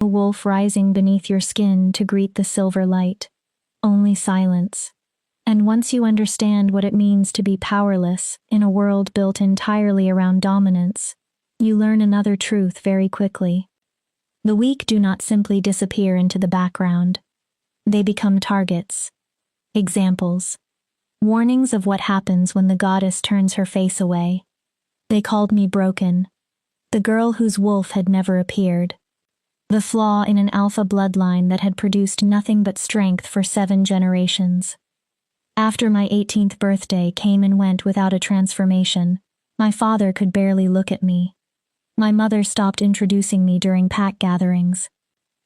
A wolf rising beneath your skin to greet the silver light. Only silence. And once you understand what it means to be powerless in a world built entirely around dominance, you learn another truth very quickly. The weak do not simply disappear into the background. They become targets. Examples. Warnings of what happens when the goddess turns her face away. They called me broken. The girl whose wolf had never appeared. The flaw in an alpha bloodline that had produced nothing but strength for 7 generations. After my 18th birthday came and went without a transformation, my father could barely look at me. My mother stopped introducing me during pack gatherings.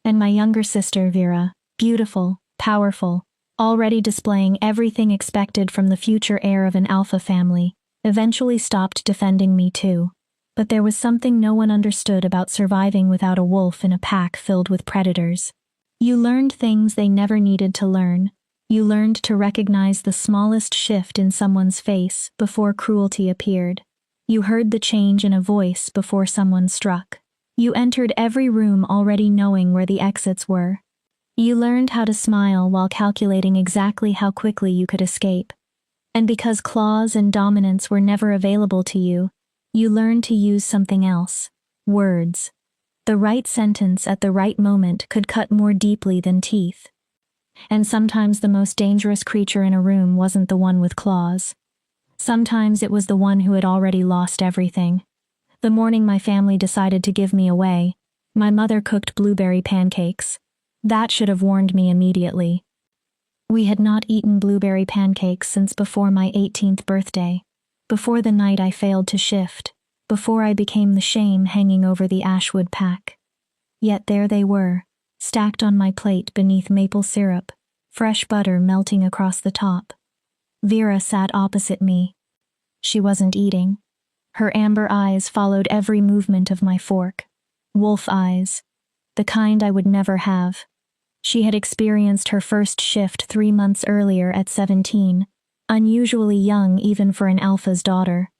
And my younger sister, Vera, beautiful, powerful, already displaying everything expected from the future heir of an alpha family, eventually stopped defending me too. But there was something no one understood about surviving without a wolf in a pack filled with predators. You learned things they never needed to learn. You learned to recognize the smallest shift in someone's face before cruelty appeared. You heard the change in a voice before someone struck. You entered every room already knowing where the exits were. You learned how to smile while calculating exactly how quickly you could escape. And because claws and dominance were never available to you, you learned to use something else. Words. The right sentence at the right moment could cut more deeply than teeth. And sometimes the most dangerous creature in a room wasn't the one with claws. Sometimes it was the one who had already lost everything. The morning my family decided to give me away, my mother cooked blueberry pancakes. That should have warned me immediately. We had not eaten blueberry pancakes since before my 18th birthday, before the night I failed to shift, before I became the shame hanging over the Ashwood pack. Yet there they were, stacked on my plate beneath maple syrup, fresh butter melting across the top. Vera sat opposite me. She wasn't eating. Her amber eyes followed every movement of my fork. Wolf eyes. The kind I would never have. She had experienced her first shift 3 months earlier at 17, unusually young even for an alpha's daughter.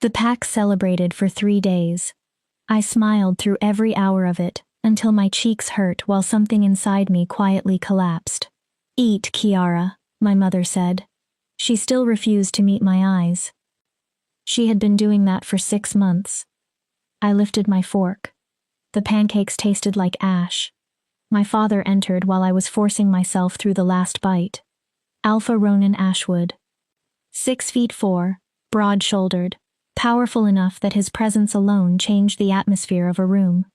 The pack celebrated for 3 days. I smiled through every hour of it, until my cheeks hurt while something inside me quietly collapsed. "Eat, Kiara," my mother said. She still refused to meet my eyes. She had been doing that for 6 months. I lifted my fork. The pancakes tasted like ash. My father entered while I was forcing myself through the last bite. Alpha Ronan Ashwood. 6'4", broad-shouldered, powerful enough that his presence alone changed the atmosphere of a room.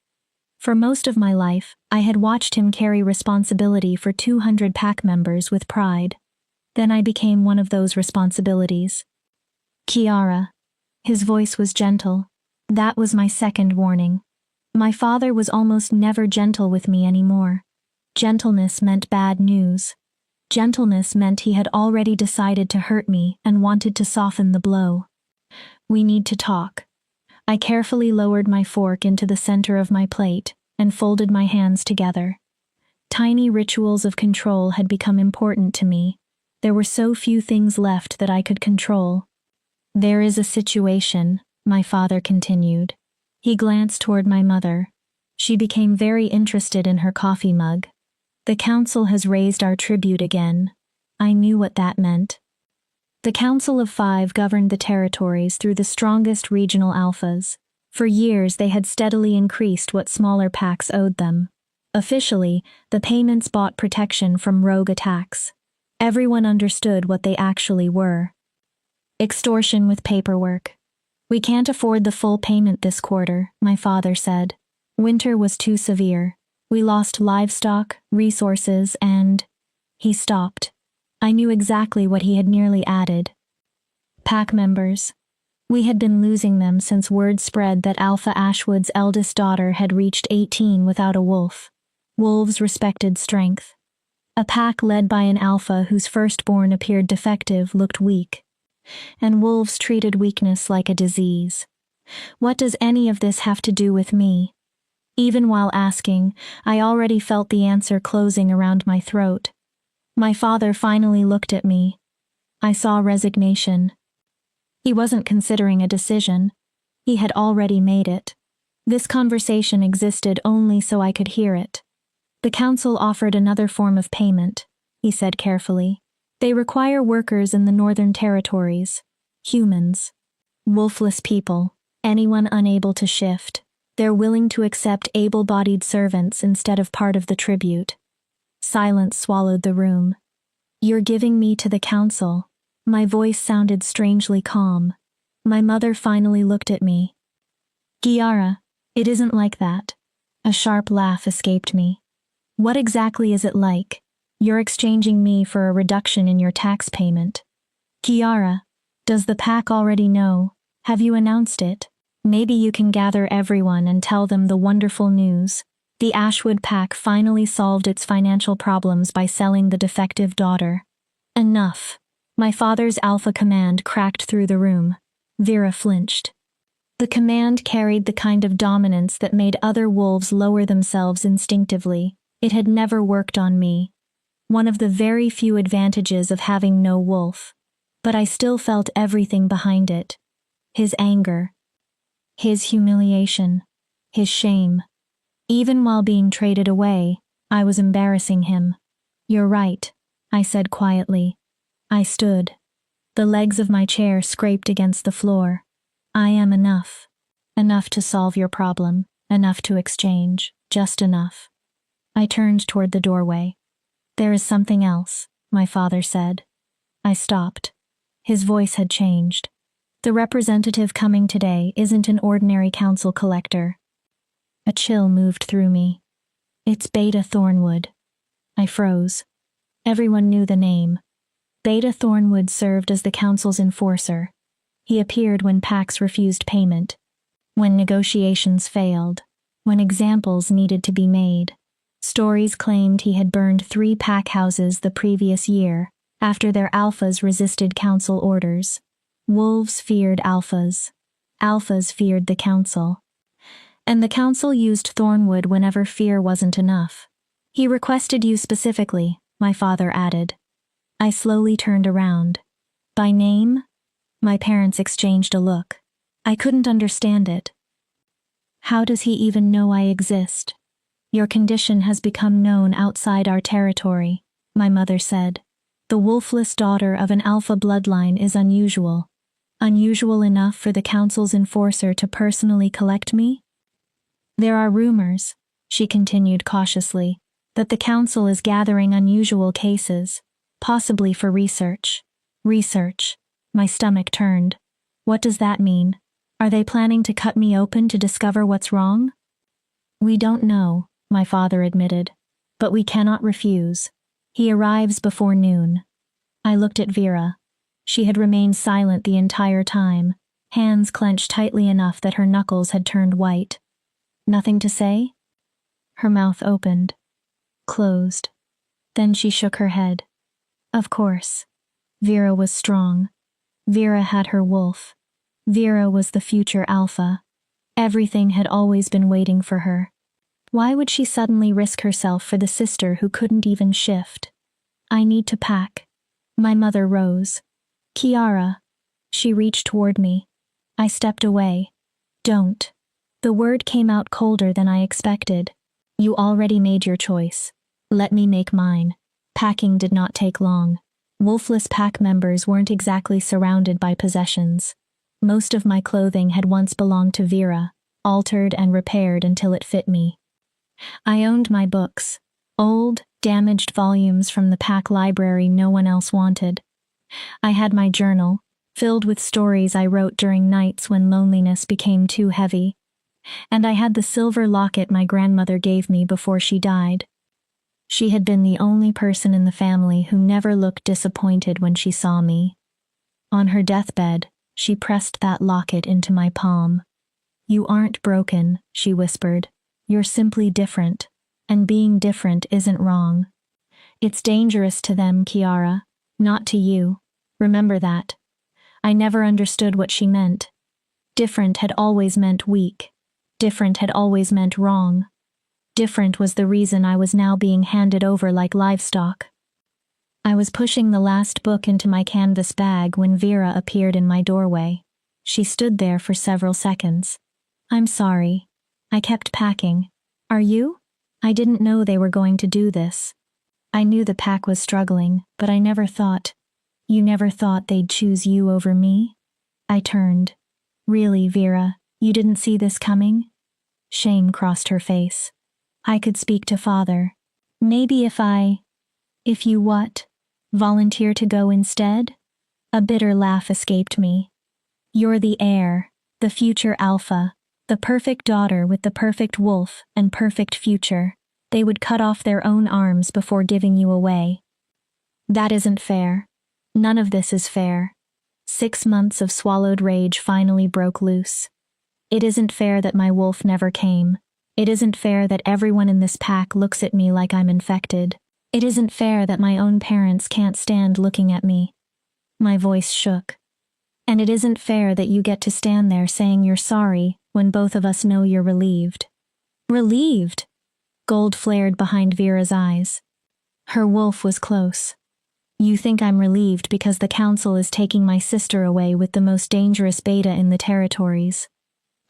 For most of my life, I had watched him carry responsibility for 200 pack members with pride. Then I became one of those responsibilities. "Kiara." His voice was gentle. That was my second warning. My father was almost never gentle with me anymore. Gentleness meant bad news. Gentleness meant he had already decided to hurt me and wanted to soften the blow. "We need to talk." I carefully lowered my fork into the center of my plate and folded my hands together. Tiny rituals of control had become important to me. There were so few things left that I could control. "There is a situation," my father continued. He glanced toward my mother. She became very interested in her coffee mug. "The council has raised our tribute again." I knew what that meant. The Council of Five governed the territories through the strongest regional alphas. For years they had steadily increased what smaller packs owed them. Officially, the payments bought protection from rogue attacks. Everyone understood what they actually were. Extortion with paperwork. "We can't afford the full payment this quarter," my father said. "Winter was too severe. We lost livestock, resources, and—" He stopped. I knew exactly what he had nearly added. Pack members. We had been losing them since word spread that Alpha Ashwood's eldest daughter had reached 18 without a wolf. Wolves respected strength. A pack led by an alpha whose firstborn appeared defective looked weak. And wolves treated weakness like a disease. What does any of this have to do with me? Even while asking, I already felt the answer closing around my throat. My father finally looked at me. I saw resignation. He wasn't considering a decision. He had already made it. This conversation existed only so I could hear it. The council offered another form of payment, he said carefully. They require workers in the Northern Territories, humans, wolfless people, anyone unable to shift. They're willing to accept able-bodied servants instead of part of the tribute. Silence swallowed the room. You're giving me to the council. My voice sounded strangely calm. My mother finally looked at me. Kiara, it isn't like that. A sharp laugh escaped me. What exactly is it like? You're exchanging me for a reduction in your tax payment. Kiara, does the pack already know? Have you announced it? Maybe you can gather everyone and tell them the wonderful news. The Ashwood pack finally solved its financial problems by selling the defective daughter. Enough. My father's alpha command cracked through the room. Vera flinched. The command carried the kind of dominance that made other wolves lower themselves instinctively. It had never worked on me. One of the very few advantages of having no wolf. But I still felt everything behind it. His anger. His humiliation. His shame. Even while being traded away, I was embarrassing him. You're right, I said quietly. I stood. The legs of my chair scraped against the floor. I am enough. Enough to solve your problem. Enough to exchange. Just enough. I turned toward the doorway. There is something else, my father said. I stopped. His voice had changed. The representative coming today isn't an ordinary council collector. A chill moved through me. It's Beta Thornwood. I froze. Everyone knew the name. Beta Thornwood served as the council's enforcer. He appeared when packs refused payment, when negotiations failed, when examples needed to be made. Stories claimed he had burned 3 pack houses the previous year, after their alphas resisted council orders. Wolves feared alphas. Alphas feared the council. And the council used Thornwood whenever fear wasn't enough. He requested you specifically, my father added. I slowly turned around. By name? My parents exchanged a look. I couldn't understand it. How does he even know I exist? Your condition has become known outside our territory, my mother said. The wolfless daughter of an alpha bloodline is unusual. Unusual enough for the council's enforcer to personally collect me? There are rumors, she continued cautiously, that the council is gathering unusual cases, possibly for research. Research. My stomach turned. What does that mean? Are they planning to cut me open to discover what's wrong? We don't know, my father admitted, but we cannot refuse. He arrives before noon. I looked at Vera. She had remained silent the entire time, hands clenched tightly enough that her knuckles had turned white. Nothing to say? Her mouth opened, closed. Then she shook her head. Of course. Vera was strong. Vera had her wolf. Vera was the future alpha. Everything had always been waiting for her. Why would she suddenly risk herself for the sister who couldn't even shift? I need to pack. My mother rose. Kiara. She reached toward me. I stepped away. Don't. The word came out colder than I expected. You already made your choice. Let me make mine. Packing did not take long. Wolfless pack members weren't exactly surrounded by possessions. Most of my clothing had once belonged to Vera, altered and repaired until it fit me. I owned my books, old, damaged volumes from the pack library no one else wanted. I had my journal, filled with stories I wrote during nights when loneliness became too heavy. And I had the silver locket my grandmother gave me before she died. She had been the only person in the family who never looked disappointed when she saw me. On her deathbed, she pressed that locket into my palm. You aren't broken, she whispered. You're simply different, and being different isn't wrong. It's dangerous to them, Kiara, not to you. Remember that. I never understood what she meant. Different had always meant weak. Different had always meant wrong. Different was the reason I was now being handed over like livestock. I was pushing the last book into my canvas bag when Vera appeared in my doorway. She stood there for several seconds. I'm sorry. I kept packing. Are you? I didn't know they were going to do this. I knew the pack was struggling, but I never thought. You never thought they'd choose you over me? I turned. Really, Vera, you didn't see this coming? Shame crossed her face. I could speak to father. Maybe if you what? Volunteer to go instead? A bitter laugh escaped me. You're the heir, the future alpha, the perfect daughter with the perfect wolf and perfect future. They would cut off their own arms before giving you away. That isn't fair. None of this is fair. 6 months of swallowed rage finally broke loose. It isn't fair that my wolf never came. It isn't fair that everyone in this pack looks at me like I'm infected. It isn't fair that my own parents can't stand looking at me. My voice shook. And it isn't fair that you get to stand there saying you're sorry when both of us know you're relieved. Relieved? Gold flared behind Vera's eyes. Her wolf was close. You think I'm relieved because the council is taking my sister away with the most dangerous beta in the territories.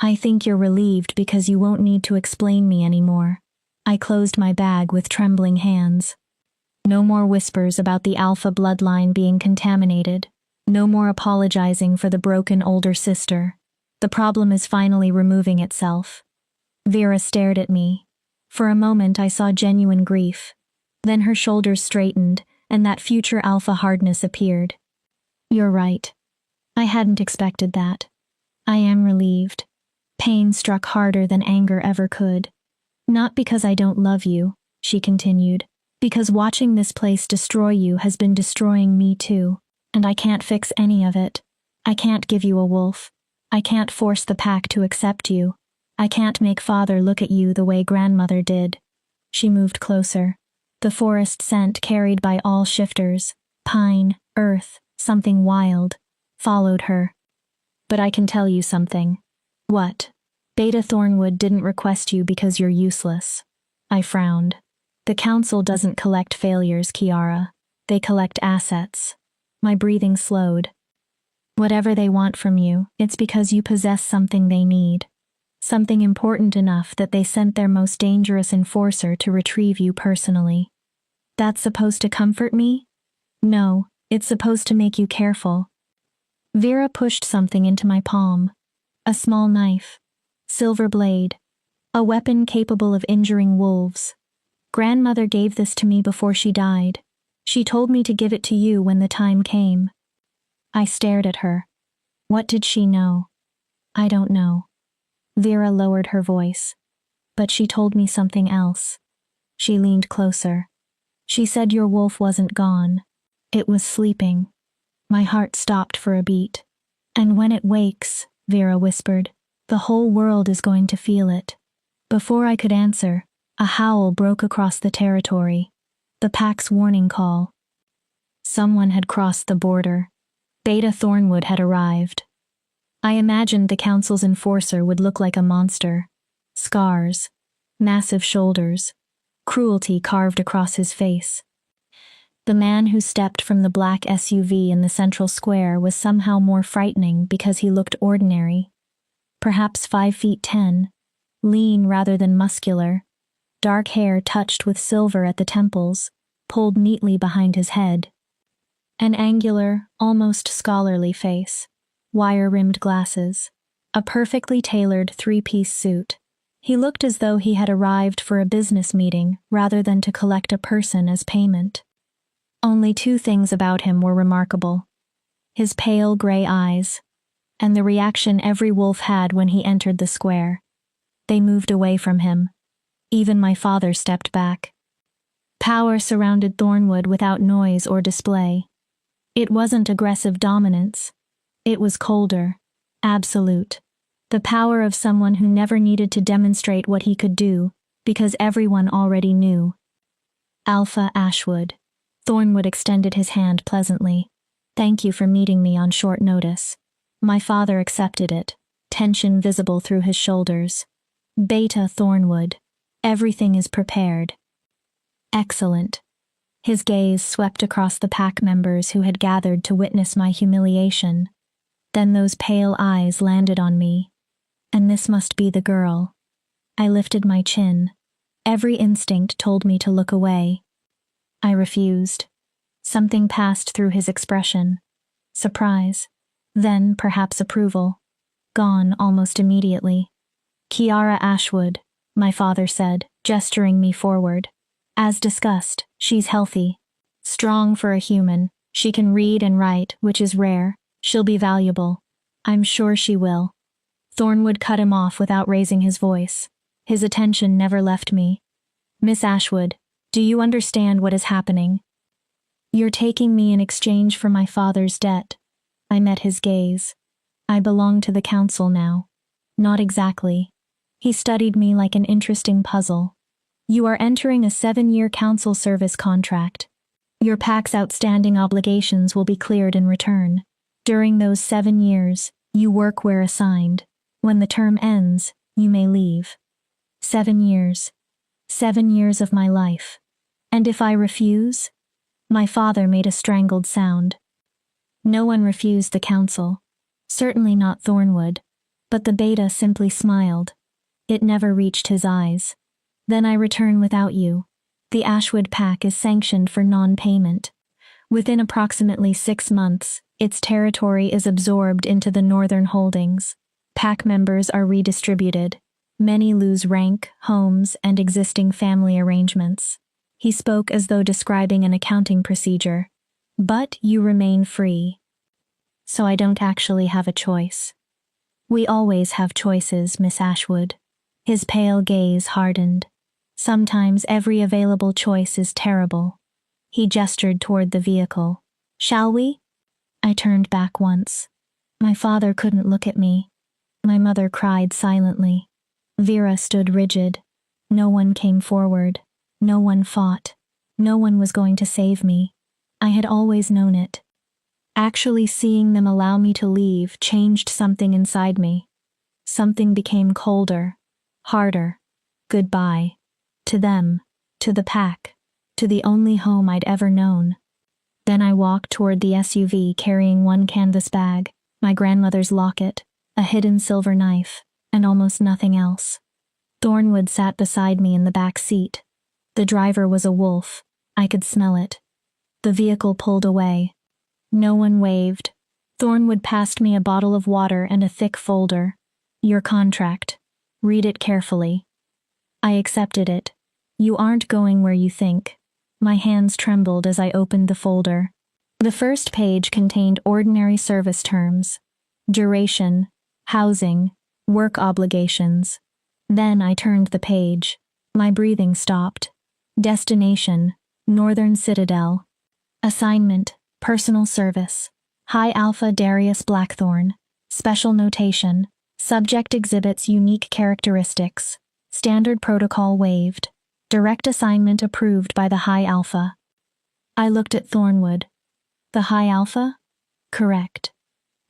I think you're relieved because you won't need to explain me anymore. I closed my bag with trembling hands. No more whispers about the alpha bloodline being contaminated. No more apologizing for the broken older sister. The problem is finally removing itself. Vera stared at me. For a moment I saw genuine grief. Then her shoulders straightened, and that future alpha hardness appeared. You're right. I hadn't expected that. I am relieved. Pain struck harder than anger ever could. Not because I don't love you, she continued, because watching this place destroy you has been destroying me too, and I can't fix any of it. I can't give you a wolf. I can't force the pack to accept you. I can't make father look at you the way grandmother did. She moved closer. The forest scent carried by all shifters, pine, earth, something wild, followed her. But I can tell you something. What? Beta Thornwood didn't request you because you're useless. I frowned. The council doesn't collect failures, Kiara. They collect assets. My breathing slowed. Whatever they want from you, it's because you possess something they need. Something important enough that they sent their most dangerous enforcer to retrieve you personally. That's supposed to comfort me? No, it's supposed to make you careful. Vera pushed something into my palm. A small knife. Silver blade. A weapon capable of injuring wolves. Grandmother gave this to me before she died. She told me to give it to you when the time came. I stared at her. What did she know? I don't know. Vera lowered her voice. But she told me something else. She leaned closer. She said your wolf wasn't gone. It was sleeping. My heart stopped for a beat. And when it wakes, Vera whispered, the whole world is going to feel it. Before I could answer, a howl broke across the territory. The pack's warning call. Someone had crossed the border. Beta Thornwood had arrived. I imagined the council's enforcer would look like a monster. Scars. Massive shoulders. Cruelty carved across his face. The man who stepped from the black SUV in the central square was somehow more frightening because he looked ordinary. Perhaps 5'10", lean rather than muscular, dark hair touched with silver at the temples, pulled neatly behind his head. An angular, almost scholarly face, wire-rimmed glasses, a perfectly tailored three-piece suit. He looked as though he had arrived for a business meeting rather than to collect a person as payment. Only 2 things about him were remarkable. His pale gray eyes, and the reaction every wolf had when he entered the square. They moved away from him. Even my father stepped back. Power surrounded Thornwood without noise or display. It wasn't aggressive dominance. It was colder, absolute. The power of someone who never needed to demonstrate what he could do, because everyone already knew. Alpha Ashwood. Thornwood extended his hand pleasantly. Thank you for meeting me on short notice. My father accepted it, tension visible through his shoulders. Beta Thornwood. Everything is prepared. Excellent. His gaze swept across the pack members who had gathered to witness my humiliation. Then those pale eyes landed on me. And this must be the girl. I lifted my chin. Every instinct told me to look away. I refused. Something passed through his expression. Surprise. Then, perhaps approval. Gone almost immediately. Kiara Ashwood, my father said, gesturing me forward. As discussed, she's healthy. Strong for a human. She can read and write, which is rare. She'll be valuable. I'm sure she will. Thornwood cut him off without raising his voice. His attention never left me. Miss Ashwood, do you understand what is happening? You're taking me in exchange for my father's debt. I met his gaze. I belong to the council now. Not exactly. He studied me like an interesting puzzle. You are entering a 7-year council service contract. Your PAC's outstanding obligations will be cleared in return. During those 7 years, you work where assigned. When the term ends, you may leave. 7 years. 7 years of my life. And if I refuse? My father made a strangled sound. No one refused the council. Certainly not Thornwood. But the beta simply smiled. It never reached his eyes. Then I return without you. The Ashwood PAC is sanctioned for non-payment. Within approximately 6 months, its territory is absorbed into the Northern Holdings. PAC members are redistributed. Many lose rank, homes, and existing family arrangements. He spoke as though describing an accounting procedure. But you remain free. So I don't actually have a choice. We always have choices, Miss Ashwood. His pale gaze hardened. Sometimes every available choice is terrible. He gestured toward the vehicle. Shall we? I turned back once. My father couldn't look at me. My mother cried silently. Vera stood rigid. No one came forward. No one fought. No one was going to save me. I had always known it. Actually seeing them allow me to leave changed something inside me. Something became colder, harder. Goodbye. To them, to the PAC, to the only home I'd ever known. Then I walked toward the SUV carrying one canvas bag, my grandmother's locket, a hidden silver knife, and almost nothing else. Thornwood sat beside me in the back seat. The driver was a wolf. I could smell it. The vehicle pulled away. No one waved. Thornwood passed me a bottle of water and a thick folder. Your contract. Read it carefully. I accepted it. You aren't going where you think. My hands trembled as I opened the folder. The first page contained ordinary service terms. Duration, housing, work obligations. Then I turned the page. My breathing stopped. Destination, Northern Citadel. Assignment, personal service. High Alpha Darius Blackthorn. Special notation. Subject exhibits unique characteristics. Standard protocol waived. Direct assignment approved by the High Alpha. I looked at Thornwood. The High Alpha? Correct.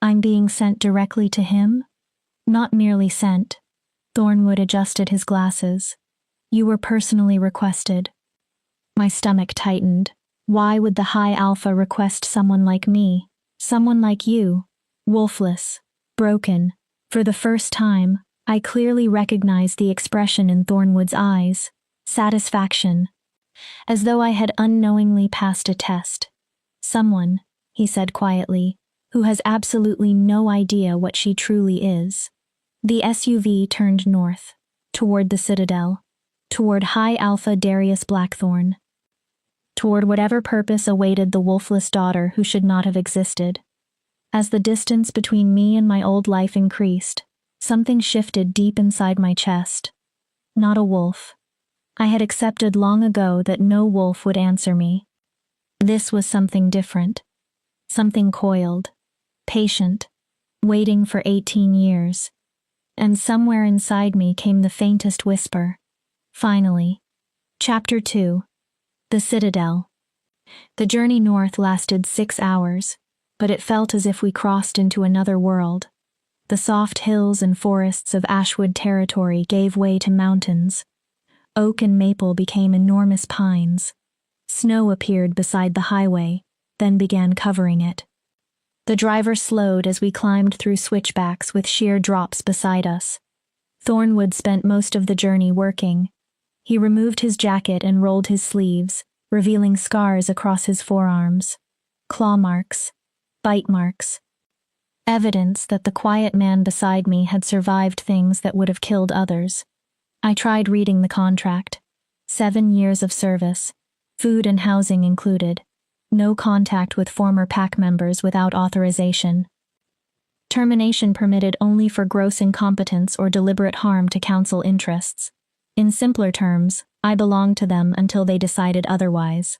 I'm being sent directly to him? Not merely sent. Thornwood adjusted his glasses. You were personally requested. My stomach tightened. Why would the High Alpha request someone like me? Someone like you? Wolfless. Broken. For the first time, I clearly recognized the expression in Thornwood's eyes. Satisfaction. As though I had unknowingly passed a test. Someone, he said quietly, who has absolutely no idea what she truly is. The SUV turned north, toward the Citadel, toward High Alpha Darius Blackthorn, toward whatever purpose awaited the wolfless daughter who should not have existed. As the distance between me and my old life increased, something shifted deep inside my chest. Not a wolf. I had accepted long ago that no wolf would answer me. This was something different. Something coiled, patient, waiting for 18 years. And somewhere inside me came the faintest whisper. Finally. Chapter 2. The Citadel. The journey north lasted 6 hours, but it felt as if we crossed into another world. The soft hills and forests of Ashwood territory gave way to mountains. Oak and maple became enormous pines. Snow appeared beside the highway, then began covering it. The driver slowed as we climbed through switchbacks with sheer drops beside us. Thornwood spent most of the journey working. He removed his jacket and rolled his sleeves, revealing scars across his forearms. Claw marks. Bite marks. Evidence that the quiet man beside me had survived things that would have killed others. I tried reading the contract. 7 years of service. Food and housing included. No contact with former pack members without authorization. Termination permitted only for gross incompetence or deliberate harm to council interests. In simpler terms, I belonged to them until they decided otherwise.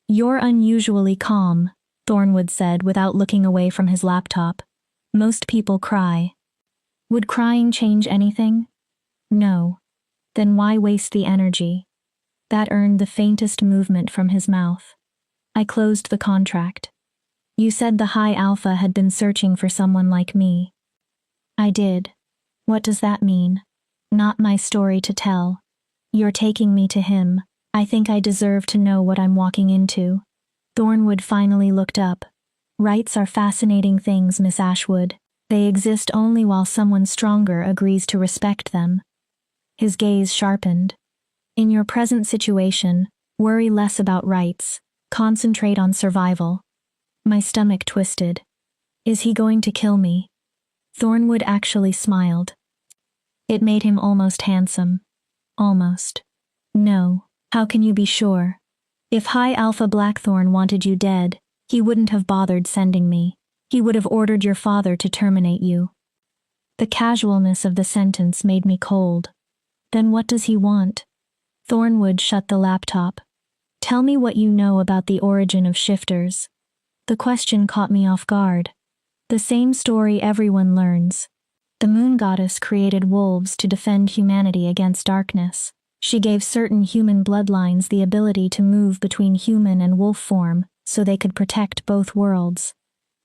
"You're unusually calm," Thornwood said without looking away from his laptop. "Most people cry." Would crying change anything? No. Then why waste the energy? That earned the faintest movement from his mouth. I closed the contract. "You said the High Alpha had been searching for someone like me." "I did. What does that mean?" "Not my story to tell. You're taking me to him. I think I deserve to know what I'm walking into." Thornwood finally looked up. "Rights are fascinating things, Miss Ashwood. They exist only while someone stronger agrees to respect them." His gaze sharpened. "In your present situation, worry less about rights. Concentrate on survival." My stomach twisted. Is he going to kill me? Thornwood actually smiled. It made him almost handsome. Almost. "No. How can you be sure? If High Alpha Blackthorn wanted you dead, he wouldn't have bothered sending me. He would have ordered your father to terminate you." The casualness of the sentence made me cold. Then what does he want? Thornwood shut the laptop. "Tell me what you know about the origin of shifters." The question caught me off guard. The same story everyone learns. The moon goddess created wolves to defend humanity against darkness. She gave certain human bloodlines the ability to move between human and wolf form so they could protect both worlds.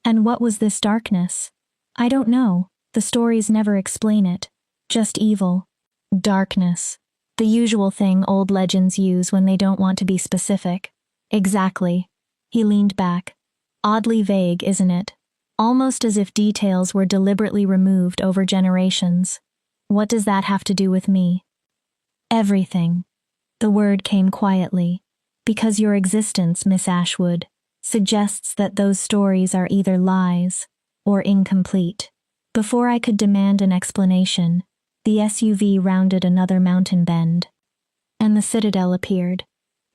And what was this darkness? I don't know. The stories never explain it. Just evil. Darkness. The usual thing old legends use when they don't want to be specific. Exactly. He leaned back. Oddly vague, isn't it? Almost as if details were deliberately removed over generations. What does that have to do with me? Everything. The word came quietly. Because your existence, Miss Ashwood, suggests that those stories are either lies or incomplete. Before I could demand an explanation, the SUV rounded another mountain bend. And the citadel appeared.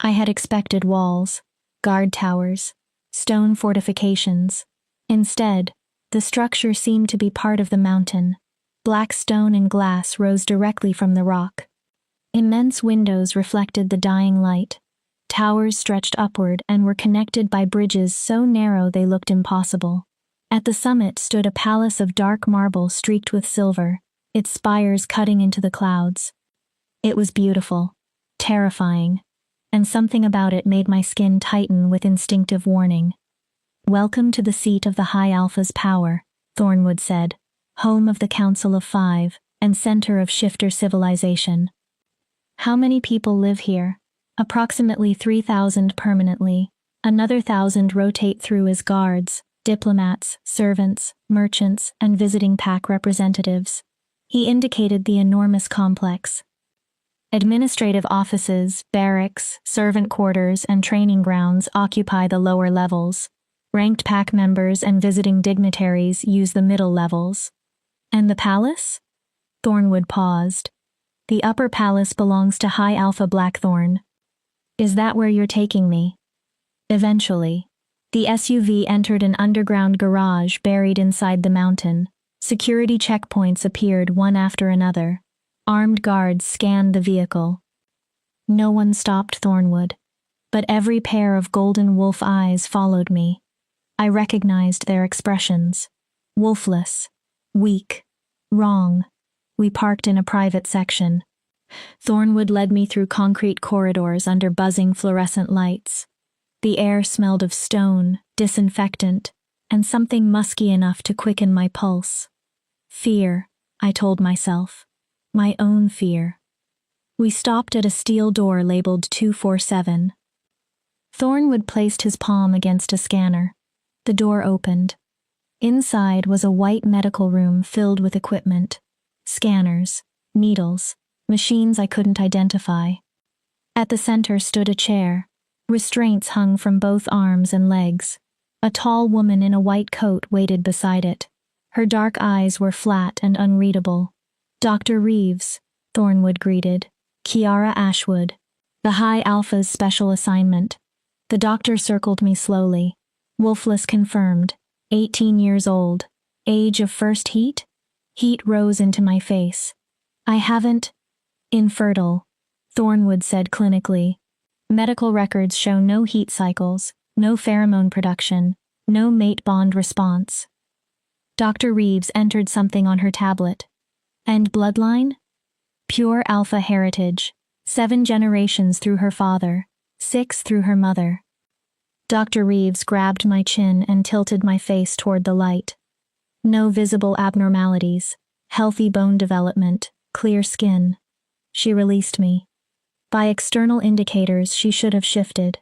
I had expected walls, guard towers, stone fortifications. Instead, the structure seemed to be part of the mountain. Black stone and glass rose directly from the rock. Immense windows reflected the dying light. Towers stretched upward and were connected by bridges so narrow they looked impossible. At the summit stood a palace of dark marble streaked with silver, its spires cutting into the clouds. It was beautiful, terrifying, and something about it made my skin tighten with instinctive warning. "Welcome to the seat of the High Alpha's power," Thornwood said, "home of the Council of Five and center of shifter civilization." "How many people live here?" "Approximately 3,000 permanently. Another 1,000 rotate through as guards, diplomats, servants, merchants, and visiting pack representatives." He indicated the enormous complex. Administrative offices, barracks, servant quarters, and training grounds occupy the lower levels. Ranked pack members and visiting dignitaries use the middle levels. "And the palace?" Thornwood paused. "The upper palace belongs to High Alpha Blackthorn." "Is that where you're taking me?" "Eventually." The SUV entered an underground garage buried inside the mountain. Security checkpoints appeared one after another. Armed guards scanned the vehicle. No one stopped Thornwood, but every pair of golden wolf eyes followed me. I recognized their expressions. Wolfless. Weak. Wrong. We parked in a private section. Thornwood led me through concrete corridors under buzzing fluorescent lights. The air smelled of stone, disinfectant, and something musky enough to quicken my pulse. Fear, I told myself. My own fear. We stopped at a steel door labeled 247. Thornwood placed his palm against a scanner. The door opened. Inside was a white medical room filled with equipment. Scanners, needles, machines I couldn't identify. At the center stood a chair. Restraints hung from both arms and legs. A tall woman in a white coat waited beside it. Her dark eyes were flat and unreadable. "Dr. Reeves," Thornwood greeted. "Kiara Ashwood. The High Alpha's special assignment." The doctor circled me slowly. Wolfless confirmed. 18 years old. Age of first heat? Heat rose into my face. "I haven't." "Infertile," Thornwood said clinically. "Medical records show no heat cycles, no pheromone production, no mate bond response." Dr. Reeves entered something on her tablet. "And bloodline?" "Pure alpha heritage. 7 generations through her father, 6 through her mother." Dr. Reeves grabbed my chin and tilted my face toward the light. "No visible abnormalities. Healthy bone development, clear skin." She released me. By external indicators, she should have shifted.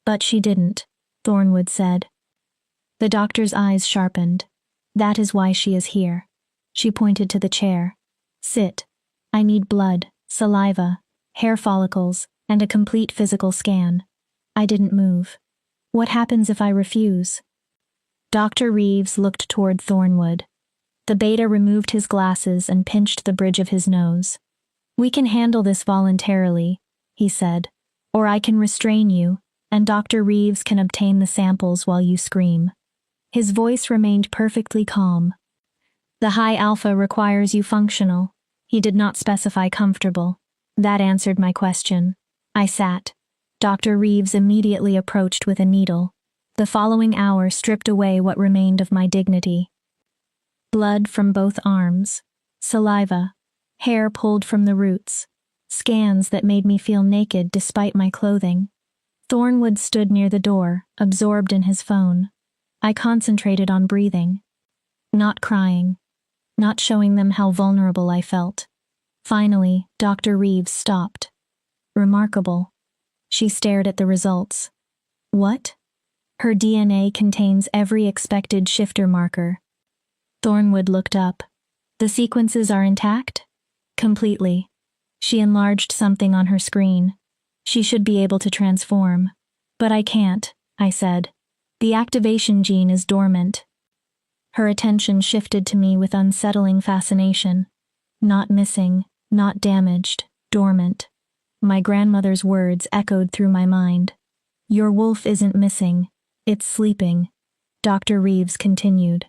But she didn't, Thornwood said. The doctor's eyes sharpened. "That is why she is here." She pointed to the chair. "Sit. I need blood, saliva, hair follicles, and a complete physical scan." I didn't move. "What happens if I refuse?" Dr. Reeves looked toward Thornwood. The beta removed his glasses and pinched the bridge of his nose. "We can handle this voluntarily," he said. "Or I can restrain you, and Dr. Reeves can obtain the samples while you scream." His voice remained perfectly calm. "The High Alpha requires you functional." He did not specify comfortable. That answered my question. I sat. Dr. Reeves immediately approached with a needle. The following hour stripped away what remained of my dignity. Blood from both arms. Saliva. Hair pulled from the roots. Scans that made me feel naked despite my clothing. Thornwood stood near the door, absorbed in his phone. I concentrated on breathing. Not crying. Not showing them how vulnerable I felt. Finally, Dr. Reeves stopped. "Remarkable." She stared at the results. "What?" "Her DNA contains every expected shifter marker." Thornwood looked up. "The sequences are intact?" "Completely." She enlarged something on her screen. "She should be able to transform." "But I can't," I said. "The activation gene is dormant." Her attention shifted to me with unsettling fascination. Not missing, not damaged, dormant. My grandmother's words echoed through my mind. "Your wolf isn't missing. It's sleeping," Dr. Reeves continued.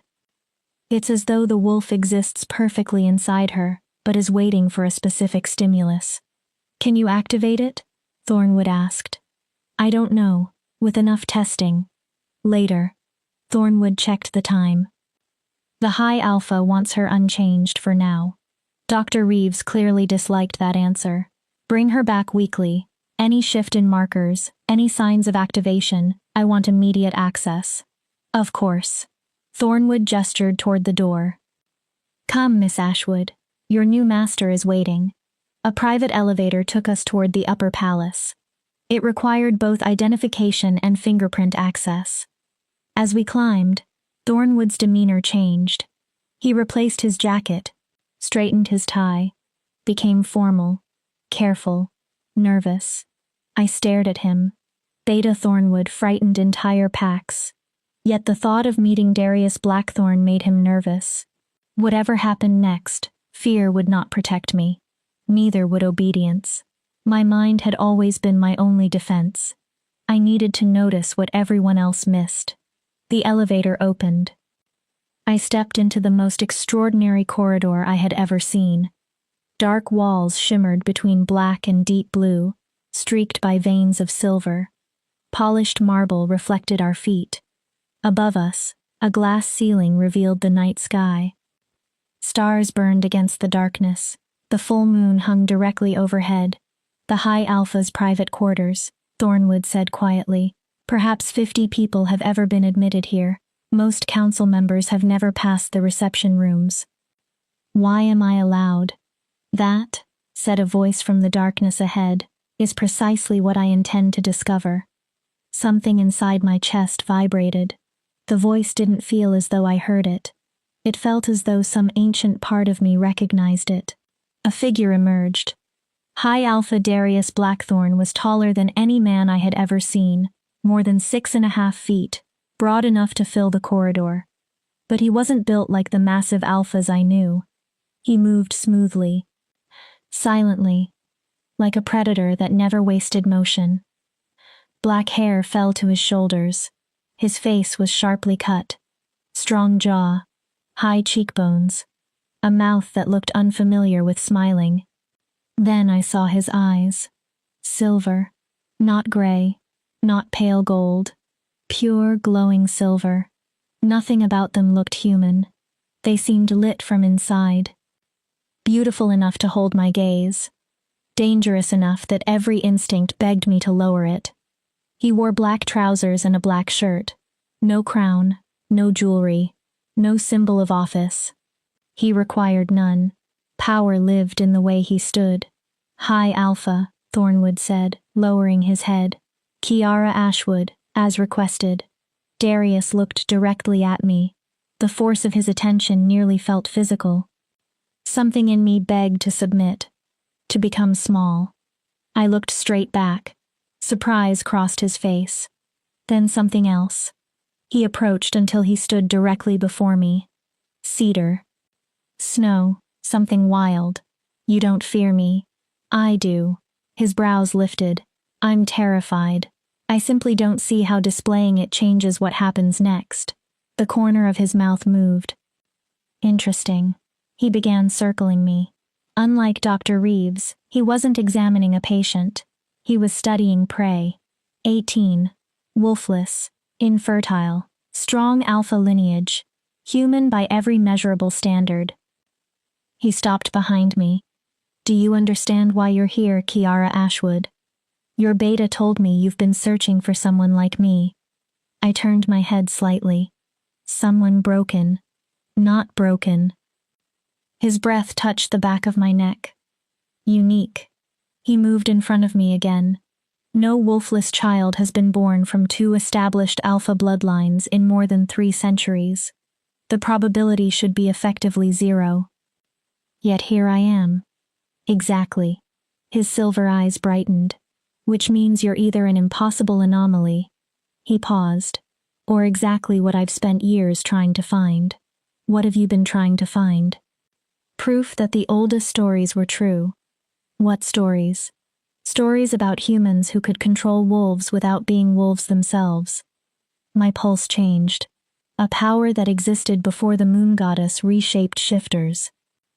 "It's as though the wolf exists perfectly inside her, but is waiting for a specific stimulus." "Can you activate it?" Thornwood asked. "I don't know. With enough testing." "Later." Thornwood checked the time. "The High Alpha wants her unchanged for now." Dr. Reeves clearly disliked that answer. "Bring her back weekly. Any shift in markers, any signs of activation, I want immediate access." "Of course." Thornwood gestured toward the door. "Come, Miss Ashwood. Your new master is waiting." A private elevator took us toward the upper palace. It required both identification and fingerprint access. As we climbed, Thornwood's demeanor changed. He replaced his jacket, straightened his tie, became formal, careful, nervous. I stared at him. Beta Thornwood frightened entire packs. Yet the thought of meeting Darius Blackthorn made him nervous. Whatever happened next, fear would not protect me. Neither would obedience. My mind had always been my only defense. I needed to notice what everyone else missed. The elevator opened. I stepped into the most extraordinary corridor I had ever seen. Dark walls shimmered between black and deep blue, streaked by veins of silver. Polished marble reflected our feet. Above us, a glass ceiling revealed the night sky. Stars burned against the darkness. The full moon hung directly overhead. "The High Alpha's private quarters," Thornwood said quietly. "Perhaps 50 people have ever been admitted here. Most council members have never passed the reception rooms." "Why am I allowed?" "That," said a voice from the darkness ahead, "is precisely what I intend to discover." Something inside my chest vibrated. The voice didn't feel as though I heard it. It felt as though some ancient part of me recognized it. A figure emerged. High Alpha Darius Blackthorn was taller than any man I had ever seen, more than 6.5 feet, broad enough to fill the corridor. But he wasn't built like the massive alphas I knew. He moved smoothly, silently, like a predator that never wasted motion. Black hair fell to his shoulders. His face was sharply cut. Strong jaw, high cheekbones, a mouth that looked unfamiliar with smiling. Then I saw his eyes. Silver, not gray, not pale gold. Pure, glowing silver. Nothing about them looked human. They seemed lit from inside. Beautiful enough to hold my gaze. Dangerous enough that every instinct begged me to lower it. He wore black trousers and a black shirt. No crown, no jewelry, no symbol of office. He required none. Power lived in the way he stood. High Alpha, Thornwood said, lowering his head. Kiara Ashwood, as requested. Darius looked directly at me. The force of his attention nearly felt physical. Something in me begged to submit, to become small. I looked straight back. Surprise crossed his face. Then something else. He approached until he stood directly before me. Cedar. Snow, something wild. You don't fear me. I do. His brows lifted. I'm terrified. I simply don't see how displaying it changes what happens next. The corner of his mouth moved. Interesting. He began circling me. Unlike Dr. Reeves, he wasn't examining a patient. He was studying prey. 18. Wolfless. Infertile. Strong alpha lineage. Human by every measurable standard. He stopped behind me. Do you understand why you're here, Kiara Ashwood? Your beta told me you've been searching for someone like me. I turned my head slightly. Someone broken. Not broken. His breath touched the back of my neck. Unique. He moved in front of me again. No wolfless child has been born from 2 established alpha bloodlines in more than 3 centuries. The probability should be effectively 0. Yet here I am. Exactly. His silver eyes brightened. Which means you're either an impossible anomaly, he paused, or exactly what I've spent years trying to find. What have you been trying to find? Proof that the oldest stories were true. What stories? Stories about humans who could control wolves without being wolves themselves. My pulse changed. A power that existed before the moon goddess reshaped shifters.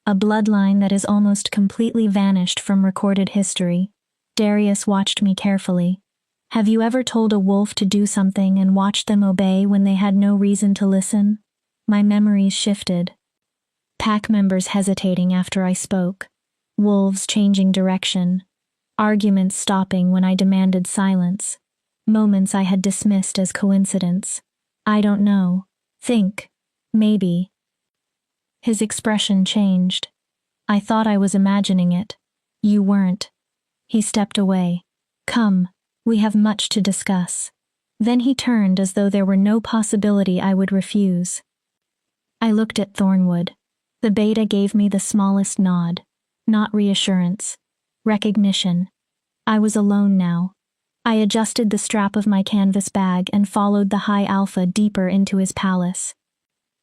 A bloodline that has almost completely vanished from recorded history. Darius watched me carefully. Have you ever told a wolf to do something and watched them obey when they had no reason to listen? My memories shifted. Pack members hesitating after I spoke. Wolves changing direction. Arguments stopping when I demanded silence. Moments I had dismissed as coincidence. I don't know. Think. Maybe. His expression changed. I thought I was imagining it. You weren't. He stepped away. Come, we have much to discuss. Then he turned as though there were no possibility I would refuse. I looked at Thornwood. The beta gave me the smallest nod. Not reassurance. Recognition. I was alone now. I adjusted the strap of my canvas bag and followed the high alpha deeper into his palace.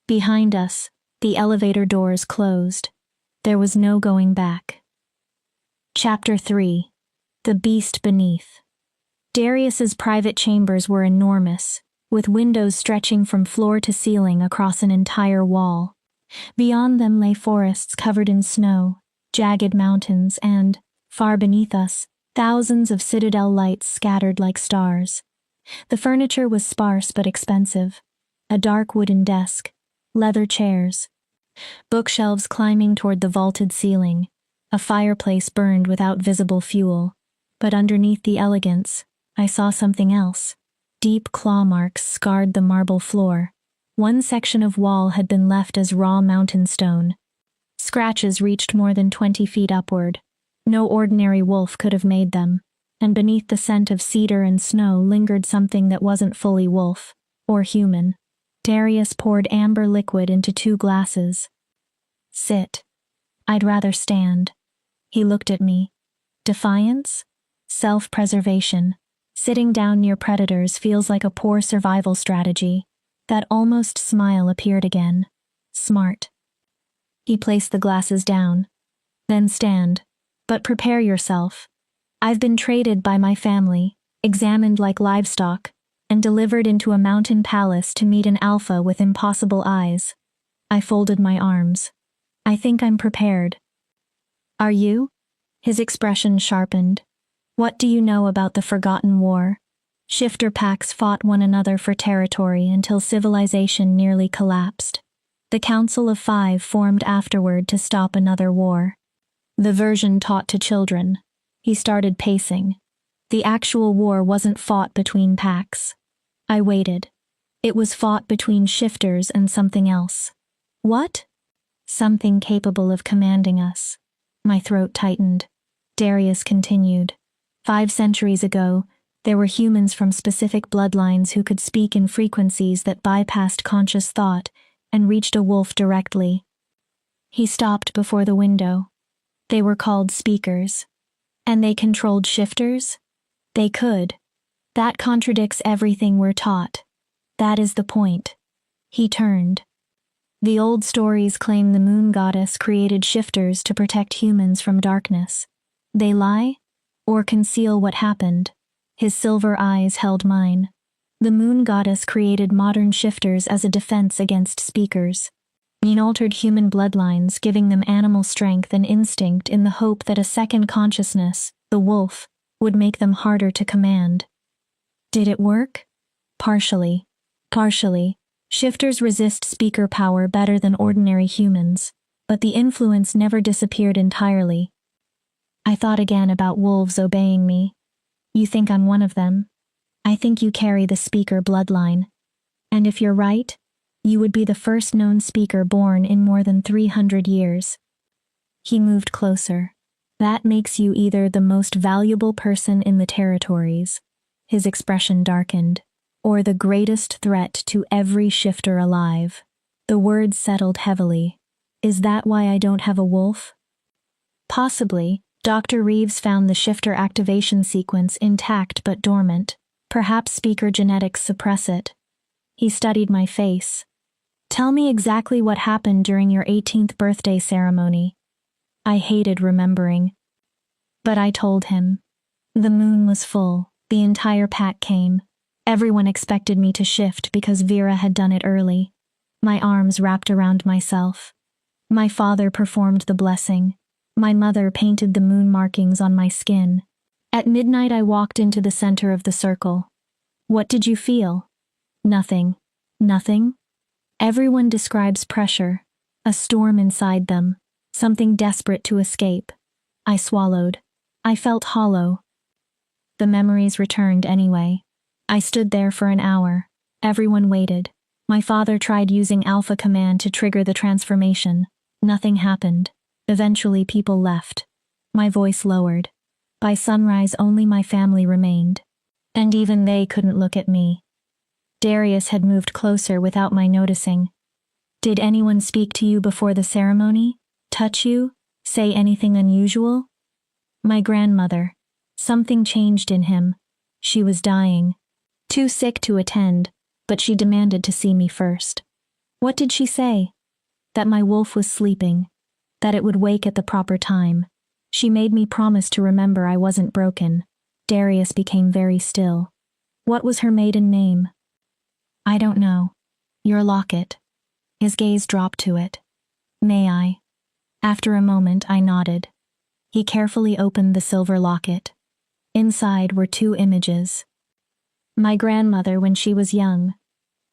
Behind us, the elevator doors closed. There was no going back. Chapter 3. The Beast Beneath. Darius's private chambers were enormous, with windows stretching from floor to ceiling across an entire wall. Beyond them lay forests covered in snow, jagged mountains, and, far beneath us, thousands of citadel lights scattered like stars. The furniture was sparse but expensive. A dark wooden desk, leather chairs, bookshelves climbing toward the vaulted ceiling. A fireplace burned without visible fuel. But underneath the elegance, I saw something else. Deep claw marks scarred the marble floor. One section of wall had been left as raw mountain stone. Scratches reached more than 20 feet upward. No ordinary wolf could have made them, and beneath the scent of cedar and snow lingered something that wasn't fully wolf, or human. Darius poured amber liquid into 2 glasses. Sit. I'd rather stand. He looked at me. Defiance? Self-preservation. Sitting down near predators feels like a poor survival strategy. That almost smile appeared again. Smart. He placed the glasses down. Then stand. But prepare yourself. I've been traded by my family, examined like livestock, and delivered into a mountain palace to meet an alpha with impossible eyes. I folded my arms. I think I'm prepared. Are you? His expression sharpened. What do you know about the Forgotten War? Shifter packs fought one another for territory until civilization nearly collapsed. The Council of Five formed afterward to stop another war. The version taught to children. He started pacing. The actual war wasn't fought between packs. I waited. It was fought between shifters and something else. What? Something capable of commanding us. My throat tightened. Darius continued. 5 centuries ago, there were humans from specific bloodlines who could speak in frequencies that bypassed conscious thought and reached a wolf directly. He stopped before the window. They were called speakers. And they controlled shifters? They could. That contradicts everything we're taught. That is the point. He turned. The old stories claim the moon goddess created shifters to protect humans from darkness. They lie? Or conceal what happened? His silver eyes held mine. The moon goddess created modern shifters as a defense against speakers. He altered human bloodlines, giving them animal strength and instinct in the hope that a second consciousness, the wolf, would make them harder to command. Did it work? Partially. Partially. Shifters resist speaker power better than ordinary humans, but the influence never disappeared entirely. I thought again about wolves obeying me. You think I'm one of them? I think you carry the speaker bloodline. And if you're right, you would be the first known speaker born in more than 300 years. He moved closer. That makes you either the most valuable person in the territories, his expression darkened, or the greatest threat to every shifter alive. The words settled heavily. Is that why I don't have a wolf? Possibly. Dr. Reeves found the shifter activation sequence intact but dormant. Perhaps speaker genetics suppress it. He studied my face. Tell me exactly what happened during your 18th birthday ceremony. I hated remembering. But I told him. The moon was full. The entire pack came. Everyone expected me to shift because Vera had done it early. My arms wrapped around myself. My father performed the blessing. My mother painted the moon markings on my skin. At midnight I walked into the center of the circle. What did you feel? Nothing. Nothing? Everyone describes pressure, a storm inside them, something desperate to escape. I swallowed. I felt hollow. The memories returned anyway. I stood there for an hour. Everyone waited. My father tried using Alpha Command to trigger the transformation. Nothing happened. Eventually people left. My voice lowered. By sunrise only my family remained. And even they couldn't look at me. Darius had moved closer without my noticing. Did anyone speak to you before the ceremony? Touch you? Say anything unusual? My grandmother. Something changed in him. She was dying. Too sick to attend, but she demanded to see me first. What did she say? That my wolf was sleeping. That it would wake at the proper time. She made me promise to remember I wasn't broken. Darius became very still. What was her maiden name? I don't know. Your locket. His gaze dropped to it. May I? After a moment I nodded. He carefully opened the silver locket. Inside were 2 images. My grandmother when she was young,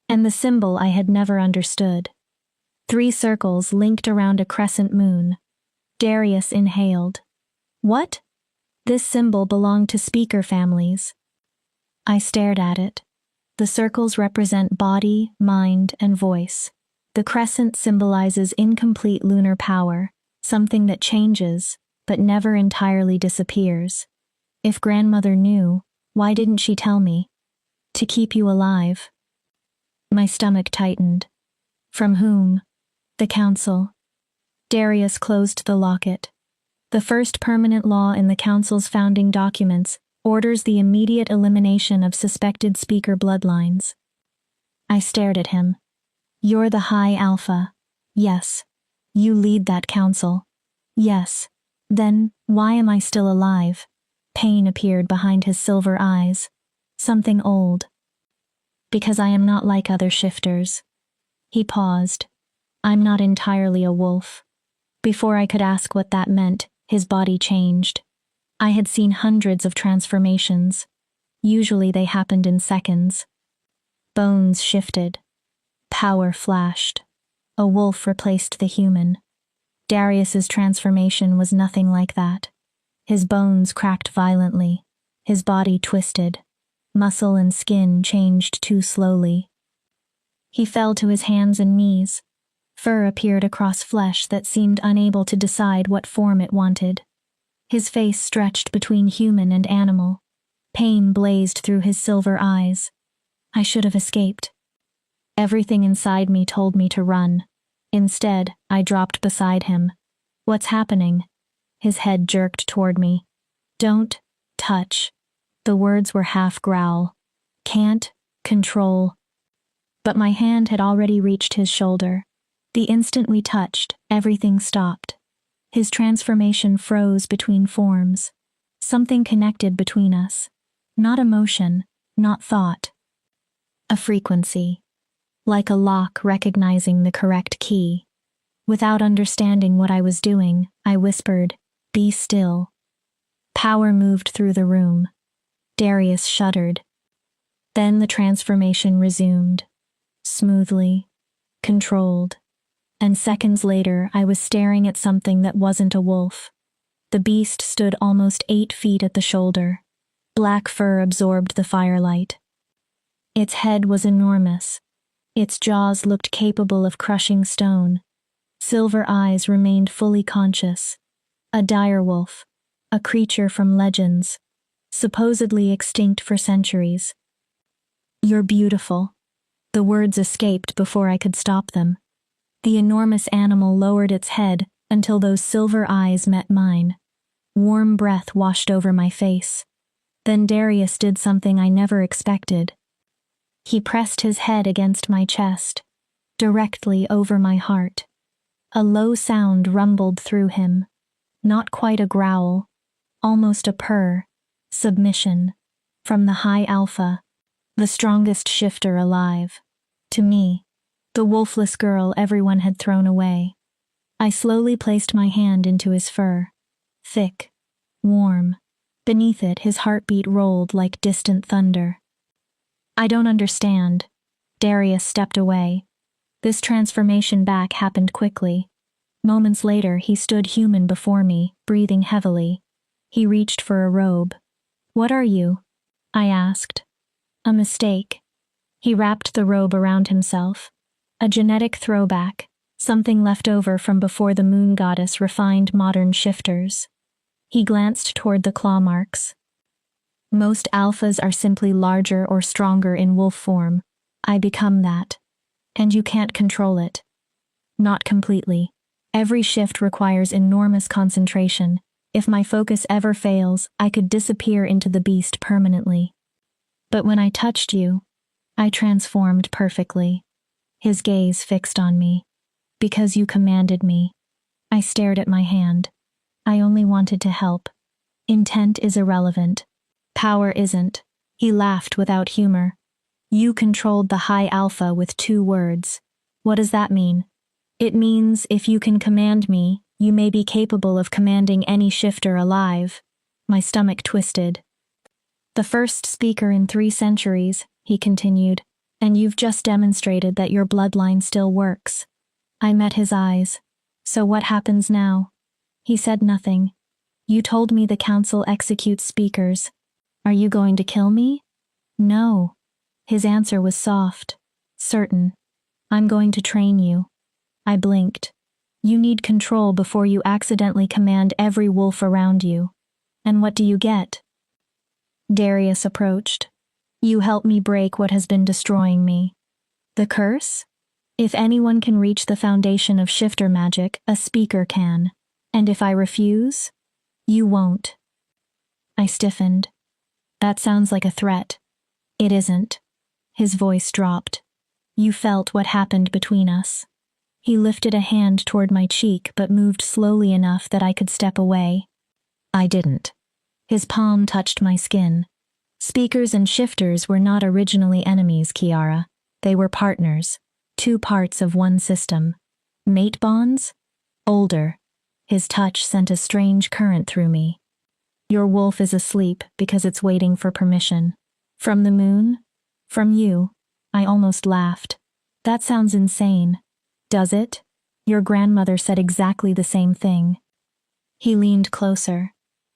and the symbol I had never understood. 3 circles linked around a crescent moon. Darius inhaled. What? This symbol belonged to speaker families. I stared at it. The circles represent body, mind, and voice. The crescent symbolizes incomplete lunar power, something that changes, but never entirely disappears. If grandmother knew, why didn't she tell me? To keep you alive. My stomach tightened. From whom? The council. Darius closed the locket. The first permanent law in the Council's founding documents orders the immediate elimination of suspected speaker bloodlines. I stared at him. You're the High Alpha. Yes. You lead that council. Yes. Then, why am I still alive? Pain appeared behind his silver eyes. Something old. Because I am not like other shifters. He paused. I'm not entirely a wolf. Before I could ask what that meant, his body changed. I had seen hundreds of transformations. Usually they happened in seconds. Bones shifted. Power flashed. A wolf replaced the human. Darius's transformation was nothing like that. His bones cracked violently. His body twisted. Muscle and skin changed too slowly. He fell to his hands and knees. Fur appeared across flesh that seemed unable to decide what form it wanted. His face stretched between human and animal. Pain blazed through his silver eyes. I should have escaped. Everything inside me told me to run. Instead, I dropped beside him. What's happening? His head jerked toward me. Don't touch. The words were half growl. Can't control. But my hand had already reached his shoulder. The instant we touched, everything stopped. His transformation froze between forms. Something connected between us. Not emotion, not thought. A frequency. Like a lock recognizing the correct key. Without understanding what I was doing, I whispered, "Be still." Power moved through the room. Darius shuddered. Then the transformation resumed. Smoothly. Controlled. And seconds later, I was staring at something that wasn't a wolf. The beast stood almost 8 feet at the shoulder. Black fur absorbed the firelight. Its head was enormous. Its jaws looked capable of crushing stone. Silver eyes remained fully conscious. A direwolf, a creature from legends, supposedly extinct for centuries. "You're beautiful." The words escaped before I could stop them. The enormous animal lowered its head until those silver eyes met mine. Warm breath washed over my face. Then Darius did something I never expected. He pressed his head against my chest, directly over my heart. A low sound rumbled through him. Not quite a growl, almost a purr. Submission. From the High Alpha, the strongest shifter alive. To me, the wolfless girl everyone had thrown away. I slowly placed my hand into his fur. Thick. Warm. Beneath it, his heartbeat rolled like distant thunder. "I don't understand." Darius stepped away. This transformation back happened quickly. Moments later, he stood human before me, breathing heavily. He reached for a robe. "What are you?" I asked. "A mistake." He wrapped the robe around himself. A genetic throwback, something left over from before the moon goddess refined modern shifters. He glanced toward the claw marks. "Most alphas are simply larger or stronger in wolf form. I become that. And you can't control it." "Not completely. Every shift requires enormous concentration. If my focus ever fails, I could disappear into the beast permanently. But when I touched you, I transformed perfectly." His gaze fixed on me. "Because you commanded me." I stared at my hand. I only wanted to help. Intent is irrelevant. Power isn't. He laughed without humor. "You controlled the High Alpha with 2 words. What does that mean?" "It means if you can command me, you may be capable of commanding any shifter alive." My stomach twisted. "The first speaker in 3 centuries, he continued, "and you've just demonstrated that your bloodline still works." I met his eyes. "So what happens now?" He said nothing. "You told me the council executes speakers. Are you going to kill me?" "No." His answer was soft. "Certain. I'm going to train you." I blinked. "You need control before you accidentally command every wolf around you. And what do you get?" Darius approached. "You help me break what has been destroying me." "The curse?" "If anyone can reach the foundation of shifter magic, a speaker can. And if I refuse?" You won't. I stiffened. That sounds like a threat. It isn't. His voice dropped. You felt what happened between us. He lifted a hand toward my cheek but moved slowly enough that I could step away. I didn't. His palm touched my skin. Speakers and shifters were not originally enemies, Kiara. They were partners. Two parts of one system. Mate bonds? Older. His touch sent a strange current through me. Your wolf is asleep because it's waiting for permission. From the moon? From you. I almost laughed. That sounds insane. Does it? Your grandmother said exactly the same thing. He leaned closer.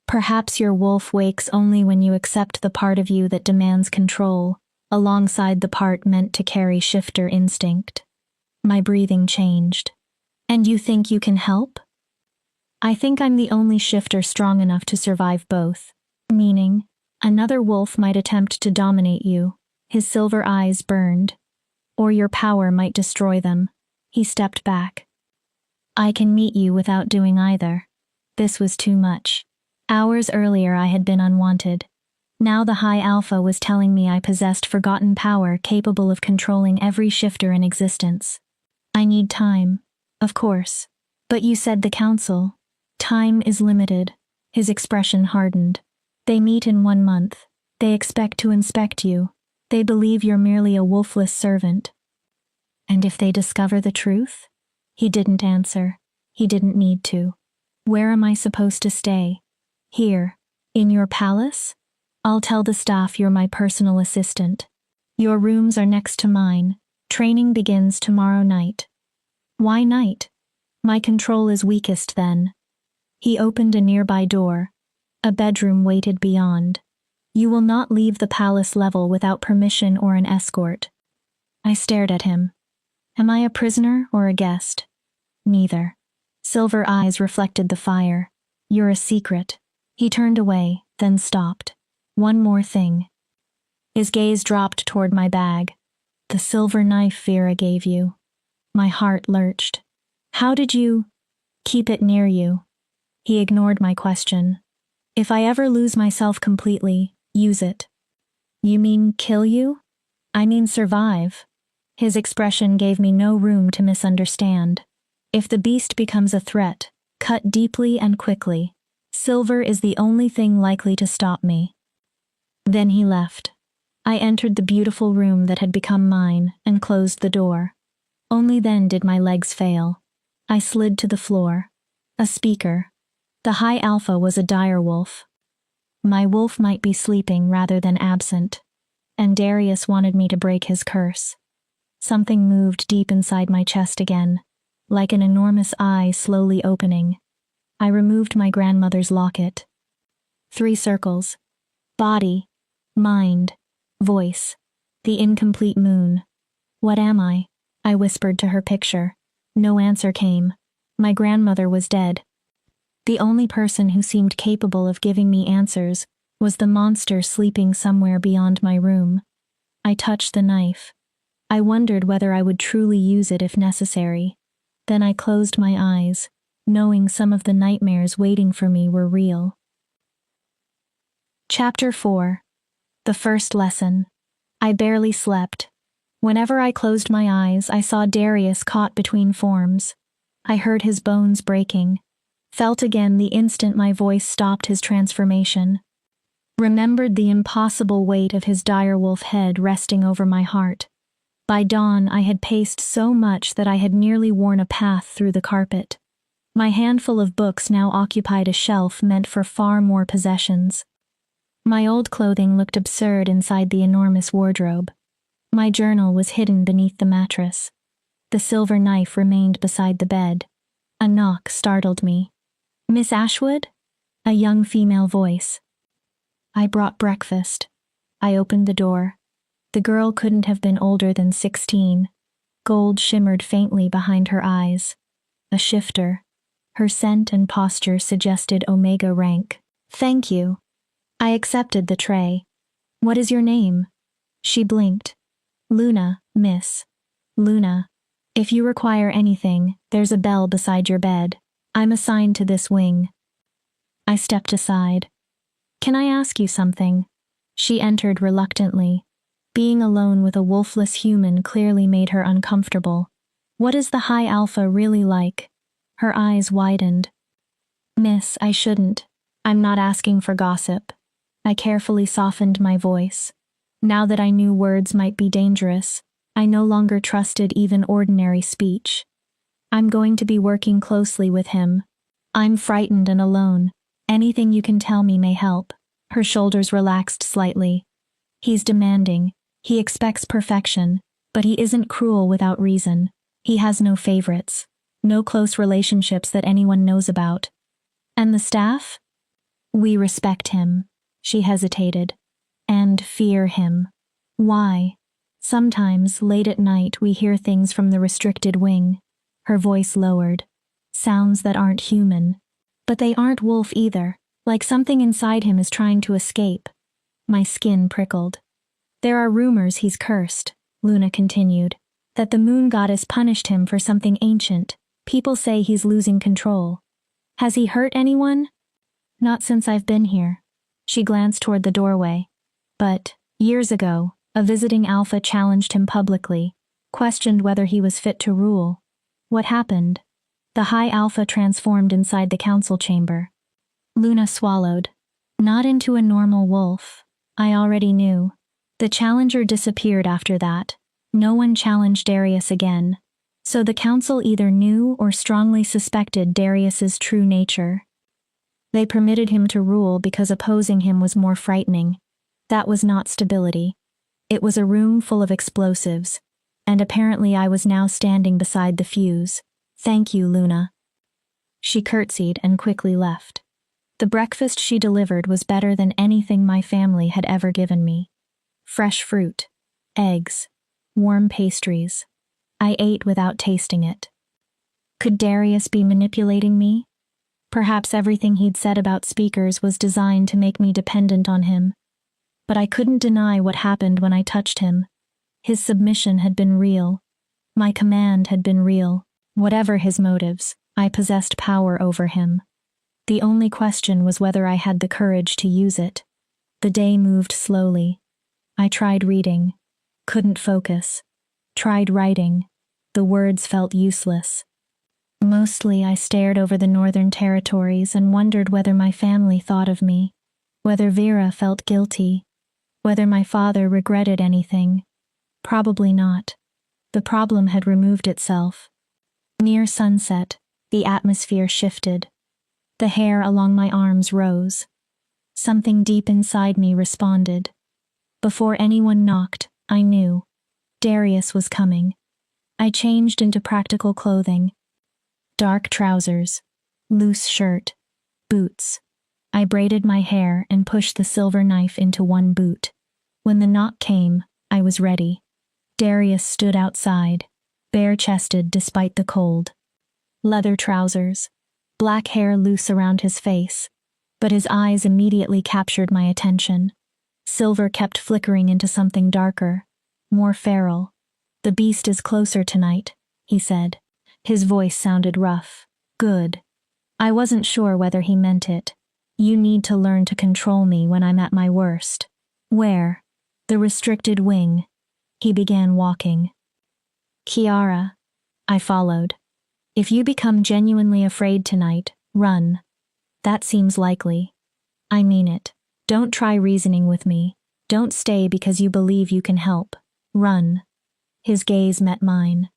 Perhaps your wolf wakes only when you accept the part of you that demands control, alongside the part meant to carry shifter instinct. My breathing changed. And you think you can help? I think I'm the only shifter strong enough to survive both. Meaning, another wolf might attempt to dominate you. His silver eyes burned. Or your power might destroy them. He stepped back. I can meet you without doing either. This was too much. Hours earlier I had been unwanted. Now the High Alpha was telling me I possessed forgotten power capable of controlling every shifter in existence. I need time, of course. But you said the council. Time is limited. His expression hardened. They meet in 1 month. They expect to inspect you. They believe you're merely a wolfless servant. And if they discover the truth? He didn't answer. He didn't need to. Where am I supposed to stay? Here. In your palace? I'll tell the staff you're my personal assistant. Your rooms are next to mine. Training begins tomorrow night. Why night? My control is weakest then. He opened a nearby door. A bedroom waited beyond. You will not leave the palace level without permission or an escort. I stared at him. Am I a prisoner or a guest? Neither. Silver eyes reflected the fire. You're a secret. He turned away, then stopped. One more thing. His gaze dropped toward my bag. The silver knife Vera gave you. My heart lurched. How did you keep it near you? He ignored my question. If I ever lose myself completely, use it. You mean kill you? I mean survive. His expression gave me no room to misunderstand. If the beast becomes a threat, cut deeply and quickly. Silver is the only thing likely to stop me. Then he left. I entered the beautiful room that had become mine and closed the door. Only then did my legs fail. I slid to the floor. A speaker. The High Alpha was a dire wolf. My wolf might be sleeping rather than absent, and Darius wanted me to break his curse. Something moved deep inside my chest again, like an enormous eye slowly opening. I removed my grandmother's locket. 3 circles. Body, mind, voice, the incomplete moon. What am I? I whispered to her picture. No answer came. My grandmother was dead. The only person who seemed capable of giving me answers was the monster sleeping somewhere beyond my room. I touched the knife. I wondered whether I would truly use it if necessary. Then I closed my eyes, knowing some of the nightmares waiting for me were real. Chapter 4. The first lesson. I barely slept. Whenever I closed my eyes, I saw Darius caught between forms. I heard his bones breaking. Felt again the instant my voice stopped his transformation. Remembered the impossible weight of his direwolf head resting over my heart. By dawn, I had paced so much that I had nearly worn a path through the carpet. My handful of books now occupied a shelf meant for far more possessions. My old clothing looked absurd inside the enormous wardrobe. My journal was hidden beneath the mattress. The silver knife remained beside the bed. A knock startled me. Miss Ashwood? A young female voice. I brought breakfast. I opened the door. The girl couldn't have been older than 16. Gold shimmered faintly behind her eyes. A shifter. Her scent and posture suggested Omega rank. Thank you. I accepted the tray. What is your name? She blinked. Luna, miss. Luna. If you require anything, there's a bell beside your bed. I'm assigned to this wing. I stepped aside. Can I ask you something? She entered reluctantly. Being alone with a wolfless human clearly made her uncomfortable. What is the High Alpha really like? Her eyes widened. Miss, I shouldn't. I'm not asking for gossip. I carefully softened my voice. Now that I knew words might be dangerous, I no longer trusted even ordinary speech. I'm going to be working closely with him. I'm frightened and alone. Anything you can tell me may help. Her shoulders relaxed slightly. He's demanding. He expects perfection, but he isn't cruel without reason. He has no favorites, no close relationships that anyone knows about. And the staff? We respect him. She hesitated. And fear him. Why? Sometimes, late at night, we hear things from the restricted wing. Her voice lowered. Sounds that aren't human. But they aren't Wolf either, like something inside him is trying to escape. My skin prickled. There are rumors he's cursed, Luna continued, that the moon goddess punished him for something ancient. People say he's losing control. Has he hurt anyone? Not since I've been here. She glanced toward the doorway. But, years ago, a visiting alpha challenged him publicly, questioned whether he was fit to rule. What happened? The High Alpha transformed inside the council chamber. Luna swallowed. Not into a normal wolf. I already knew. The challenger disappeared after that. No one challenged Darius again. So the council either knew or strongly suspected Darius's true nature. They permitted him to rule because opposing him was more frightening. That was not stability. It was a room full of explosives, and apparently I was now standing beside the fuse. Thank you, Luna. She curtsied and quickly left. The breakfast she delivered was better than anything my family had ever given me. Fresh fruit, eggs, warm pastries. I ate without tasting it. Could Darius be manipulating me? Perhaps everything he'd said about speakers was designed to make me dependent on him. But I couldn't deny what happened when I touched him. His submission had been real. My command had been real. Whatever his motives, I possessed power over him. The only question was whether I had the courage to use it. The day moved slowly. I tried reading. Couldn't focus. Tried writing. The words felt useless. Mostly I stared over the northern territories and wondered whether my family thought of me, whether Vera felt guilty, whether my father regretted anything. Probably not. The problem had removed itself. Near sunset, the atmosphere shifted. The hair along my arms rose. Something deep inside me responded. Before anyone knocked, I knew. Darius was coming. I changed into practical clothing. Dark trousers, loose shirt, boots. I braided my hair and pushed the silver knife into one boot. When the knock came, I was ready. Darius stood outside, bare-chested despite the cold. Leather trousers, black hair loose around his face, but his eyes immediately captured my attention. Silver kept flickering into something darker, more feral. The beast is closer tonight, he said. His voice sounded rough. Good. I wasn't sure whether he meant it. You need to learn to control me when I'm at my worst. Where? The restricted wing. He began walking. Kiara. I followed. If you become genuinely afraid tonight, run. That seems likely. I mean it. Don't try reasoning with me. Don't stay because you believe you can help. Run. His gaze met mine.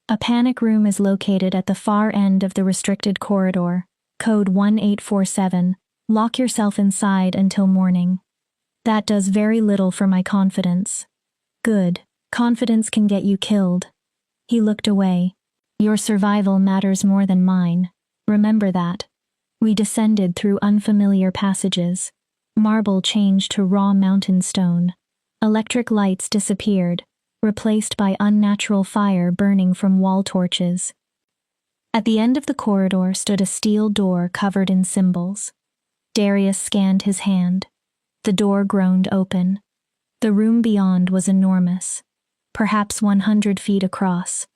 A panic room is located at the far end of the restricted corridor. Code 1847. Lock yourself inside until morning. That does very little for my confidence. Good. Confidence can get you killed. He looked away. Your survival matters more than mine. Remember that. We descended through unfamiliar passages. Marble changed to raw mountain stone. Electric lights disappeared, replaced by unnatural fire burning from wall torches. At the end of the corridor stood a steel door covered in symbols. Darius scanned his hand. The door groaned open. The room beyond was enormous, perhaps 100 feet across.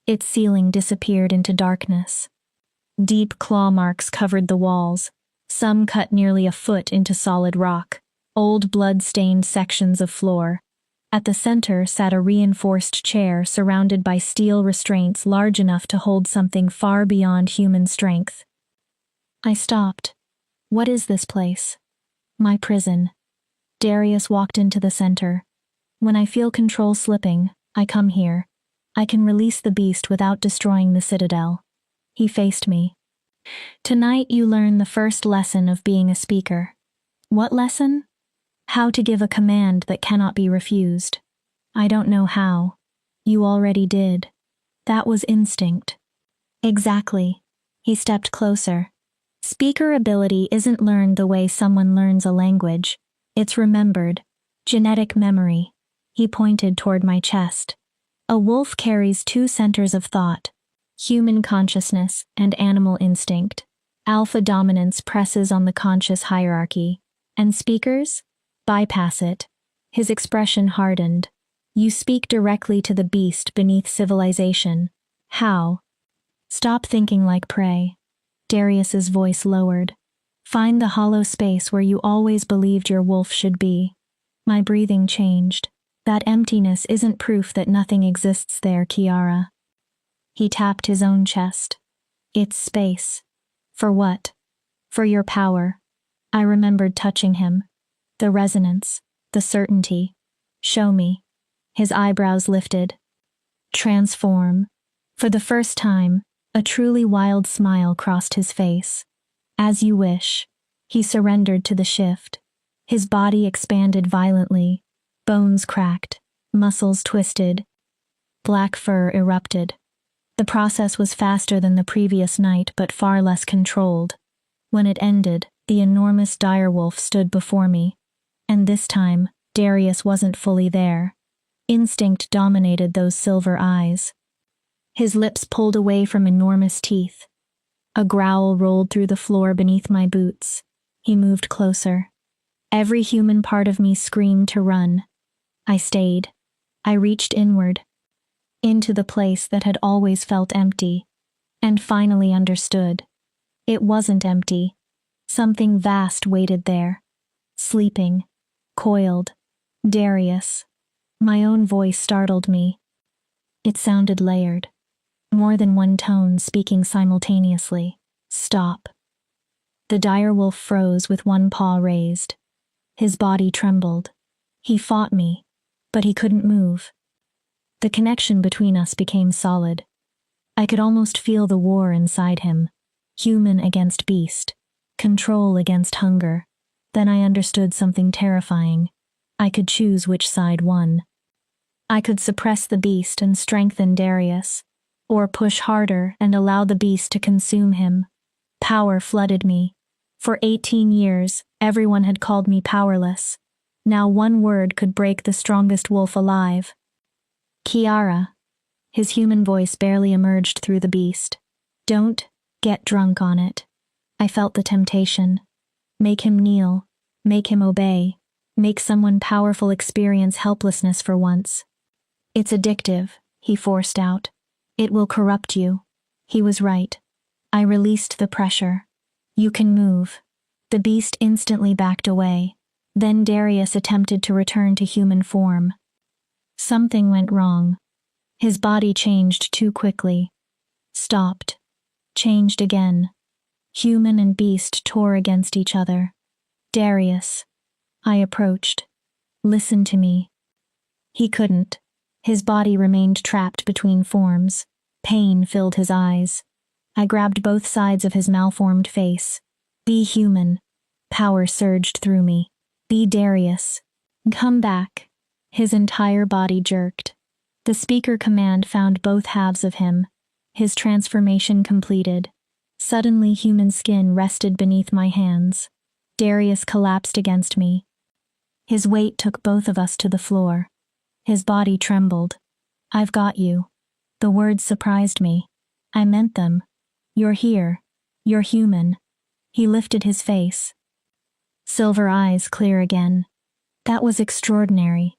Its ceiling disappeared into darkness. Deep claw marks covered the walls, Some cut nearly a foot into solid rock, old blood-stained sections of floor. At the center sat a reinforced chair surrounded by steel restraints large enough to hold something far beyond human strength. I stopped. What is this place? My prison. Darius walked into the center. When I feel control slipping, I come here. I can release the beast without destroying the citadel. He faced me. Tonight you learn the first lesson of being a speaker. What lesson? How to give a command that cannot be refused. I don't know how. You already did. That was instinct. Exactly. He stepped closer. Speaker ability isn't learned the way someone learns a language. It's remembered. Genetic memory. He pointed toward my chest. A wolf carries two centers of thought. Human consciousness and animal instinct. Alpha dominance presses on the conscious hierarchy. And speakers? Bypass it. His expression hardened. You speak directly to the beast beneath civilization. How? Stop thinking like prey. Darius's voice lowered. Find the hollow space where you always believed your wolf should be. My breathing changed. That emptiness isn't proof that nothing exists there, Kiara. He tapped his own chest. It's space. For what? For your power. I remembered touching him. The resonance, the certainty. Show me. His eyebrows lifted. Transform. For the first time, a truly wild smile crossed his face. As you wish. He surrendered to the shift. His body expanded violently. Bones cracked. Muscles twisted. Black fur erupted. The process was faster than the previous night but far less controlled. When it ended, the enormous direwolf stood before me. And this time, Darius wasn't fully there. Instinct dominated those silver eyes. His lips pulled away from enormous teeth. A growl rolled through the floor beneath my boots. He moved closer. Every human part of me screamed to run. I stayed. I reached inward. Into the place that had always felt empty. And finally understood. It wasn't empty. Something vast waited there. Sleeping. Coiled. Darius. My own voice startled me. It sounded layered. More than one tone speaking simultaneously. Stop. The direwolf froze with one paw raised. His body trembled. He fought me, but he couldn't move. The connection between us became solid. I could almost feel the war inside him. Human against beast. Control against hunger. Then I understood something terrifying. I could choose which side won. I could suppress the beast and strengthen Darius, or push harder and allow the beast to consume him. Power flooded me. For 18 years, everyone had called me powerless. Now one word could break the strongest wolf alive. Kiara. His human voice barely emerged through the beast. Don't get drunk on it. I felt the temptation. Make him kneel. Make him obey. Make someone powerful experience helplessness for once. It's addictive, he forced out. It will corrupt you. He was right. I released the pressure. You can move. The beast instantly backed away. Then Darius attempted to return to human form. Something went wrong. His body changed too quickly. Stopped. Changed again. Human and beast tore against each other. Darius. I approached. Listen to me. He couldn't. His body remained trapped between forms. Pain filled his eyes. I grabbed both sides of his malformed face. Be human. Power surged through me. Be Darius. Come back. His entire body jerked. The speaker command found both halves of him. His transformation completed. Suddenly human skin rested beneath my hands. Darius collapsed against me. His weight took both of us to the floor. His body trembled. I've got you. The words surprised me. I meant them. You're here. You're human. He lifted his face. Silver eyes clear again. That was extraordinary.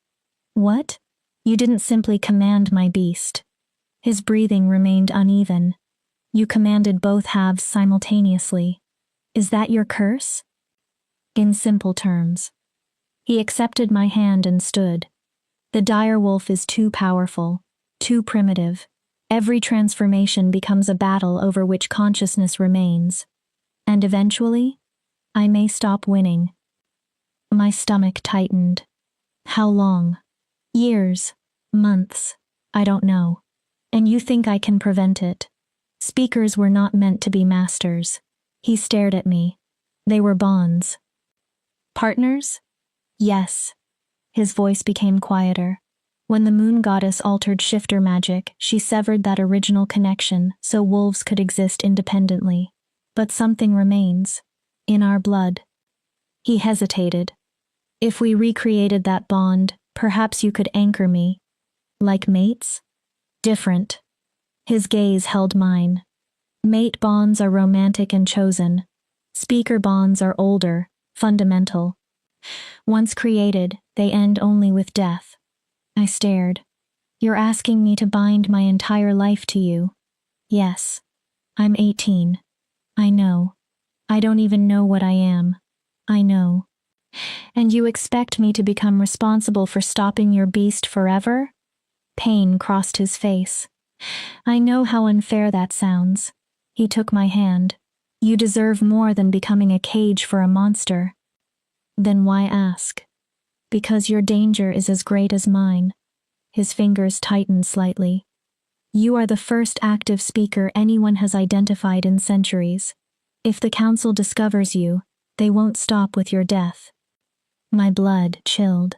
What? You didn't simply command my beast. His breathing remained uneven. You commanded both halves simultaneously. Is that your curse? In simple terms. He accepted my hand and stood. The dire wolf is too powerful, too primitive. Every transformation becomes a battle over which consciousness remains. And eventually, I may stop winning. My stomach tightened. How long? Years, months, I don't know. And you think I can prevent it? Speakers were not meant to be masters. He stared at me. They were bonds. Partners? Yes. His voice became quieter. When the moon goddess altered shifter magic, she severed that original connection so wolves could exist independently. But something remains. In our blood. He hesitated. If we recreated that bond, perhaps you could anchor me. Like mates? Different. His gaze held mine. Mate bonds are romantic and chosen. Speaker bonds are older, fundamental. Once created, they end only with death. I stared. You're asking me to bind my entire life to you. Yes. I'm 18. I know. I don't even know what I am. I know. And you expect me to become responsible for stopping your beast forever? Pain crossed his face. I know how unfair that sounds. He took my hand. You deserve more than becoming a cage for a monster. Then why ask? Because your danger is as great as mine. His fingers tightened slightly. You are the first active speaker anyone has identified in centuries. If the council discovers you, they won't stop with your death. My blood chilled.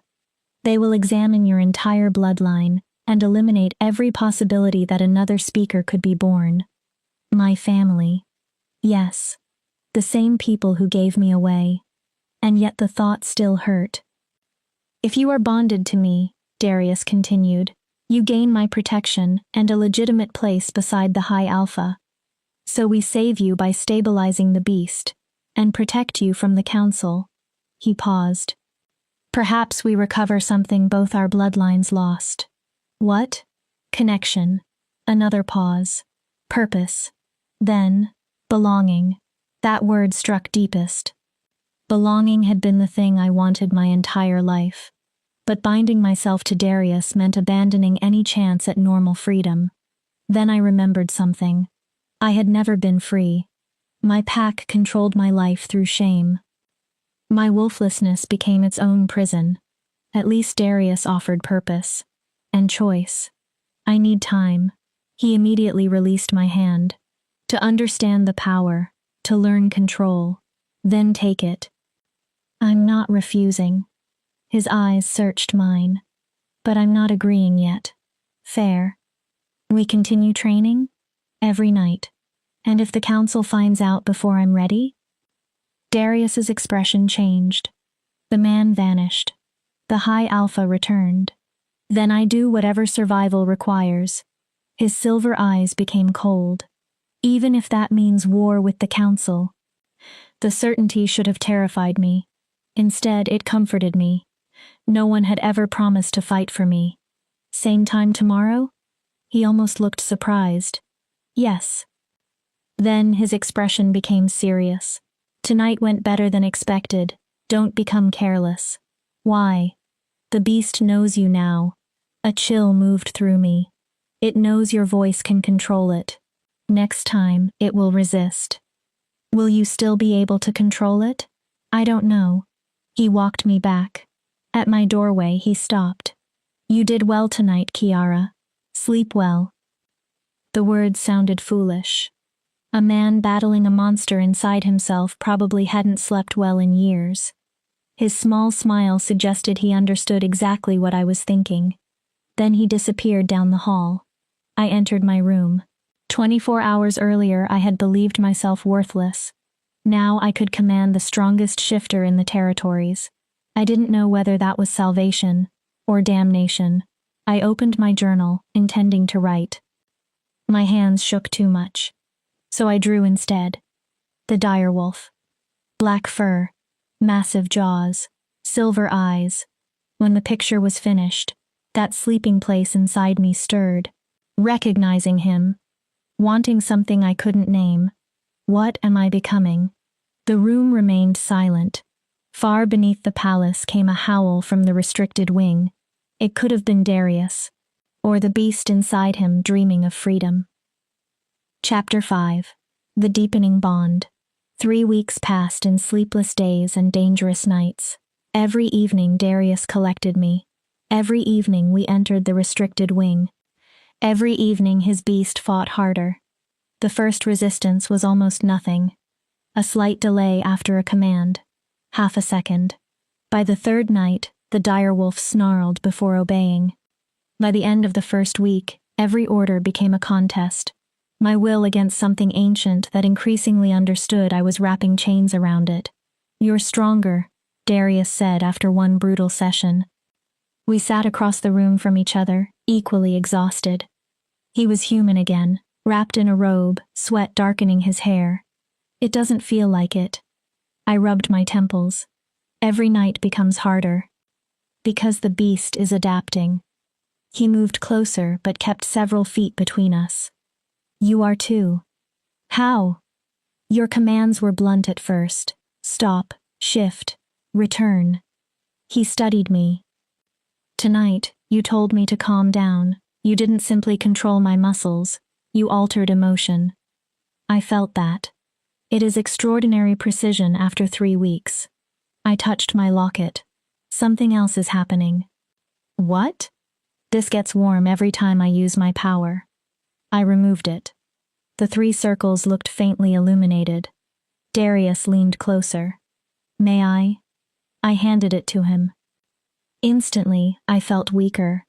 They will examine your entire bloodline and eliminate every possibility that another speaker could be born. My family. Yes, the same people who gave me away. And yet the thought still hurt. If you are bonded to me, Darius continued, you gain my protection and a legitimate place beside the High Alpha. So we save you by stabilizing the beast, and protect you from the council. He paused. Perhaps we recover something both our bloodlines lost. What? Connection. Another pause. Purpose. Then, belonging. That word struck deepest. Belonging had been the thing I wanted my entire life. But binding myself to Darius meant abandoning any chance at normal freedom. Then I remembered something. I had never been free. My pack controlled my life through shame. My wolflessness became its own prison. At least Darius offered purpose. And choice. I need time. He immediately released my hand. To understand the power. To learn control. Then take it. I'm not refusing. His eyes searched mine. But I'm not agreeing yet. Fair. We continue training? Every night. And if the council finds out before I'm ready? Darius's expression changed. The man vanished. The High Alpha returned. Then I do whatever survival requires. His silver eyes became cold. Even if that means war with the council. The certainty should have terrified me. Instead, it comforted me. No one had ever promised to fight for me. Same time tomorrow? He almost looked surprised. Yes. Then his expression became serious. Tonight went better than expected. Don't become careless. Why? The beast knows you now. A chill moved through me. It knows your voice can control it. Next time, it will resist. Will you still be able to control it? I don't know. He walked me back. At my doorway, he stopped. You did well tonight, Kiara. Sleep well. The words sounded foolish. A man battling a monster inside himself probably hadn't slept well in years. His small smile suggested he understood exactly what I was thinking. Then he disappeared down the hall. I entered my room. 24 hours earlier, I had believed myself worthless. Now I could command the strongest shifter in the territories. I didn't know whether that was salvation or damnation. I opened my journal, intending to write. My hands shook too much. So I drew instead. The dire wolf. Black fur, massive jaws, silver eyes. When the picture was finished, that sleeping place inside me stirred. Recognizing him. Wanting something I couldn't name. What am I becoming? The room remained silent. Far beneath the palace came a howl from the restricted wing. It could have been Darius, or the beast inside him dreaming of freedom. Chapter 5. The Deepening Bond. 3 weeks passed in sleepless days and dangerous nights. Every evening Darius collected me. Every evening we entered the restricted wing. Every evening his beast fought harder. The first resistance was almost nothing. A slight delay after a command. Half a second. By the third night, the direwolf snarled before obeying. By the end of the first week, every order became a contest. My will against something ancient that increasingly understood I was wrapping chains around it. "You're stronger," Darius said after one brutal session. We sat across the room from each other, equally exhausted. He was human again, wrapped in a robe, sweat darkening his hair. It doesn't feel like it. I rubbed my temples. Every night becomes harder. Because the beast is adapting. He moved closer but kept several feet between us. "You are too." "How?" "Your commands were blunt at first. Stop, shift, return." He studied me. "Tonight, you told me to calm down. You didn't simply control my muscles. You altered emotion." I felt that. It is extraordinary precision after 3 weeks. I touched my locket. Something else is happening. "What?" "This gets warm every time I use my power." I removed it. The 3 circles looked faintly illuminated. Darius leaned closer. "May I?" I handed it to him. Instantly, I felt weaker.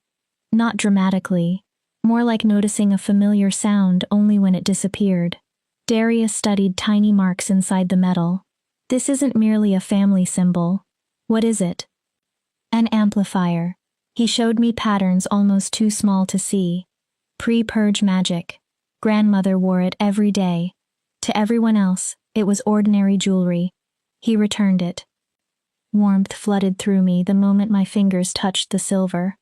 Not dramatically, more like noticing a familiar sound only when it disappeared. Darius studied tiny marks inside the metal. "This isn't merely a family symbol. What is it?" "An amplifier." He showed me patterns almost too small to see. Pre-purge magic. Grandmother wore it every day. To everyone else, it was ordinary jewelry. He returned it. Warmth flooded through me the moment my fingers touched the silver.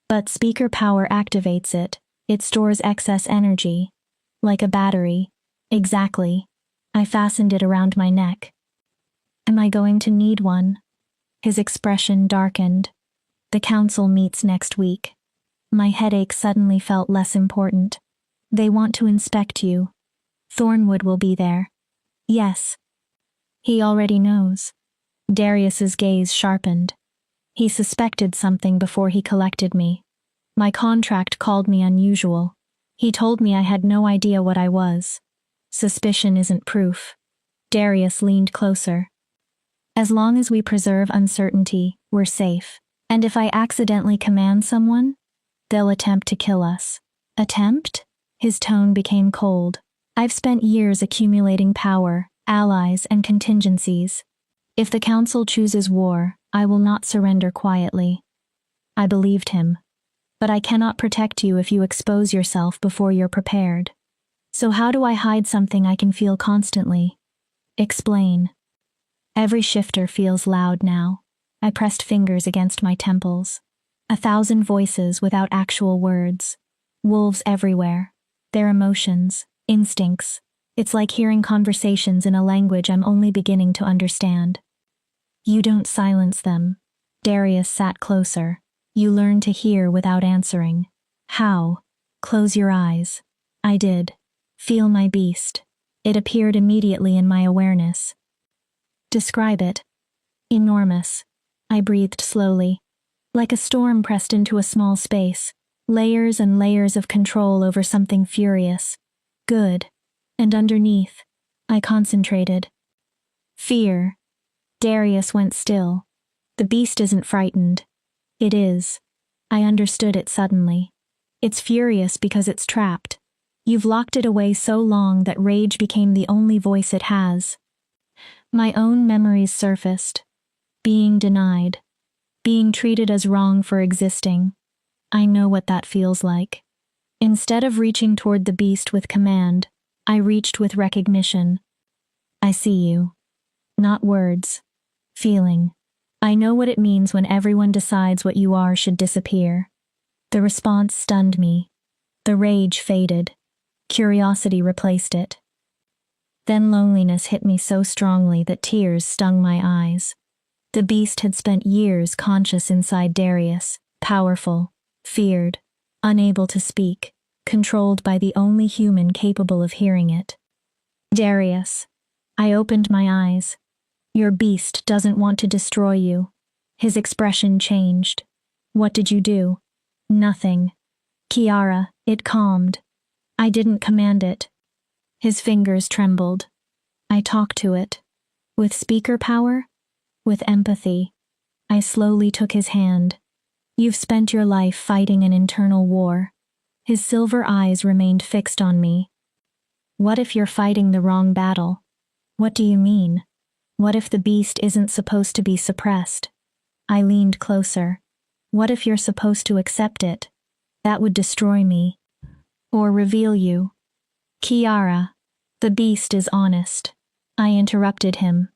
But speaker power activates it. It stores excess energy. Like a battery. Exactly. I fastened it around my neck. "Am I going to need one?" His expression darkened. "The council meets next week." My headache suddenly felt less important. "They want to inspect you. Thornwood will be there." "Yes." He already knows. Darius's gaze sharpened. He suspected something before he collected me. My contract called me unusual. He told me I had no idea what I was. Suspicion isn't proof. Darius leaned closer. "As long as we preserve uncertainty, we're safe. And if I accidentally command someone, they'll attempt to kill us." "Attempt?" His tone became cold. "I've spent years accumulating power, allies, and contingencies. If the council chooses war, I will not surrender quietly." I believed him. "But I cannot protect you if you expose yourself before you're prepared." "So how do I hide something I can feel constantly?" "Explain." Every shifter feels loud now. I pressed fingers against my temples. 1,000 voices without actual words. Wolves everywhere. Their emotions, instincts. It's like hearing conversations in a language I'm only beginning to understand. "You don't silence them." Darius sat closer. "You learn to hear without answering." "How?" "Close your eyes." I did. "Feel my beast." It appeared immediately in my awareness. "Describe it." "Enormous." I breathed slowly. Like a storm pressed into a small space. Layers and layers of control over something furious. Good. And underneath, I concentrated. Fear. Darius went still. The beast isn't frightened. It is. I understood it suddenly. It's furious because it's trapped. You've locked it away so long that rage became the only voice it has. My own memories surfaced. Being denied. Being treated as wrong for existing. I know what that feels like. Instead of reaching toward the beast with command, I reached with recognition. "I see you." Not words. Feeling. I know what it means when everyone decides what you are should disappear. The response stunned me. The rage faded. Curiosity replaced it. Then loneliness hit me so strongly that tears stung my eyes. The beast had spent years conscious inside Darius, powerful, feared, unable to speak, controlled by the only human capable of hearing it. Darius. I opened my eyes. Your beast doesn't want to destroy you. His expression changed. What did you do? Nothing. Kiara, it calmed. I didn't command it. His fingers trembled. I talked to it. With speaker power? With empathy. I slowly took his hand. You've spent your life fighting an internal war. His silver eyes remained fixed on me. What if you're fighting the wrong battle? What do you mean? What if the beast isn't supposed to be suppressed? I leaned closer. What if you're supposed to accept it? That would destroy me. Or reveal you. Kiara, the beast is honest. I interrupted him.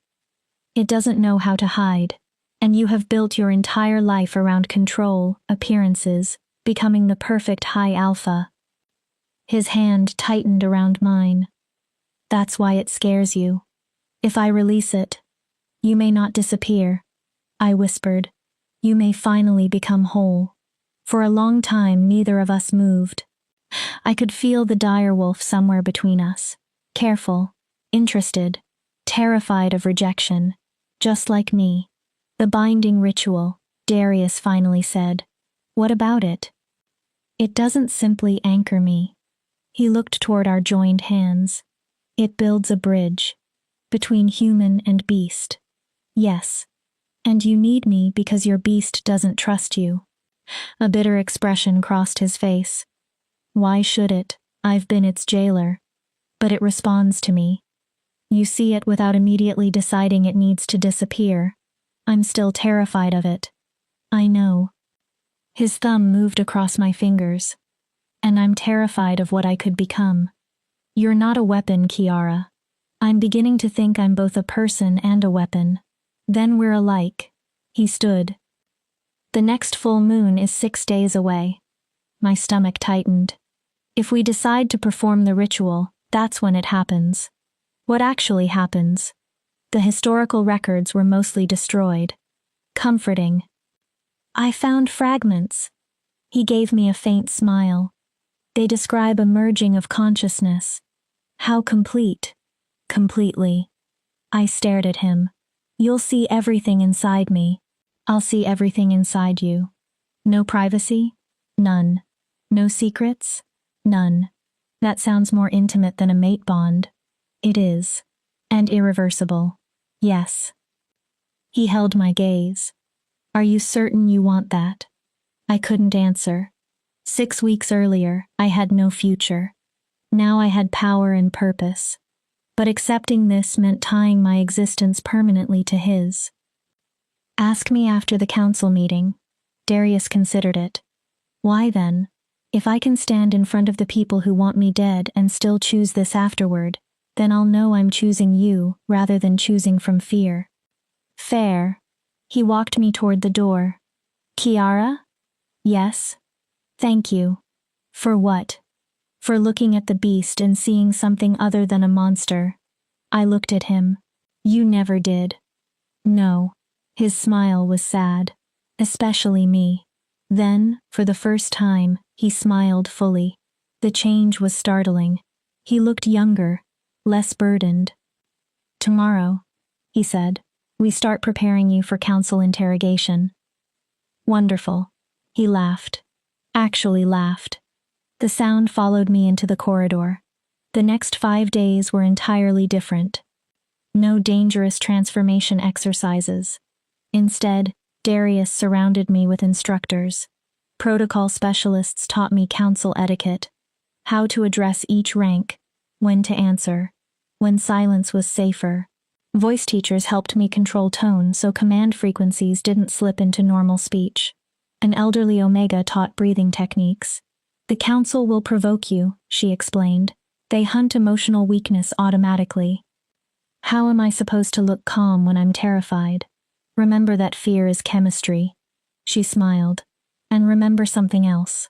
It doesn't know how to hide, and you have built your entire life around control, appearances, becoming the perfect high alpha. His hand tightened around mine. That's why it scares you. If I release it, you may not disappear. I whispered. You may finally become whole. For a long time, neither of us moved. I could feel the dire wolf somewhere between us. Careful, interested, terrified of rejection, just like me. The binding ritual, Darius finally said. What about it? It doesn't simply anchor me. He looked toward our joined hands. It builds a bridge. Between human and beast. Yes. And you need me because your beast doesn't trust you. A bitter expression crossed his face. Why should it? I've been its jailer. But it responds to me. You see it without immediately deciding it needs to disappear. I'm still terrified of it. I know. His thumb moved across my fingers. And I'm terrified of what I could become. You're not a weapon, Kiara. I'm beginning to think I'm both a person and a weapon. Then we're alike. He stood. The next full moon is 6 days away. My stomach tightened. If we decide to perform the ritual, that's when it happens. What actually happens? The historical records were mostly destroyed. Comforting. I found fragments. He gave me a faint smile. They describe a merging of consciousness. How complete? Completely. I stared at him. You'll see everything inside me. I'll see everything inside you. No privacy? None. No secrets? None. That sounds more intimate than a mate bond. It is. And irreversible. Yes. He held my gaze. Are you certain you want that? I couldn't answer. 6 weeks earlier, I had no future. Now I had power and purpose. But accepting this meant tying my existence permanently to his. Ask me after the council meeting. Darius considered it. Why then? If I can stand in front of the people who want me dead and still choose this afterward, then I'll know I'm choosing you rather than choosing from fear. Fair. He walked me toward the door. Kiara? Yes. Thank you. For what? For looking at the beast and seeing something other than a monster. I looked at him. You never did. No. His smile was sad. Especially me. Then, for the first time, he smiled fully. The change was startling. He looked younger, less burdened. Tomorrow, he said, we start preparing you for council interrogation. Wonderful. He laughed. Actually laughed. The sound followed me into the corridor. The next 5 days were entirely different. No dangerous transformation exercises. Instead, Darius surrounded me with instructors. Protocol specialists taught me council etiquette, how to address each rank, when to answer, when silence was safer. Voice teachers helped me control tone so command frequencies didn't slip into normal speech. An elderly Omega taught breathing techniques. The council will provoke you, she explained. They hunt emotional weakness automatically. How am I supposed to look calm when I'm terrified? Remember that fear is chemistry. She smiled. And remember something else.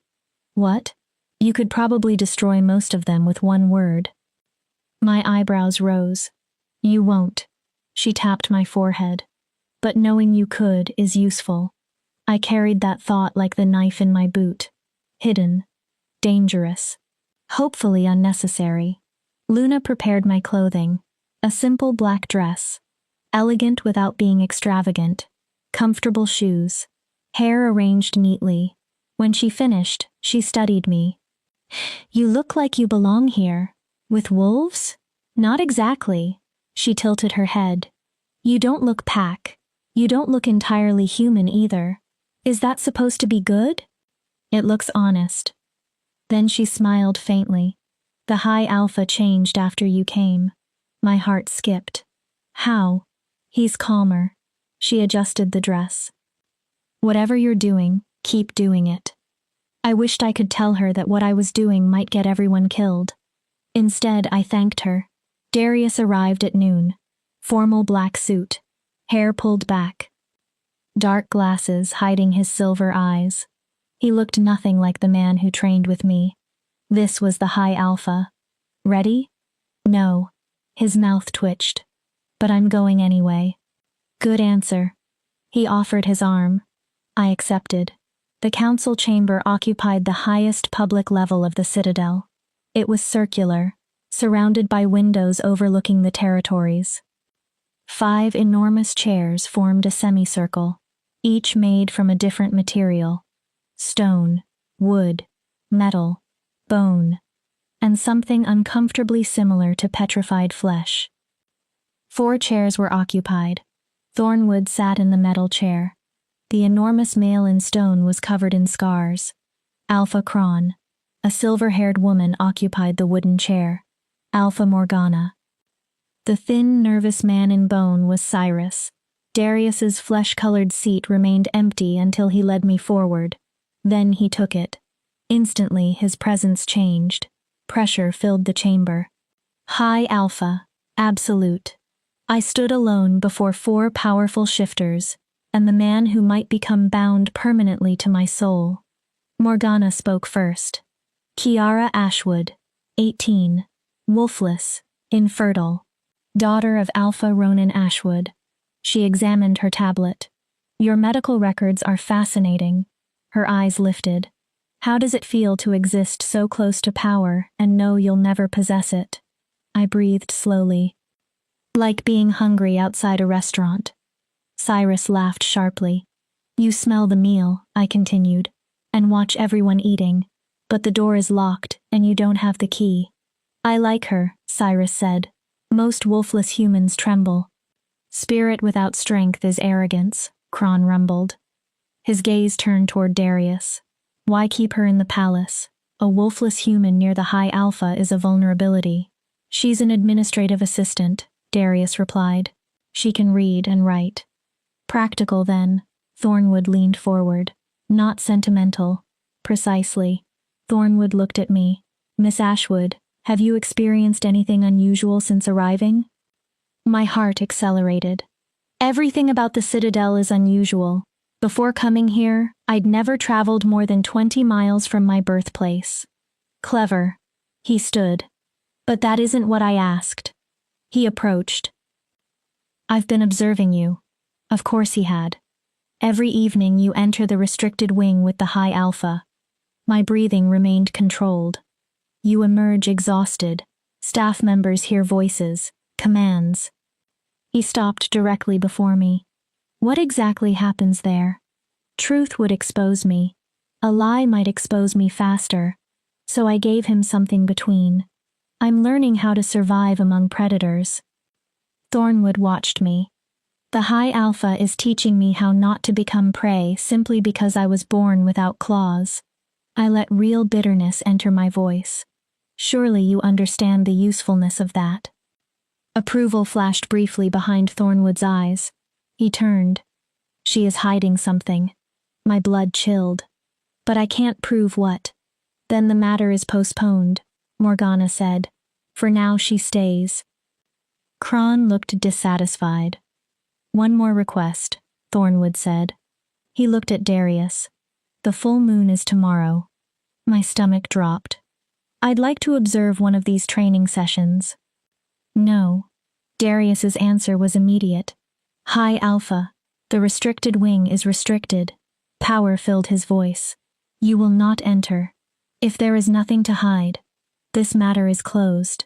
What? You could probably destroy most of them with one word. My eyebrows rose. You won't. She tapped my forehead. But knowing you could is useful. I carried that thought like the knife in my boot. Hidden. Dangerous. Hopefully unnecessary. Luna prepared my clothing. A simple black dress. Elegant without being extravagant. Comfortable shoes. Hair arranged neatly. When she finished, she studied me. You look like you belong here. With wolves? Not exactly. She tilted her head. You don't look pack. You don't look entirely human either. Is that supposed to be good? It looks honest. Then she smiled faintly. The high alpha changed after you came. My heart skipped. How? He's calmer. She adjusted the dress. Whatever you're doing, keep doing it. I wished I could tell her that what I was doing might get everyone killed. Instead, I thanked her. Darius arrived at noon. Formal black suit. Hair pulled back. Dark glasses hiding his silver eyes. He looked nothing like the man who trained with me. This was the high alpha. Ready? No. His mouth twitched. But I'm going anyway. Good answer. He offered his arm. I accepted. The council chamber occupied the highest public level of the citadel. It was circular, surrounded by windows overlooking the territories. 5 enormous chairs formed a semicircle, each made from a different material. Stone, wood, metal, bone, and something uncomfortably similar to petrified flesh. 4 chairs were occupied. Thornwood sat in the metal chair. The enormous male in stone was covered in scars. Alpha Kron, a silver-haired woman, occupied the wooden chair. Alpha Morgana. The thin, nervous man in bone was Cyrus. Darius's flesh-colored seat remained empty until he led me forward. Then he took it. Instantly, his presence changed. Pressure filled the chamber. High Alpha. Absolute. I stood alone before 4 powerful shifters, and the man who might become bound permanently to my soul. Morgana spoke first. Kiara Ashwood, 18, Wolfless, infertile, daughter of Alpha Ronan Ashwood. She examined her tablet. Your medical records are fascinating. Her eyes lifted. How does it feel to exist so close to power and know you'll never possess it? I breathed slowly. Like being hungry outside a restaurant. Cyrus laughed sharply. You smell the meal, I continued, and watch everyone eating, but the door is locked and you don't have the key. I like her, Cyrus said. Most wolfless humans tremble. Spirit without strength is arrogance, Kron rumbled. His gaze turned toward Darius. Why keep her in the palace? A wolfless human near the high alpha is a vulnerability. She's an administrative assistant, Darius replied. She can read and write. Practical, then. Thornwood leaned forward. Not sentimental. Precisely. Thornwood looked at me. Miss Ashwood, have you experienced anything unusual since arriving? My heart accelerated. Everything about the Citadel is unusual. Before coming here, I'd never traveled more than 20 miles from my birthplace. Clever. He stood. But that isn't what I asked. He approached. I've been observing you. Of course he had. Every evening you enter the restricted wing with the high alpha. My breathing remained controlled. You emerge exhausted. Staff members hear voices, commands. He stopped directly before me. What exactly happens there? Truth would expose me. A lie might expose me faster. So I gave him something between. I'm learning how to survive among predators. Thornwood watched me. The high alpha is teaching me how not to become prey simply because I was born without claws. I let real bitterness enter my voice. Surely you understand the usefulness of that. Approval flashed briefly behind Thornwood's eyes. He turned. She is hiding something. My blood chilled. But I can't prove what. Then the matter is postponed, Morgana said. For now she stays. Kron looked dissatisfied. One more request, Thornwood said. He looked at Darius. The full moon is tomorrow. My stomach dropped. I'd like to observe one of these training sessions. No. Darius's answer was immediate. High Alpha. The restricted wing is restricted. Power filled his voice. You will not enter. If there is nothing to hide, this matter is closed.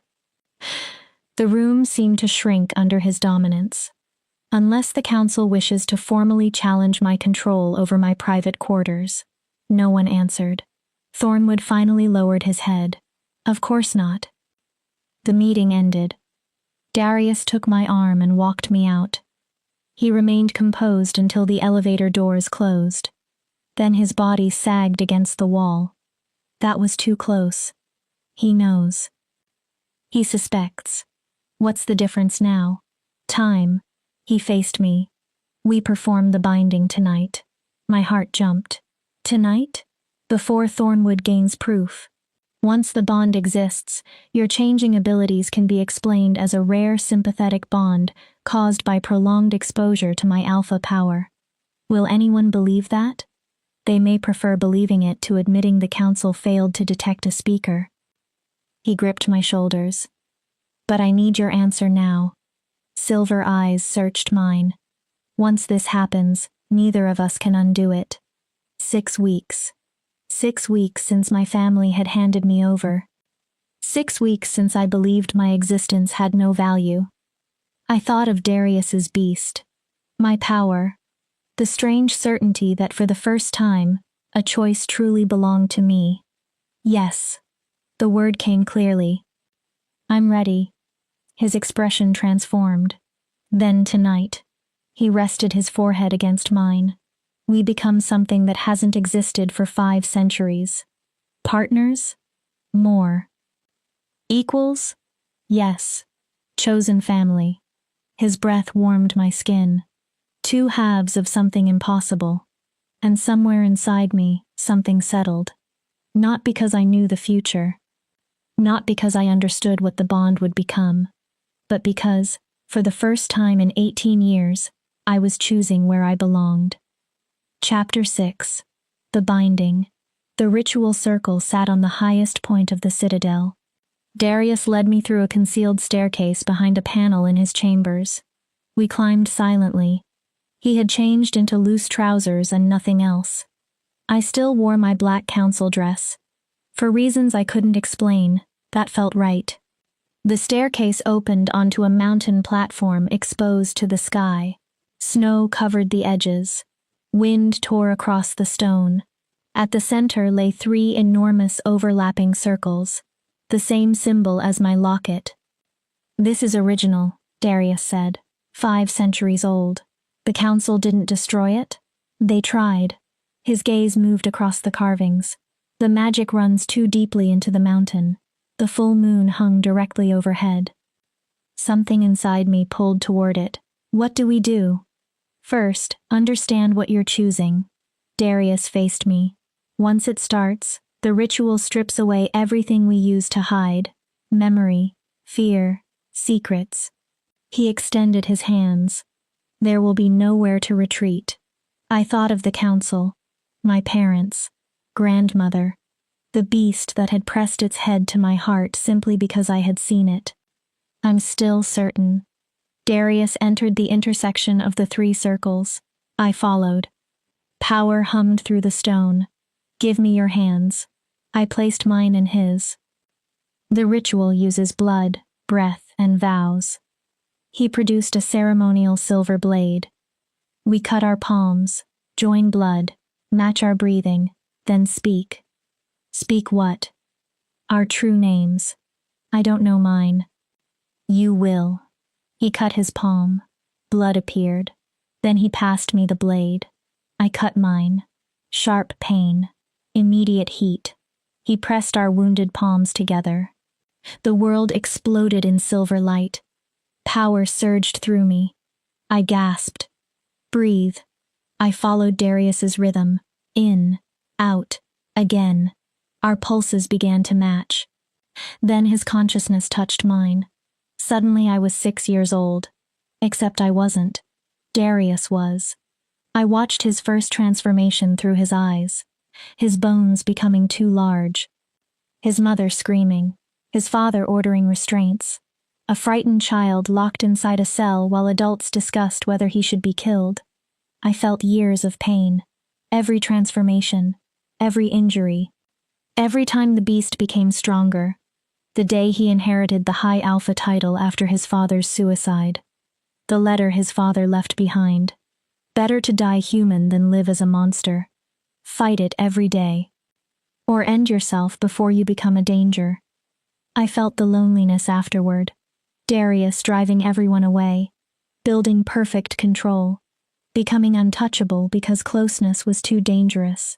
The room seemed to shrink under his dominance. Unless the council wishes to formally challenge my control over my private quarters. No one answered. Thornwood finally lowered his head. Of course not. The meeting ended. Darius took my arm and walked me out. He remained composed until the elevator doors closed. Then his body sagged against the wall. That was too close. He knows. He suspects. What's the difference now? Time. He faced me. We performed the binding tonight. My heart jumped. Tonight? Before Thornwood gains proof. Once the bond exists, your changing abilities can be explained as a rare sympathetic bond caused by prolonged exposure to my alpha power. Will anyone believe that? They may prefer believing it to admitting the council failed to detect a speaker. He gripped my shoulders. But I need your answer now. Silver eyes searched mine. Once this happens, neither of us can undo it. 6 weeks. 6 weeks since my family had handed me over. 6 weeks since I believed my existence had no value. I thought of Darius's beast. My power. The strange certainty that for the first time, a choice truly belonged to me. Yes. The word came clearly. I'm ready. His expression transformed. Then tonight. He rested his forehead against mine. We become something that hasn't existed for 5 centuries. Partners? More. Equals? Yes. Chosen family. His breath warmed my skin. 2 halves of something impossible. And somewhere inside me, something settled. Not because I knew the future. Not because I understood what the bond would become. But because, for the first time in 18 years, I was choosing where I belonged. Chapter 6. The Binding. The ritual circle sat on the highest point of the citadel. Darius led me through a concealed staircase behind a panel in his chambers. We climbed silently. He had changed into loose trousers and nothing else. I still wore my black council dress. For reasons I couldn't explain, that felt right. The staircase opened onto a mountain platform exposed to the sky. Snow covered the edges. Wind tore across the stone. At the center lay 3 enormous overlapping circles, the same symbol as my locket. This is original, Darius said, 5 centuries old. The council didn't destroy it? They tried. His gaze moved across the carvings. The magic runs too deeply into the mountain. The full moon hung directly overhead. Something inside me pulled toward it. What do we do? First, understand what you're choosing. Darius faced me. Once it starts, the ritual strips away everything we use to hide. Memory, fear, secrets. He extended his hands. There will be nowhere to retreat. I thought of the council, my parents, grandmother, the beast that had pressed its head to my heart simply because I had seen it. I'm still certain. Darius entered the intersection of the 3 circles. I followed. Power hummed through the stone. Give me your hands. I placed mine in his. The ritual uses blood, breath, and vows. He produced a ceremonial silver blade. We cut our palms, join blood, match our breathing, then speak. Speak what? Our true names. I don't know mine. You will. He cut his palm. Blood appeared. Then he passed me the blade. I cut mine. Sharp pain. Immediate heat. He pressed our wounded palms together. The world exploded in silver light. Power surged through me. I gasped. Breathe. I followed Darius's rhythm. In, out, again. Our pulses began to match. Then his consciousness touched mine. Suddenly I was 6 years old. Except I wasn't. Darius was. I watched his first transformation through his eyes. His bones becoming too large. His mother screaming. His father ordering restraints. a frightened child locked inside a cell while adults discussed whether he should be killed. I felt years of pain, every transformation, every injury, every time the beast became stronger, the day he inherited the High Alpha title after his father's suicide, the letter his father left behind. Better to die human than live as a monster. Fight it every day. Or end yourself before you become a danger. I felt the loneliness afterward. Darius driving everyone away, building perfect control, becoming untouchable because closeness was too dangerous.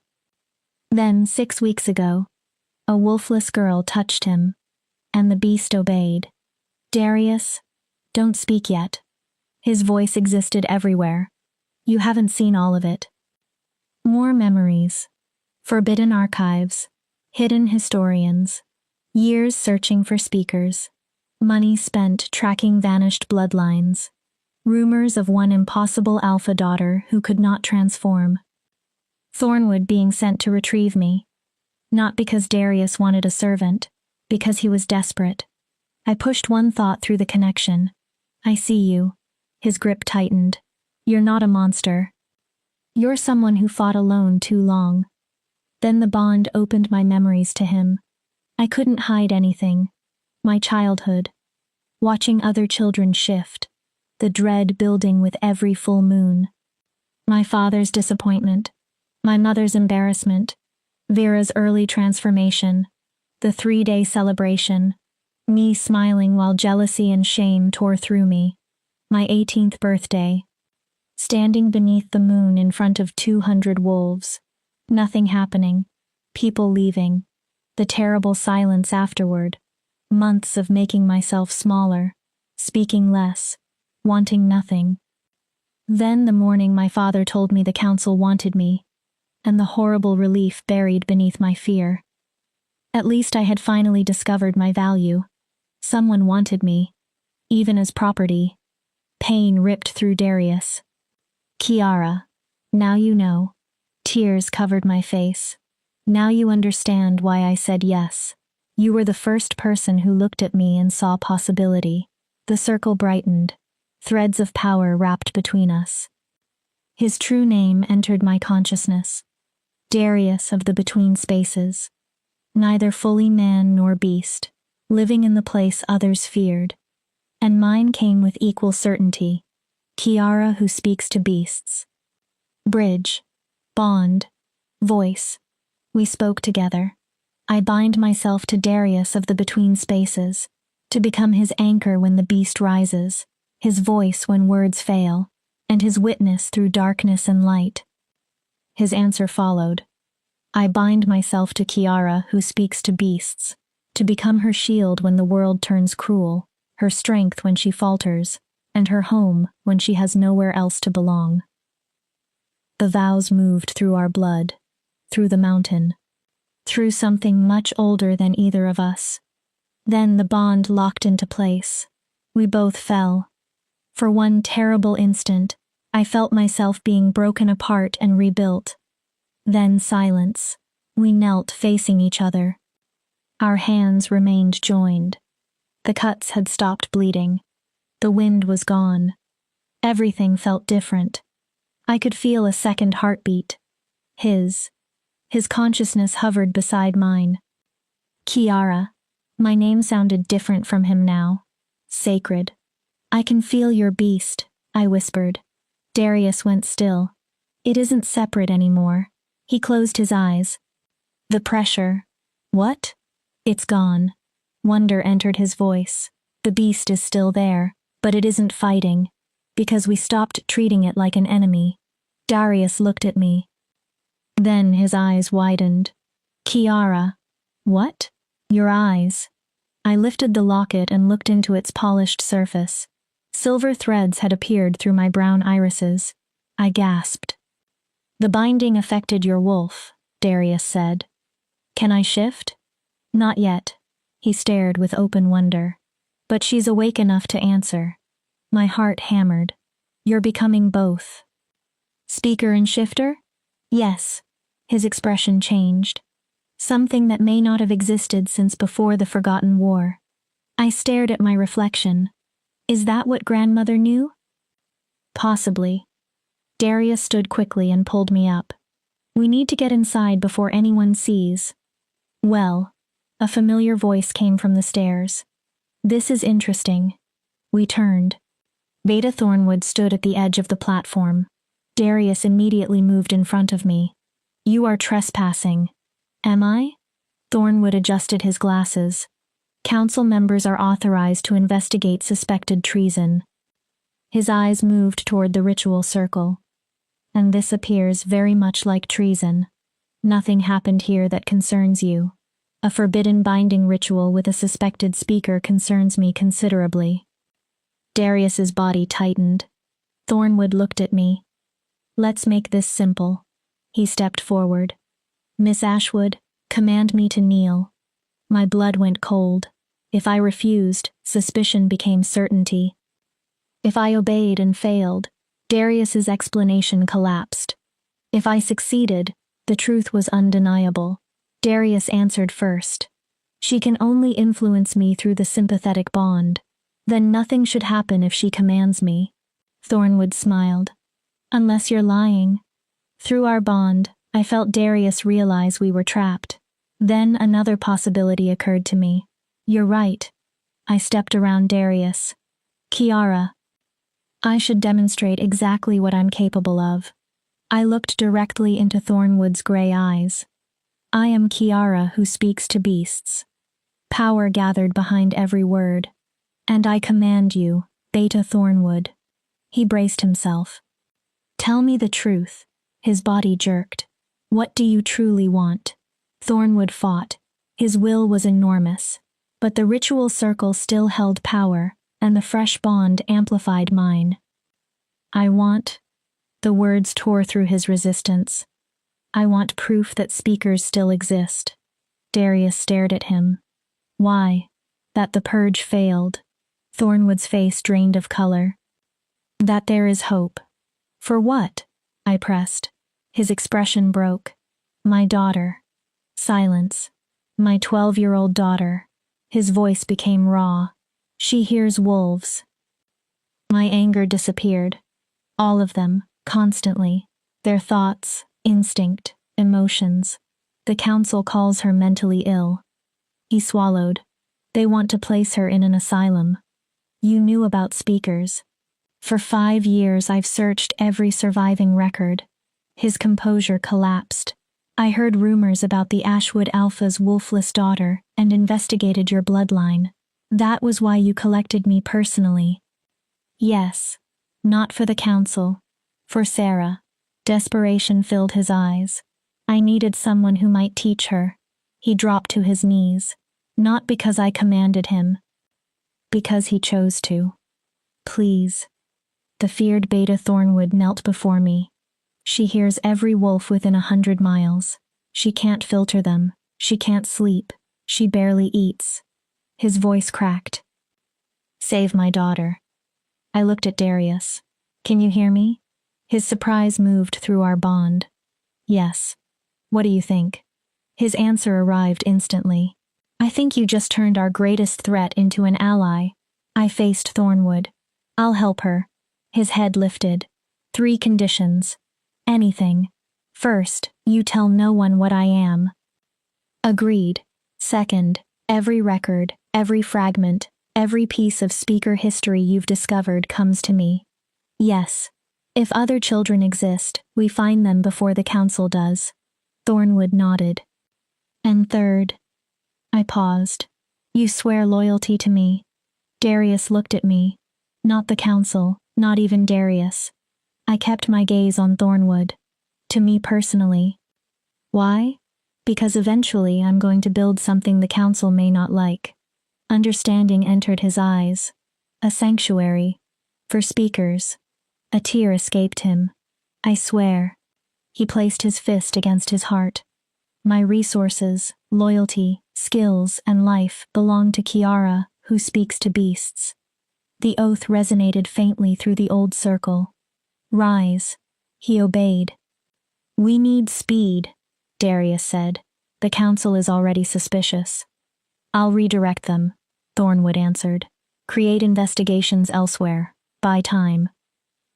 Then, 6 weeks ago, a wolfless girl touched him, and the beast obeyed. Darius, don't speak yet. His voice existed everywhere. You haven't seen all of it. More memories. Forbidden archives. Hidden historians. Years searching for speakers. Money spent tracking vanished bloodlines. Rumors of one impossible alpha daughter who could not transform. Thornwood being sent to retrieve me. Not because Darius wanted a servant, because he was desperate. I pushed one thought through the connection. I see you. His grip tightened. You're not a monster. You're someone who fought alone too long. Then the bond opened my memories to him. I couldn't hide anything. My childhood. Watching other children shift. The dread building with every full moon. My father's disappointment. My mother's embarrassment. Vera's early transformation. The 3-day celebration. Me smiling while jealousy and shame tore through me. My 18th birthday. Standing beneath the moon in front of 200 wolves. Nothing happening. People leaving. The terrible silence afterward. Months of making myself smaller. Speaking less. Wanting nothing. Then the morning my father told me the council wanted me. And the horrible relief buried beneath my fear. At least I had finally discovered my value. Someone wanted me. Even as property. Pain ripped through Darius. Kiara, now you know. Tears covered my face. Now you understand why I said yes. You were the first person who looked at me and saw possibility. The circle brightened. Threads of power wrapped between us. His true name entered my consciousness. Darius of the between spaces. Neither fully man nor beast, living in the place others feared. And mine came with equal certainty. Kiara who speaks to beasts. Bridge. Bond. Voice. We spoke together. I bind myself to Darius of the between spaces, to become his anchor when the beast rises, his voice when words fail, and his witness through darkness and light. His answer followed. I bind myself to Kiara who speaks to beasts, to become her shield when the world turns cruel, her strength when she falters, and her home when she has nowhere else to belong. The vows moved through our blood, through the mountain, through something much older than either of us. Then the bond locked into place. We both fell. For one terrible instant, I felt myself being broken apart and rebuilt. Then silence. We knelt facing each other. Our hands remained joined. The cuts had stopped bleeding. The wind was gone. Everything felt different. I could feel a second heartbeat. His. His consciousness hovered beside mine. Kiara. My name sounded different from him now. Sacred. I can feel your beast, I whispered. Darius went still. It isn't separate anymore. He closed his eyes. The pressure. What? It's gone. Wonder entered his voice. The beast is still there, but it isn't fighting, because we stopped treating it like an enemy. Darius looked at me. Then his eyes widened. Kiara. What? Your eyes. I lifted the locket and looked into its polished surface. Silver threads had appeared through my brown irises. I gasped. The binding affected your wolf, Darius said. Can I shift? Not yet. He stared with open wonder. But she's awake enough to answer. My heart hammered. You're becoming both. Speaker and shifter? Yes. His expression changed. Something that may not have existed since before the Forgotten War. I stared at my reflection. Is that what grandmother knew? Possibly. Darius stood quickly and pulled me up. We need to get inside before anyone sees. Well, a familiar voice came from the stairs. This is interesting. We turned. Beta Thornwood stood at the edge of the platform. Darius immediately moved in front of me. You are trespassing. Am I? Thornwood adjusted his glasses. Council members are authorized to investigate suspected treason. His eyes moved toward the ritual circle. And this appears very much like treason. Nothing happened here that concerns you. A forbidden binding ritual with a suspected speaker concerns me considerably. Darius's body tightened. Thornwood looked at me. Let's make this simple. He stepped forward. Miss Ashwood, command me to kneel. My blood went cold. If I refused, suspicion became certainty. If I obeyed and failed, Darius's explanation collapsed. If I succeeded, the truth was undeniable. Darius answered first. She can only influence me through the sympathetic bond. Then nothing should happen if she commands me. Thornwood smiled. Unless you're lying. Through our bond, I felt Darius realize we were trapped. Then another possibility occurred to me. You're right. I stepped around Darius. Kiara. I should demonstrate exactly what I'm capable of. I looked directly into Thornwood's gray eyes. I am Kiara who speaks to beasts. Power gathered behind every word. And I command you, Beta Thornwood. He braced himself. Tell me the truth. His body jerked. What do you truly want? Thornwood fought. His will was enormous. But the ritual circle still held power, and the fresh bond amplified mine. I want... The words tore through his resistance. I want proof that speakers still exist. Darius stared at him. Why? That the purge failed. Thornwood's face drained of color. That there is hope. For what? I pressed. His expression broke. My daughter. Silence. My 12-year-old daughter. His voice became raw. She hears wolves. My anger disappeared. All of them, constantly. Their thoughts, instinct, emotions. The council calls her mentally ill. He swallowed. They want to place her in an asylum. You knew about speakers. For 5 years I've searched every surviving record. His composure collapsed. I heard rumors about the Ashwood Alpha's Wolfless daughter and investigated your bloodline. That was why you collected me personally. Yes. Not for the council. For Sarah. Desperation filled his eyes. I needed someone who might teach her. He dropped to his knees. Not because I commanded him. Because he chose to. Please. The feared Beta Thornwood knelt before me. She hears every wolf within 100 miles. She can't filter them. She can't sleep. She barely eats. His voice cracked. Save my daughter. I looked at Darius. Can you hear me? His surprise moved through our bond. Yes. What do you think? His answer arrived instantly. I think you just turned our greatest threat into an ally. I faced Thornwood. I'll help her. His head lifted. 3 conditions. Anything. First, you tell no one what I am. Agreed. Second, every record, every fragment, every piece of speaker history you've discovered comes to me. Yes. If other children exist, we find them before the council does. Thornwood nodded. And third. I paused. You swear loyalty to me. Darius looked at me. Not the council, not even Darius. I kept my gaze on Thornwood. To me personally. Why? Because eventually I'm going to build something the council may not like. Understanding entered his eyes. A sanctuary. For speakers. A tear escaped him. I swear. He placed his fist against his heart. My resources, loyalty, skills, and life belong to Kiara, who speaks to beasts. The oath resonated faintly through the old circle. Rise. He obeyed. We need speed, Darius said. The council is already suspicious. I'll redirect them. Thornwood answered. Create investigations elsewhere. Buy time.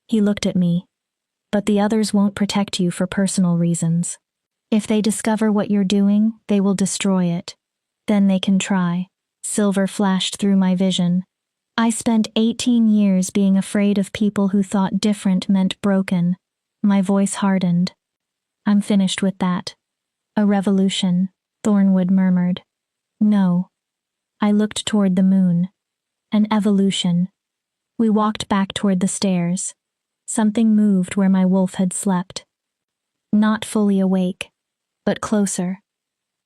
He looked at me. But the others won't protect you for personal reasons. If they discover what you're doing, they will destroy it. Then they can try. Silver flashed through my vision. I spent 18 years being afraid of people who thought different meant broken. My voice hardened. I'm finished with that. A revolution, Thornwood murmured. No. I looked toward the moon. An evolution. We walked back toward the stairs. Something moved where my wolf had slept. Not fully awake, but closer.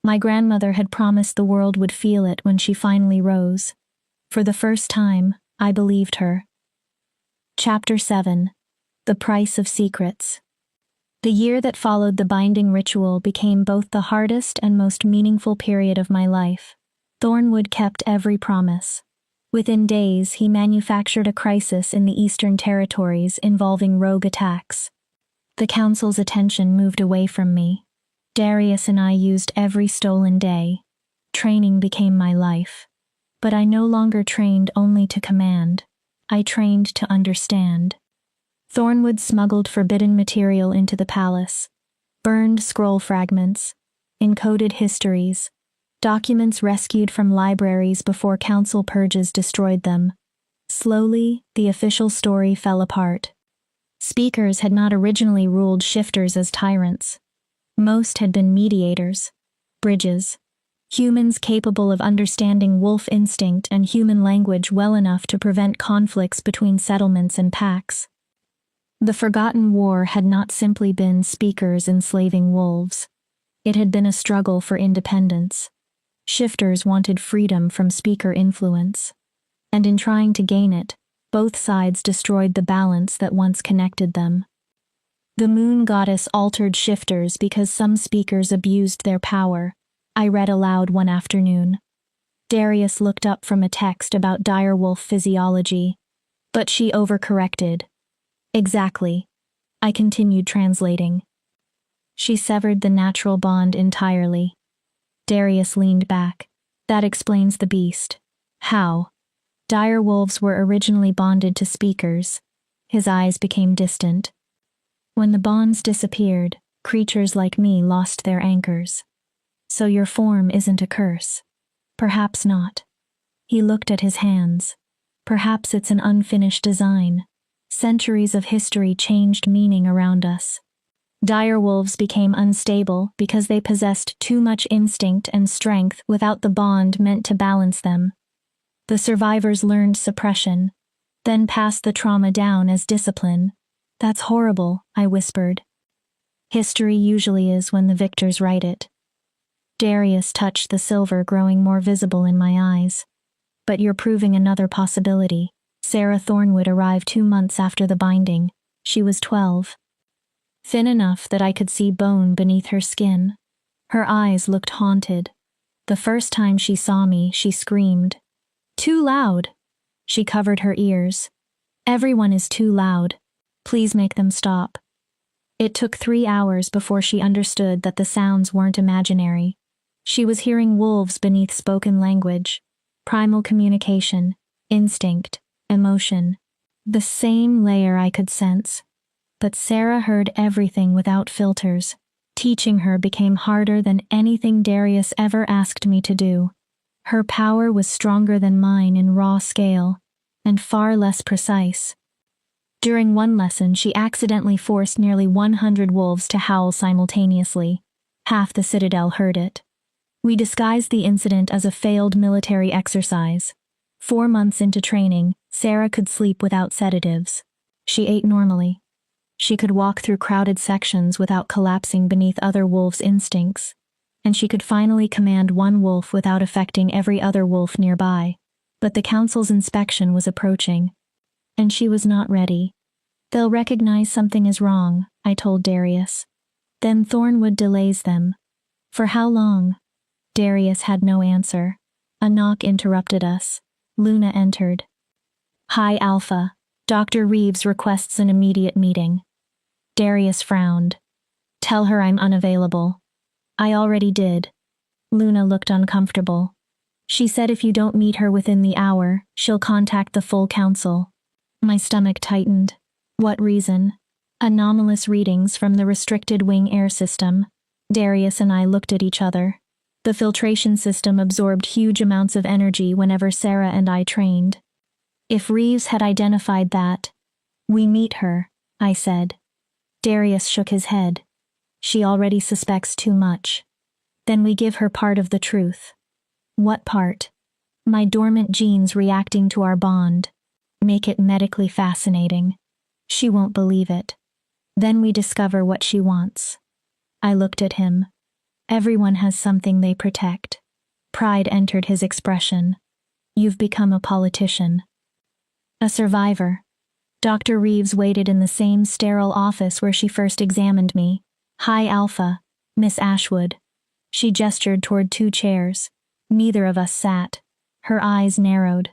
My grandmother had promised the world would feel it when she finally rose. For the first time, I believed her. Chapter 7. The Price of Secrets. The year that followed the binding ritual became both the hardest and most meaningful period of my life. Thornwood kept every promise. Within days, he manufactured a crisis in the Eastern Territories involving rogue attacks. The Council's attention moved away from me. Darius and I used every stolen day. Training became my life. But I no longer trained only to command. I trained to understand. Thornwood smuggled forbidden material into the palace. Burned scroll fragments. Encoded histories. Documents rescued from libraries before council purges destroyed them. Slowly, the official story fell apart. Speakers had not originally ruled shifters as tyrants. Most had been mediators, bridges, humans capable of understanding wolf instinct and human language well enough to prevent conflicts between settlements and packs. The Forgotten War had not simply been speakers enslaving wolves. It had been a struggle for independence. Shifters wanted freedom from speaker influence. And in trying to gain it, both sides destroyed the balance that once connected them. The moon goddess altered shifters because some speakers abused their power, I read aloud one afternoon. Darius looked up from a text about direwolf physiology, but she overcorrected. Exactly. I continued translating. She severed the natural bond entirely. Darius leaned back. That explains the beast. How? Direwolves were originally bonded to speakers. His eyes became distant. When the bonds disappeared, creatures like me lost their anchors. So your form isn't a curse. Perhaps not. He looked at his hands. Perhaps it's an unfinished design. Centuries of history changed meaning around us. Direwolves became unstable because they possessed too much instinct and strength without the bond meant to balance them. The survivors learned suppression, then passed the trauma down as discipline. That's horrible, I whispered. History usually is when the victors write it. Darius touched the silver growing more visible in my eyes. But you're proving another possibility. Sarah Thornwood arrived 2 months after the binding. She was 12. Thin enough that I could see bone beneath her skin. Her eyes looked haunted. The first time she saw me, she screamed. Too loud! She covered her ears. Everyone is too loud. Please make them stop. It took 3 hours before she understood that the sounds weren't imaginary. She was hearing wolves beneath spoken language. Primal communication, instinct, emotion. The same layer I could sense. But Sarah heard everything without filters. Teaching her became harder than anything Darius ever asked me to do. Her power was stronger than mine in raw scale, and far less precise. During one lesson, she accidentally forced nearly 100 wolves to howl simultaneously. Half the citadel heard it. We disguised the incident as a failed military exercise. 4 months into training, Sarah could sleep without sedatives. She ate normally. She could walk through crowded sections without collapsing beneath other wolves' instincts. And she could finally command one wolf without affecting every other wolf nearby. But the council's inspection was approaching. And she was not ready. They'll recognize something is wrong, I told Darius. Then Thornwood delays them. For how long? Darius had no answer. A knock interrupted us. Luna entered. Hi, Alpha. Dr. Reeves requests an immediate meeting. Darius frowned. Tell her I'm unavailable. I already did. Luna looked uncomfortable. She said if you don't meet her within the hour, she'll contact the full council. My stomach tightened. What reason? Anomalous readings from the restricted wing air system. Darius and I looked at each other. The filtration system absorbed huge amounts of energy whenever Sarah and I trained. If Reeves had identified that, we meet her, I said. Darius shook his head. She already suspects too much. Then we give her part of the truth. What part? My dormant genes reacting to our bond. Make it medically fascinating. She won't believe it. Then we discover what she wants. I looked at him. Everyone has something they protect. Pride entered his expression. You've become a politician. A survivor. Dr. Reeves waited in the same sterile office where she first examined me. Hi, Alpha, Miss Ashwood. She gestured toward 2 chairs. Neither of us sat. Her eyes narrowed.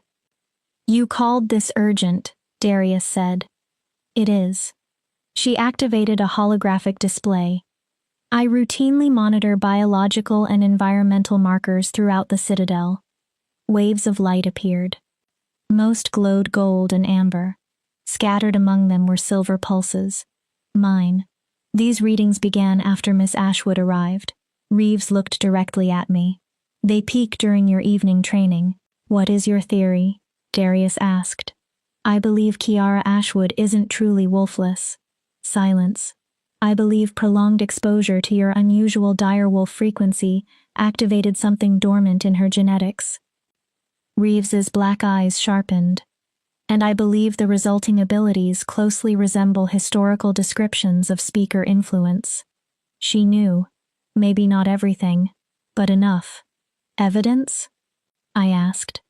You called this urgent, Darius said. It is. She activated a holographic display. I routinely monitor biological and environmental markers throughout the Citadel. Waves of light appeared. Most glowed gold and amber. Scattered among them were silver pulses. Mine. These readings began after Miss Ashwood arrived. Reeves looked directly at me. They peak during your evening training. What is your theory? Darius asked. I believe Kiara Ashwood isn't truly wolfless. Silence. I believe prolonged exposure to your unusual direwolf frequency activated something dormant in her genetics. Reeves's black eyes sharpened. And I believe the resulting abilities closely resemble historical descriptions of speaker influence. She knew. Maybe not everything, but enough. Evidence? I asked.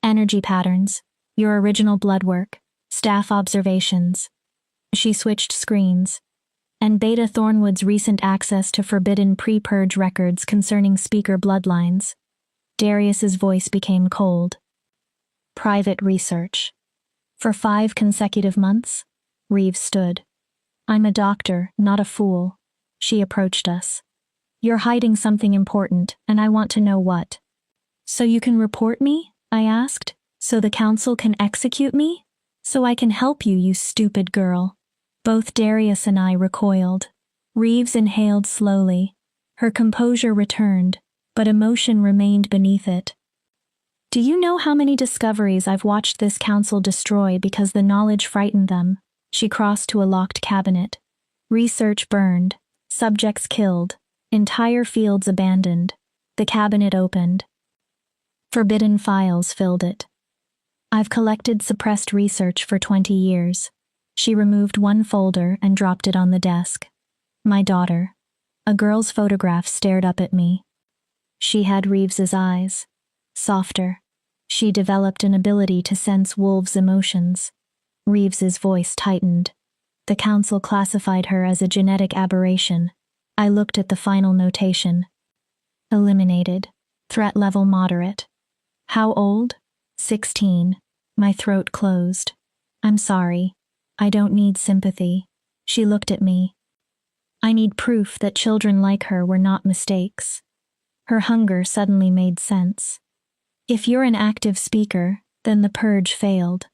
Energy patterns, your original blood work, staff observations. She switched screens. And Beta Thornwood's recent access to forbidden pre-purge records concerning speaker bloodlines. Darius's voice became cold. Private research. For 5 consecutive months? Reeves stood. I'm a doctor, not a fool. She approached us. You're hiding something important, and I want to know what. So you can report me? I asked. So the council can execute me? So I can help you, you stupid girl. Both Darius and I recoiled. Reeves inhaled slowly. Her composure returned, but emotion remained beneath it. Do you know how many discoveries I've watched this council destroy because the knowledge frightened them? She crossed to a locked cabinet. Research burned. Subjects killed. Entire fields abandoned. The cabinet opened. Forbidden files filled it. I've collected suppressed research for 20 years. She removed one folder and dropped it on the desk. My daughter. A girl's photograph stared up at me. She had Reeves's eyes. Softer. She developed an ability to sense wolves' emotions. Reeves's voice tightened. The council classified her as a genetic aberration. I looked at the final notation. Eliminated. Threat level moderate. How old? 16. My throat closed. I'm sorry. I don't need sympathy. She looked at me. I need proof that children like her were not mistakes. Her hunger suddenly made sense. If you're an active speaker, then the purge failed.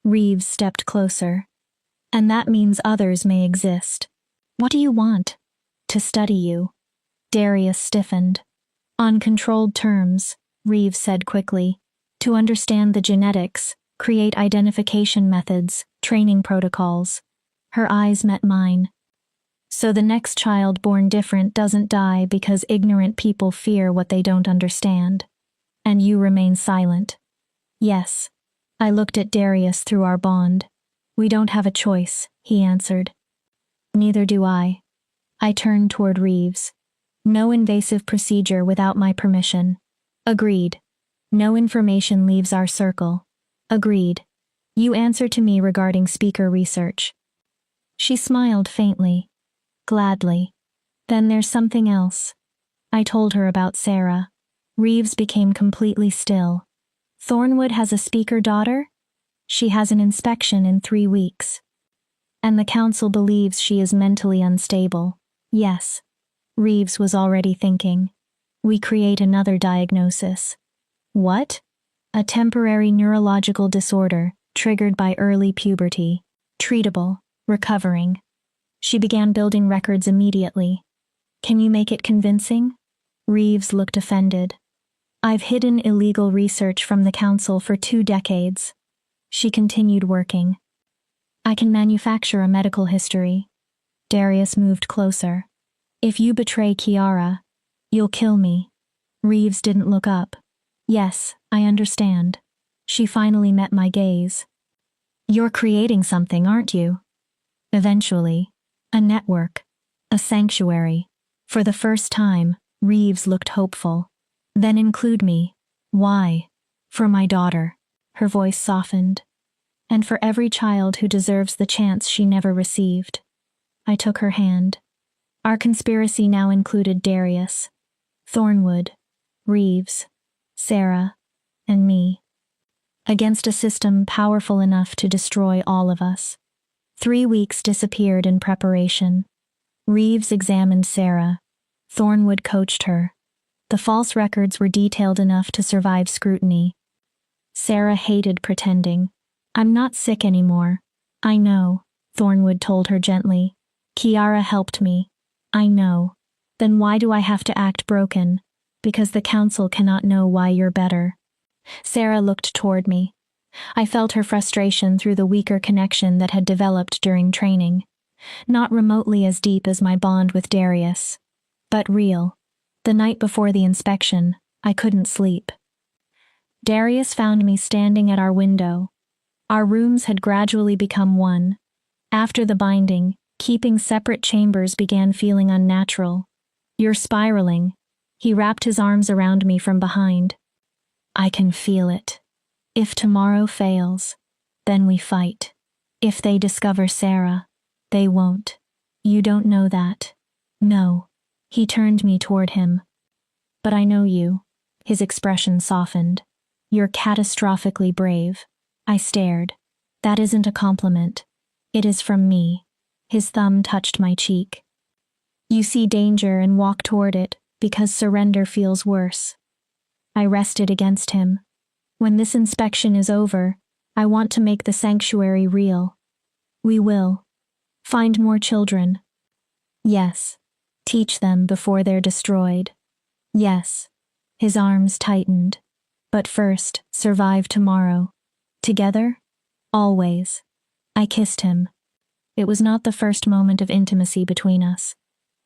Reeves stepped closer. And that means others may exist. What do you want? To study you. Darius stiffened. On controlled terms, Reeves said quickly. To understand the genetics, create identification methods, training protocols. Her eyes met mine. So the next child born different doesn't die because ignorant people fear what they don't understand. And you remain silent. Yes. I looked at Darius through our bond. We don't have a choice, he answered. Neither do I. I turned toward Reeves. No invasive procedure without my permission. Agreed. No information leaves our circle. Agreed. You answer to me regarding speaker research. She smiled faintly. Gladly. Then there's something else. I told her about Sarah. Reeves became completely still. Thornwood has a speaker daughter? She has an inspection in 3 weeks. And the council believes she is mentally unstable. Yes. Reeves was already thinking. We create another diagnosis. What? A temporary neurological disorder triggered by early puberty. Treatable. Recovering. She began building records immediately. Can you make it convincing? Reeves looked offended. I've hidden illegal research from the council for 2 decades. She continued working. I can manufacture a medical history. Darius moved closer. If you betray Kiara, you'll kill me. Reeves didn't look up. Yes, I understand. She finally met my gaze. You're creating something, aren't you? Eventually. A network. A sanctuary. For the first time, Reeves looked hopeful. Then include me. Why? For my daughter. Her voice softened. And for every child who deserves the chance she never received. I took her hand. Our conspiracy now included Darius, Thornwood, Reeves, Sarah, and me. Against a system powerful enough to destroy all of us. 3 weeks disappeared in preparation. Reeves examined Sarah. Thornwood coached her. The false records were detailed enough to survive scrutiny. Sarah hated pretending. I'm not sick anymore. I know, Thornwood told her gently. Kiara helped me. I know. Then why do I have to act broken? Because the council cannot know why you're better. Sarah looked toward me. I felt her frustration through the weaker connection that had developed during training. Not remotely as deep as my bond with Darius, but real. The night before the inspection, I couldn't sleep. Darius found me standing at our window. Our rooms had gradually become one. After the binding, keeping separate chambers began feeling unnatural. You're spiraling. He wrapped his arms around me from behind. I can feel it. If tomorrow fails, then we fight. If they discover Sarah, they won't. You don't know that. No. He turned me toward him. But I know you. His expression softened. You're catastrophically brave. I stared. That isn't a compliment. It is from me. His thumb touched my cheek. You see danger and walk toward it because surrender feels worse. I rested against him. When this inspection is over, I want to make the sanctuary real. We will. Find more children. Yes. Teach them before they're destroyed. Yes. His arms tightened. But first, survive tomorrow. Together? Always. I kissed him. It was not the first moment of intimacy between us.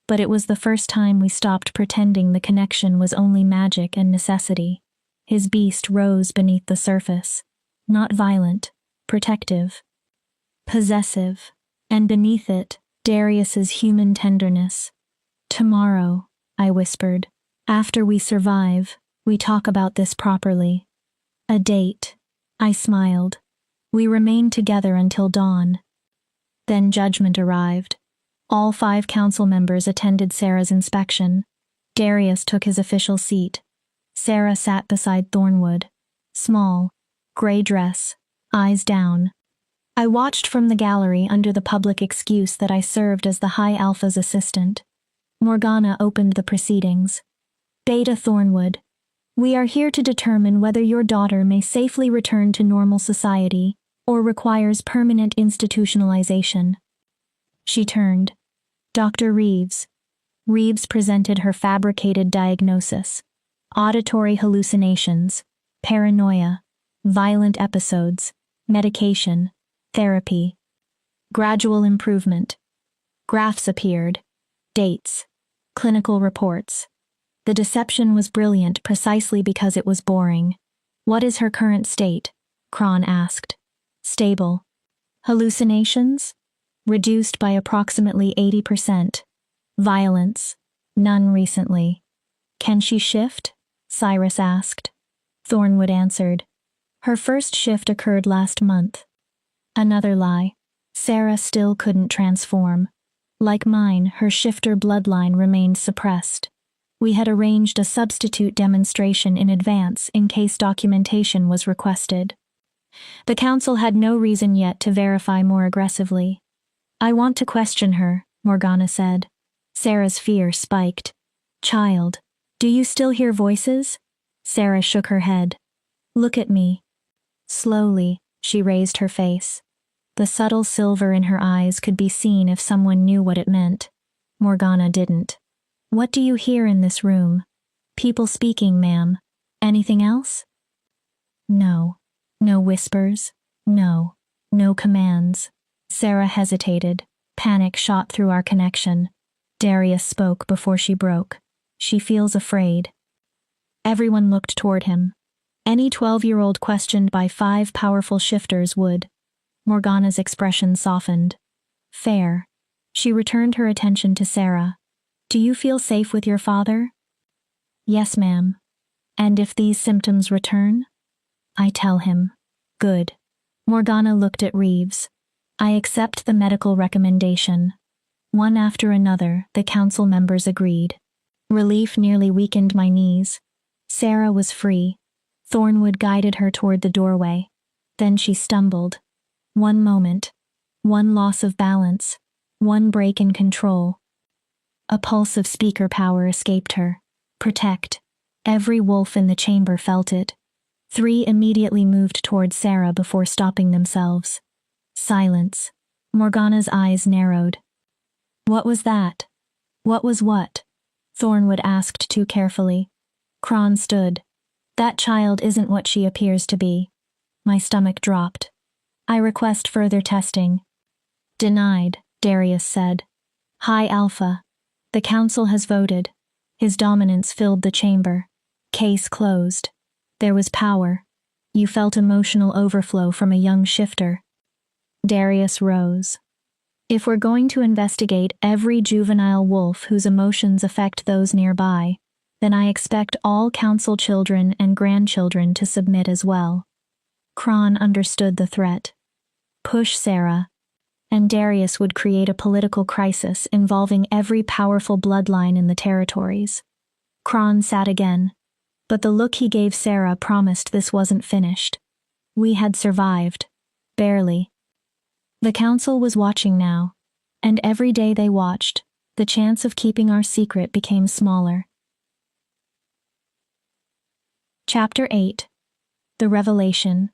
But it was the first time we stopped pretending the connection was only magic and necessity. His beast rose beneath the surface. Not violent, protective. Possessive. And beneath it, Darius's human tenderness. Tomorrow, I whispered. After we survive, we talk about this properly. A date. I smiled. We remained together until dawn. Then judgment arrived. All 5 council members attended Sarah's inspection. Darius took his official seat. Sarah sat beside Thornwood. Small, gray dress, eyes down. I watched from the gallery under the public excuse that I served as the High Alpha's assistant. Morgana opened the proceedings. Beta Thornwood, we are here to determine whether your daughter may safely return to normal society or requires permanent institutionalization. She turned. Dr. Reeves. Reeves presented her fabricated diagnosis. Auditory hallucinations, paranoia, violent episodes, medication, therapy. Gradual improvement. Graphs appeared. Dates. Clinical reports. The deception was brilliant precisely because it was boring. What is her current state? Kron asked. Stable. Hallucinations? Reduced by approximately 80%. Violence? None recently. Can she shift? Cyrus asked. Thornwood answered. Her first shift occurred last month. Another lie. Sarah still couldn't transform. Like mine, her shifter bloodline remained suppressed. We had arranged a substitute demonstration in advance in case documentation was requested. The council had no reason yet to verify more aggressively. I want to question her, Morgana said. Sarah's fear spiked. Child, do you still hear voices? Sarah shook her head. Look at me. Slowly, she raised her face. The subtle silver in her eyes could be seen if someone knew what it meant. Morgana didn't. What do you hear in this room? People speaking, ma'am. Anything else? No. No whispers. No. No commands. Sarah hesitated. Panic shot through our connection. Darius spoke before she broke. She feels afraid. Everyone looked toward him. Any 12-year-old questioned by 5 powerful shifters would. Morgana's expression softened. Fair. She returned her attention to Sarah. Do you feel safe with your father? Yes, ma'am. And if these symptoms return? I tell him. Good. Morgana looked at Reeves. I accept the medical recommendation. One after another, the council members agreed. Relief nearly weakened my knees. Sarah was free. Thornwood guided her toward the doorway. Then she stumbled. One moment. One loss of balance. One break in control. A pulse of speaker power escaped her. Protect. Every wolf in the chamber felt it. 3 immediately moved toward Sarah before stopping themselves. Silence. Morgana's eyes narrowed. What was that? What was what? Thornwood asked too carefully. Kron stood. That child isn't what she appears to be. My stomach dropped. I request further testing. Denied, Darius said. High Alpha. The council has voted. His dominance filled the chamber. Case closed. There was power. You felt emotional overflow from a young shifter. Darius rose. If we're going to investigate every juvenile wolf whose emotions affect those nearby, then I expect all council children and grandchildren to submit as well. Kron understood the threat. Push Sarah, and Darius would create a political crisis involving every powerful bloodline in the territories. Kron sat again, but the look he gave Sarah promised this wasn't finished. We had survived. Barely. The council was watching now, and every day they watched, the chance of keeping our secret became smaller. Chapter 8. The Revelation.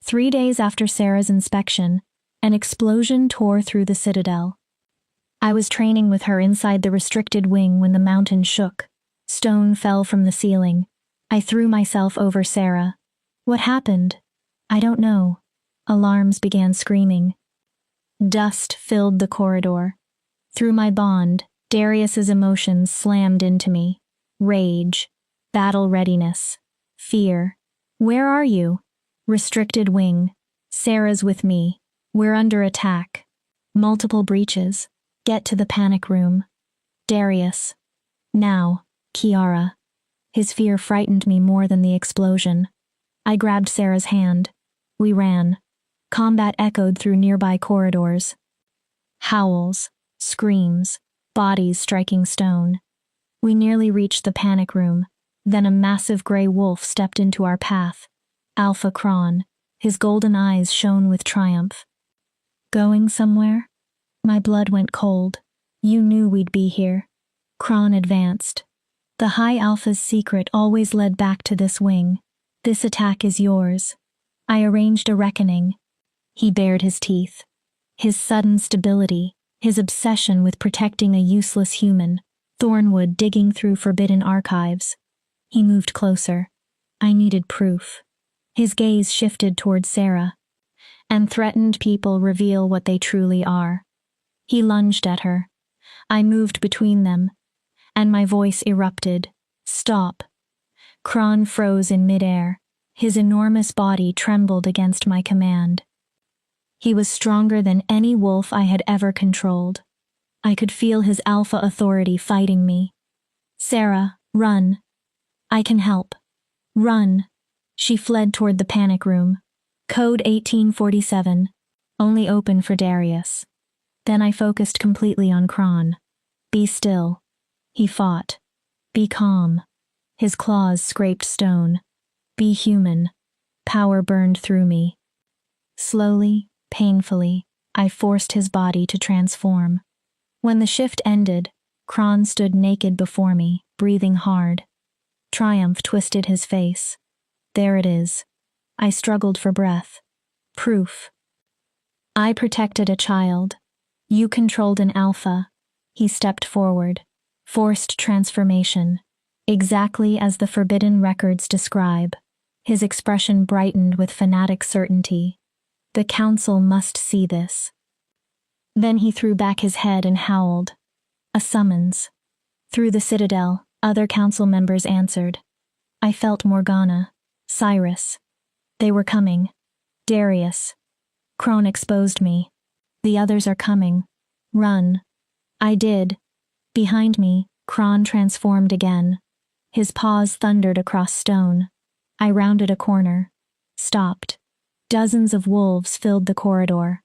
3 days after Sarah's inspection, an explosion tore through the citadel. I was training with her inside the restricted wing when the mountain shook. Stone fell from the ceiling. I threw myself over Sarah. What happened? I don't know. Alarms began screaming. Dust filled the corridor. Through my bond, Darius's emotions slammed into me. Rage, battle readiness, fear. Where are you? Restricted wing. Sarah's with me. We're under attack. Multiple breaches. Get to the panic room. Darius. Now, Kiara. His fear frightened me more than the explosion. I grabbed Sarah's hand. We ran. Combat echoed through nearby corridors. Howls, screams, bodies striking stone. We nearly reached the panic room. Then a massive gray wolf stepped into our path. Alpha Kron. His golden eyes shone with triumph. Going somewhere? My blood went cold. You knew we'd be here. Kron advanced. The High Alpha's secret always led back to this wing. This attack is yours. I arranged a reckoning. He bared his teeth. His sudden stability, his obsession with protecting a useless human, Thornwood digging through forbidden archives. He moved closer. I needed proof. His gaze shifted toward Sarah. And threatened people reveal what they truly are. He lunged at her. I moved between them, and my voice erupted. Stop. Kron froze in midair. His enormous body trembled against my command. He was stronger than any wolf I had ever controlled. I could feel his alpha authority fighting me. Sarah, run. I can help. Run. She fled toward the panic room. Code 1847. Only open for Darius. Then I focused completely on Kron. Be still. He fought. Be calm. His claws scraped stone. Be human. Power burned through me. Slowly, painfully, I forced his body to transform. When the shift ended, Kron stood naked before me, breathing hard. Triumph twisted his face. There it is. I struggled for breath. Proof. I protected a child. You controlled an alpha. He stepped forward. Forced transformation. Exactly as the forbidden records describe. His expression brightened with fanatic certainty. The council must see this. Then he threw back his head and howled. A summons. Through the citadel, other council members answered. I felt Morgana, Cyrus. They were coming. Darius. Crone exposed me. The others are coming. Run. I did. Behind me, Kron transformed again. His paws thundered across stone. I rounded a corner. Stopped. Dozens of wolves filled the corridor.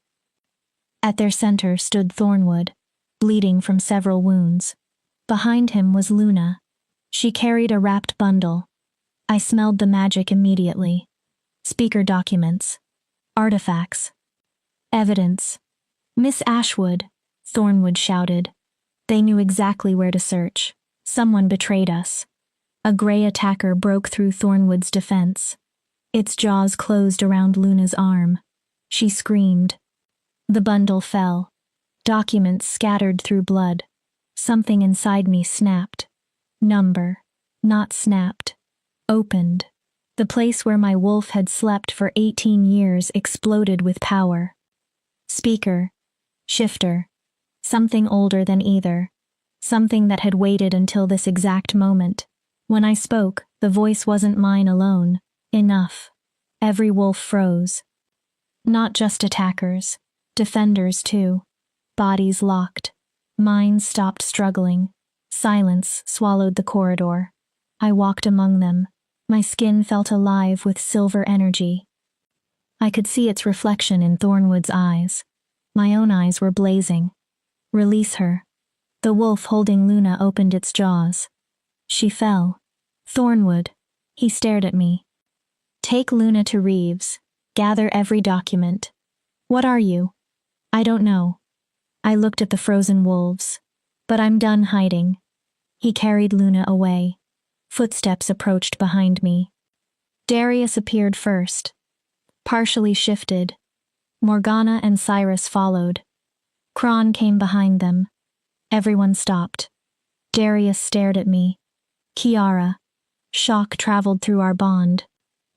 At their center stood Thornwood, bleeding from several wounds. Behind him was Luna. She carried a wrapped bundle. I smelled the magic immediately. Speaker documents. Artifacts. Evidence. Miss Ashwood, Thornwood shouted. They knew exactly where to search. Someone betrayed us. A gray attacker broke through Thornwood's defense. Its jaws closed around Luna's arm. She screamed. The bundle fell. Documents scattered through blood. Something inside me snapped. Number. Not snapped. Opened. The place where my wolf had slept for 18 years exploded with power. Speaker. Shifter. Something older than either. Something that had waited until this exact moment. When I spoke, the voice wasn't mine alone. Enough. Every wolf froze. Not just attackers. Defenders too. Bodies locked. Minds stopped struggling. Silence swallowed the corridor. I walked among them. My skin felt alive with silver energy. I could see its reflection in Thornwood's eyes. My own eyes were blazing. Release her. The wolf holding Luna opened its jaws. She fell. Thornwood. He stared at me. Take Luna to Reeves. Gather every document. What are you? I don't know. I looked at the frozen wolves. But I'm done hiding. He carried Luna away. Footsteps approached behind me. Darius appeared first. Partially shifted. Morgana and Cyrus followed. Kron came behind them. Everyone stopped. Darius stared at me. Kiara. Shock traveled through our bond.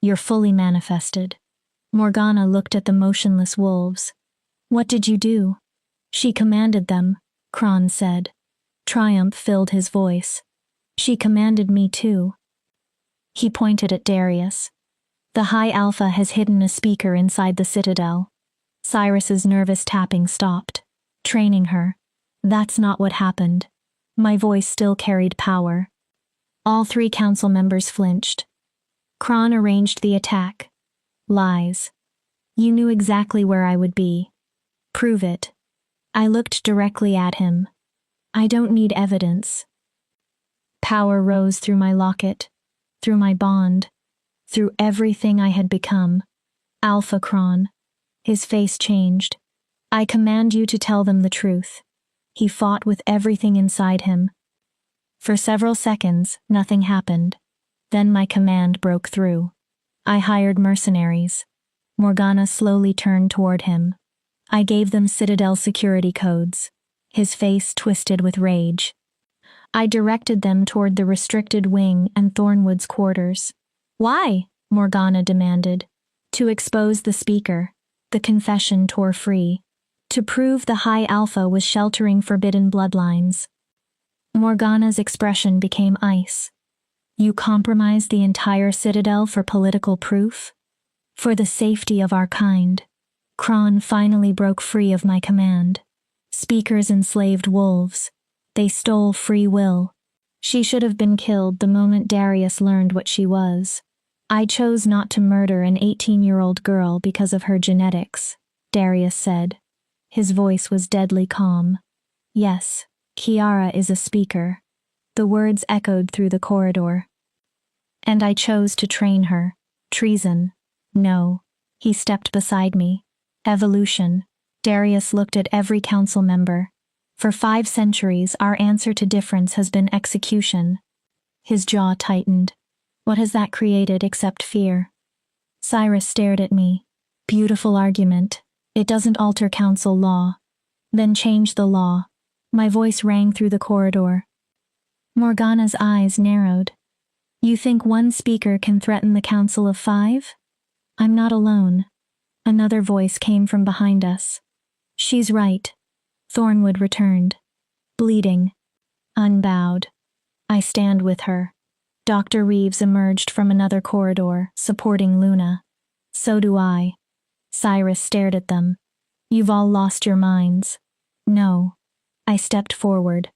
You're fully manifested. Morgana looked at the motionless wolves. What did you do? She commanded them, Kron said. Triumph filled his voice. She commanded me too. He pointed at Darius. The High Alpha has hidden a speaker inside the citadel. Cyrus's nervous tapping stopped. Training her. That's not what happened. My voice still carried power. All 3 council members flinched. Kron arranged the attack. Lies. You knew exactly where I would be. Prove it. I looked directly at him. I don't need evidence. Power rose through my locket, through my bond, through everything I had become. Alpha Kron. His face changed. I command you to tell them the truth. He fought with everything inside him. For several seconds, nothing happened. Then my command broke through. I hired mercenaries. Morgana slowly turned toward him. I gave them Citadel security codes. His face twisted with rage. I directed them toward the restricted wing and Thornwood's quarters. Why? Morgana demanded. To expose the speaker. The confession tore free. To prove the High Alpha was sheltering forbidden bloodlines. Morgana's expression became ice. You compromised the entire Citadel for political proof? For the safety of our kind. Kron finally broke free of my command. Speakers enslaved wolves. They stole free will. She should have been killed the moment Darius learned what she was. I chose not to murder an 18-year-old girl because of her genetics, Darius said. His voice was deadly calm. Yes, Kiara is a speaker. The words echoed through the corridor. And I chose to train her. Treason. No. He stepped beside me. Evolution. Darius looked at every council member. For 5 centuries, our answer to difference has been execution. His jaw tightened. What has that created except fear? Cyrus stared at me. Beautiful argument. It doesn't alter council law. Then change the law. My voice rang through the corridor. Morgana's eyes narrowed. You think one speaker can threaten the council of 5? I'm not alone. Another voice came from behind us. She's right. Thornwood returned. Bleeding. Unbowed. I stand with her. Dr. Reeves emerged from another corridor, supporting Luna. So do I. Cyrus stared at them. You've all lost your minds. No. I stepped forward.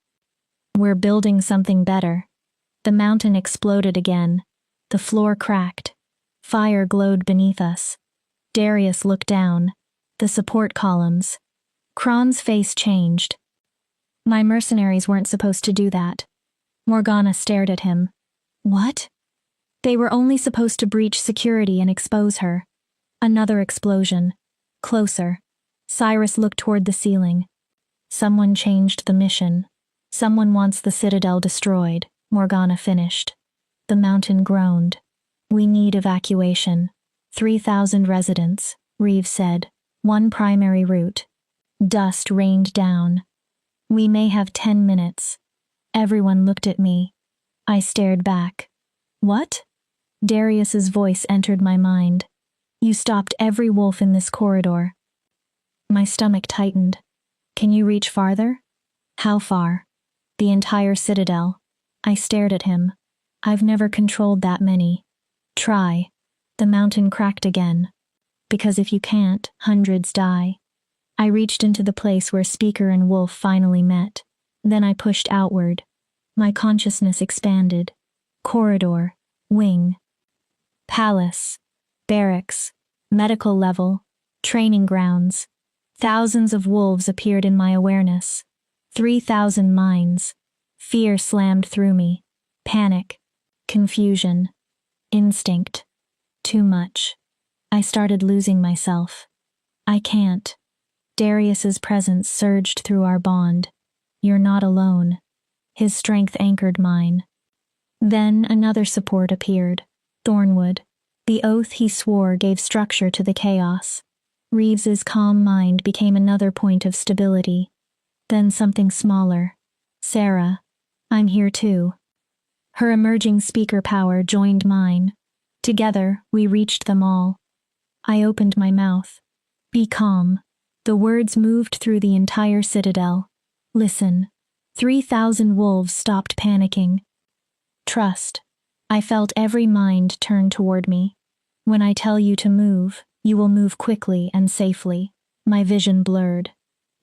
We're building something better. The mountain exploded again. The floor cracked. Fire glowed beneath us. Darius looked down. The support columns. Kron's face changed. My mercenaries weren't supposed to do that. Morgana stared at him. What? They were only supposed to breach security and expose her. Another explosion. Closer. Cyrus looked toward the ceiling. Someone changed the mission. Someone wants the citadel destroyed, Morgana finished. The mountain groaned. We need evacuation. 3,000 residents, Reeves said. One primary route. Dust rained down. We may have 10 minutes. Everyone looked at me. I stared back. What? Darius's voice entered my mind. You stopped every wolf in this corridor. My stomach tightened. Can you reach farther? How far? The entire citadel. I stared at him. I've never controlled that many. Try. The mountain cracked again. Because if you can't, hundreds die. I reached into the place where Speaker and Wolf finally met. Then I pushed outward. My consciousness expanded. Corridor. Wing. Palace. Barracks. Medical level. Training grounds. Thousands of wolves appeared in my awareness. 3,000 minds. Fear slammed through me. Panic. Confusion. Instinct. Too much. I started losing myself. I can't. Darius's presence surged through our bond. You're not alone. His strength anchored mine. Then another support appeared. Thornwood. The oath he swore gave structure to the chaos. Reeves's calm mind became another point of stability. Then something smaller. Sarah. I'm here too. Her emerging speaker power joined mine. Together, we reached them all. I opened my mouth. Be calm. The words moved through the entire citadel. Listen. 3,000 wolves stopped panicking. Trust. I felt every mind turn toward me. When I tell you to move, you will move quickly and safely. My vision blurred.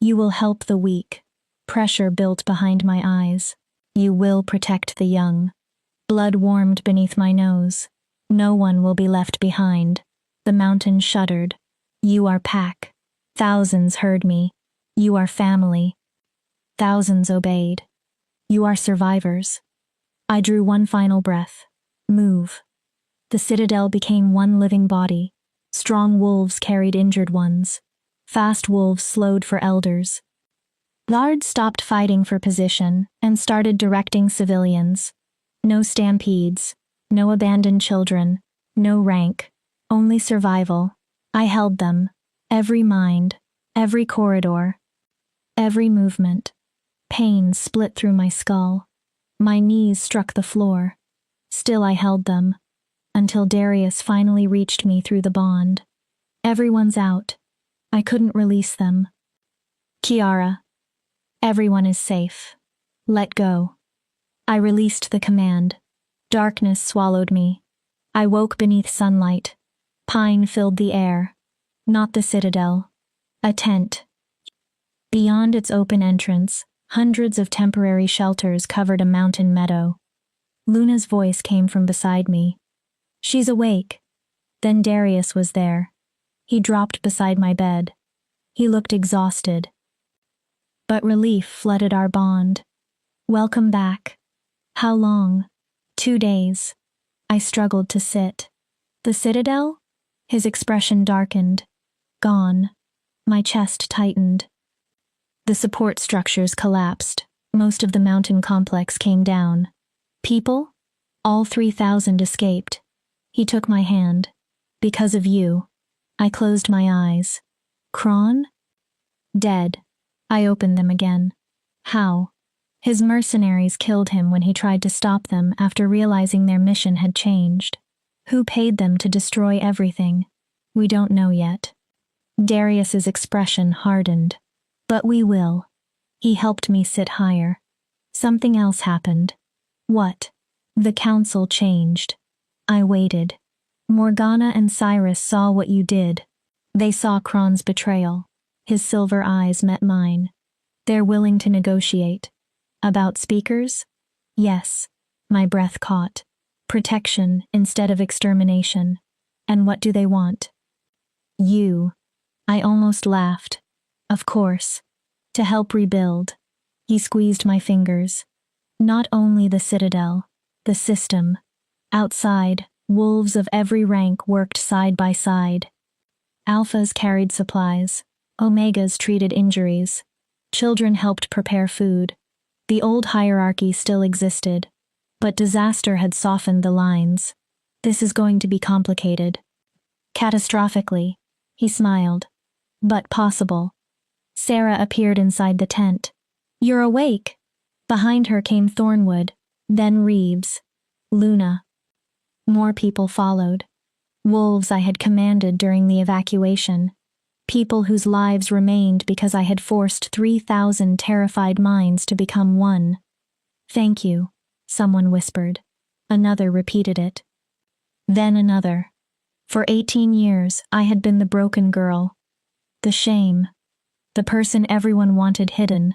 You will help the weak. Pressure built behind my eyes. You will protect the young. Blood warmed beneath my nose. No one will be left behind. The mountain shuddered. You are pack. Thousands heard me. You are family. Thousands obeyed. You are survivors. I drew one final breath. Move. The citadel became one living body. Strong wolves carried injured ones. Fast wolves slowed for elders. Guards stopped fighting for position and started directing civilians. No stampedes. No abandoned children. No rank. Only survival. I held them. Every mind. Every corridor. Every movement. Pain split through my skull. My knees struck the floor. Still I held them. Until Darius finally reached me through the bond. Everyone's out. I couldn't release them. Kiara. Everyone is safe. Let go. I released the command. Darkness swallowed me. I woke beneath sunlight. Pine filled the air. Not the citadel. A tent. Beyond its open entrance, hundreds of temporary shelters covered a mountain meadow. Luna's voice came from beside me. She's awake. Then Darius was there. He dropped beside my bed. He looked exhausted. But relief flooded our bond. Welcome back. How long? 2 days. I struggled to sit. The citadel? His expression darkened. Gone. My chest tightened. The support structures collapsed. Most of the mountain complex came down. People? All 3,000 escaped. He took my hand. Because of you. I closed my eyes. Kron? Dead. I opened them again. How? His mercenaries killed him when he tried to stop them after realizing their mission had changed. Who paid them to destroy everything? We don't know yet. Darius's expression hardened. But we will. He helped me sit higher. Something else happened. What? The council changed. I waited. Morgana and Cyrus saw what you did. They saw Kron's betrayal. His silver eyes met mine. They're willing to negotiate. About speakers? Yes. My breath caught. Protection instead of extermination. And what do they want? You. I almost laughed. Of course. To help rebuild. He squeezed my fingers. Not only the citadel, the system. Outside, wolves of every rank worked side by side. Alphas carried supplies. Omegas treated injuries. Children helped prepare food. The old hierarchy still existed, but disaster had softened the lines. This is going to be complicated. Catastrophically, he smiled. But possible. Sarah appeared inside the tent. You're awake. Behind her came Thornwood, then Reeves, Luna. More people followed. Wolves I had commanded during the evacuation. People whose lives remained because I had forced 3,000 terrified minds to become one. Thank you, someone whispered. Another repeated it. Then another. For 18 years, I had been the broken girl. The shame. The person everyone wanted hidden.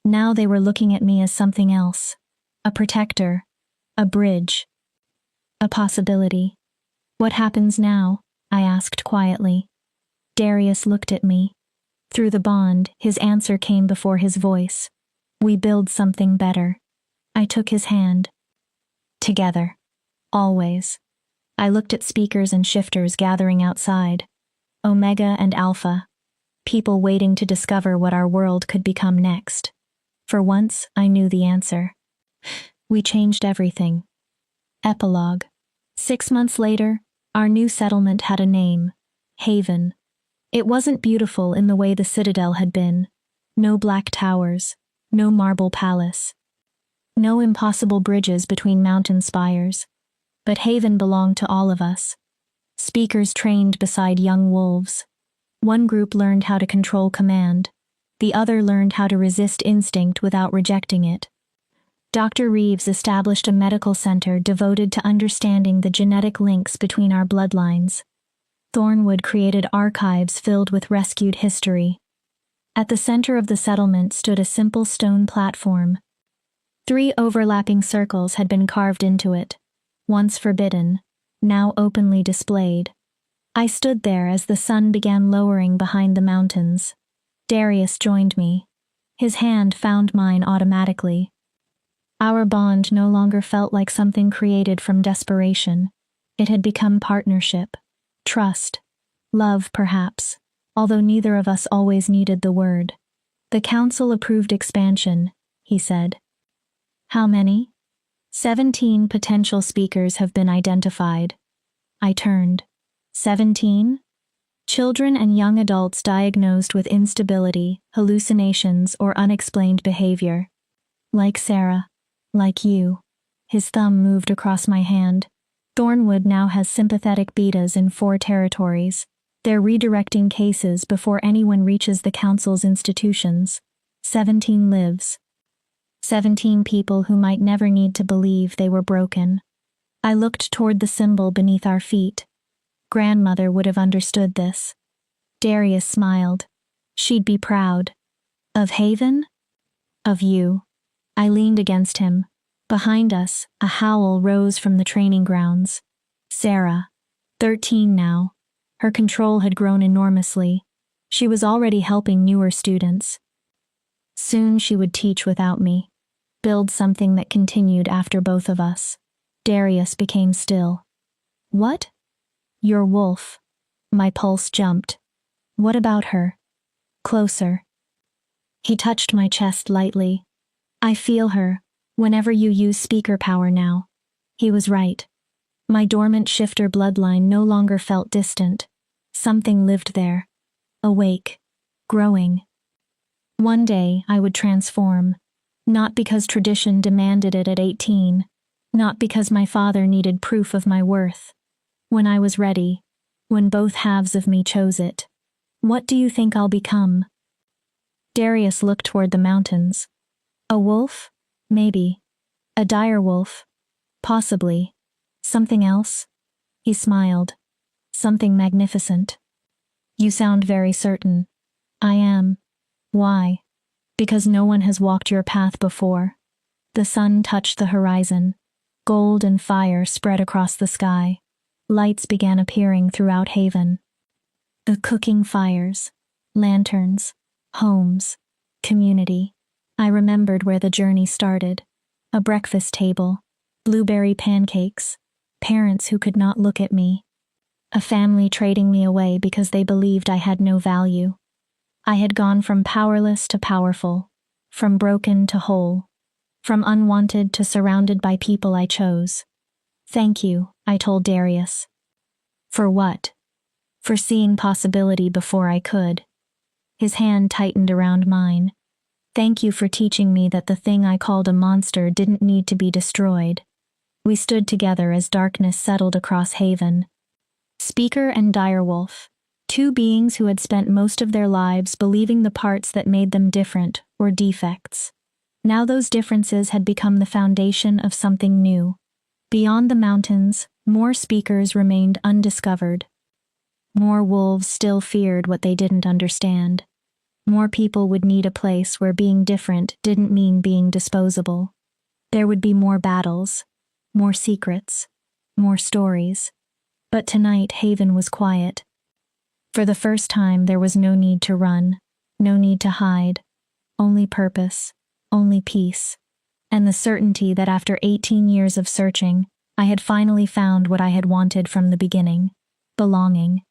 Now they were looking at me as something else. A protector. A bridge. A possibility. What happens now? I asked quietly. Darius looked at me. Through the bond, his answer came before his voice. We build something better. I took his hand. Together. Always. I looked at speakers and shifters gathering outside. Omega and Alpha. People waiting to discover what our world could become next. For once, I knew the answer. We changed everything. Epilogue. 6 months later, our new settlement had a name. Haven. It wasn't beautiful in the way the Citadel had been. No black towers. No marble palace. No impossible bridges between mountain spires. But Haven belonged to all of us. Speakers trained beside young wolves. One group learned how to control command. The other learned how to resist instinct without rejecting it. Dr. Reeves established a medical center devoted to understanding the genetic links between our bloodlines. Thornwood created archives filled with rescued history. At the center of the settlement stood a simple stone platform. 3 overlapping circles had been carved into it, once forbidden, now openly displayed. I stood there as the sun began lowering behind the mountains. Darius joined me. His hand found mine automatically. Our bond no longer felt like something created from desperation. It had become partnership. Trust. Love, perhaps, although neither of us always needed the word. The council approved expansion, he said. How many? 17 potential speakers have been identified. I turned. 17? Children and young adults diagnosed with instability, hallucinations, or unexplained behavior. Like Sarah. Like you. His thumb moved across my hand. Thornwood now has sympathetic betas in 4 territories. They're redirecting cases before anyone reaches the council's institutions. 17 lives. 17 people who might never need to believe they were broken. I looked toward the symbol beneath our feet. Grandmother would have understood this. Darius smiled. She'd be proud. Of Haven? Of you. I leaned against him. Behind us, a howl rose from the training grounds. Sarah. 13 now. Her control had grown enormously. She was already helping newer students. Soon she would teach without me. Build something that continued after both of us. Darius became still. What? Your wolf. My pulse jumped. What about her? Closer. He touched my chest lightly. I feel her, whenever you use speaker power now. He was right. My dormant shifter bloodline no longer felt distant. Something lived there, awake, growing. One day I would transform, not because tradition demanded it at 18, not because my father needed proof of my worth. When I was ready, when both halves of me chose it. What do you think I'll become? Darius looked toward the mountains. A wolf? Maybe. A dire wolf? Possibly. Something else? He smiled. Something magnificent. You sound very certain. I am. Why? Because no one has walked your path before. The sun touched the horizon. Gold and fire spread across the sky. Lights began appearing throughout Haven. The cooking fires, lanterns, homes, community. I remembered where the journey started. A breakfast table, blueberry pancakes, parents who could not look at me. A family trading me away because they believed I had no value. I had gone from powerless to powerful, from broken to whole, from unwanted to surrounded by people I chose. Thank you, I told Darius. For what? For seeing possibility before I could. His hand tightened around mine. Thank you for teaching me that the thing I called a monster didn't need to be destroyed. We stood together as darkness settled across Haven. Speaker and Direwolf, two beings who had spent most of their lives believing the parts that made them different were defects. Now those differences had become the foundation of something new. Beyond the mountains, more speakers remained undiscovered. More wolves still feared what they didn't understand. More people would need a place where being different didn't mean being disposable. There would be more battles, more secrets, more stories. But tonight Haven was quiet. For the first time there was no need to run, no need to hide. Only purpose, only peace. And the certainty that after 18 years of searching, I had finally found what I had wanted from the beginning: belonging.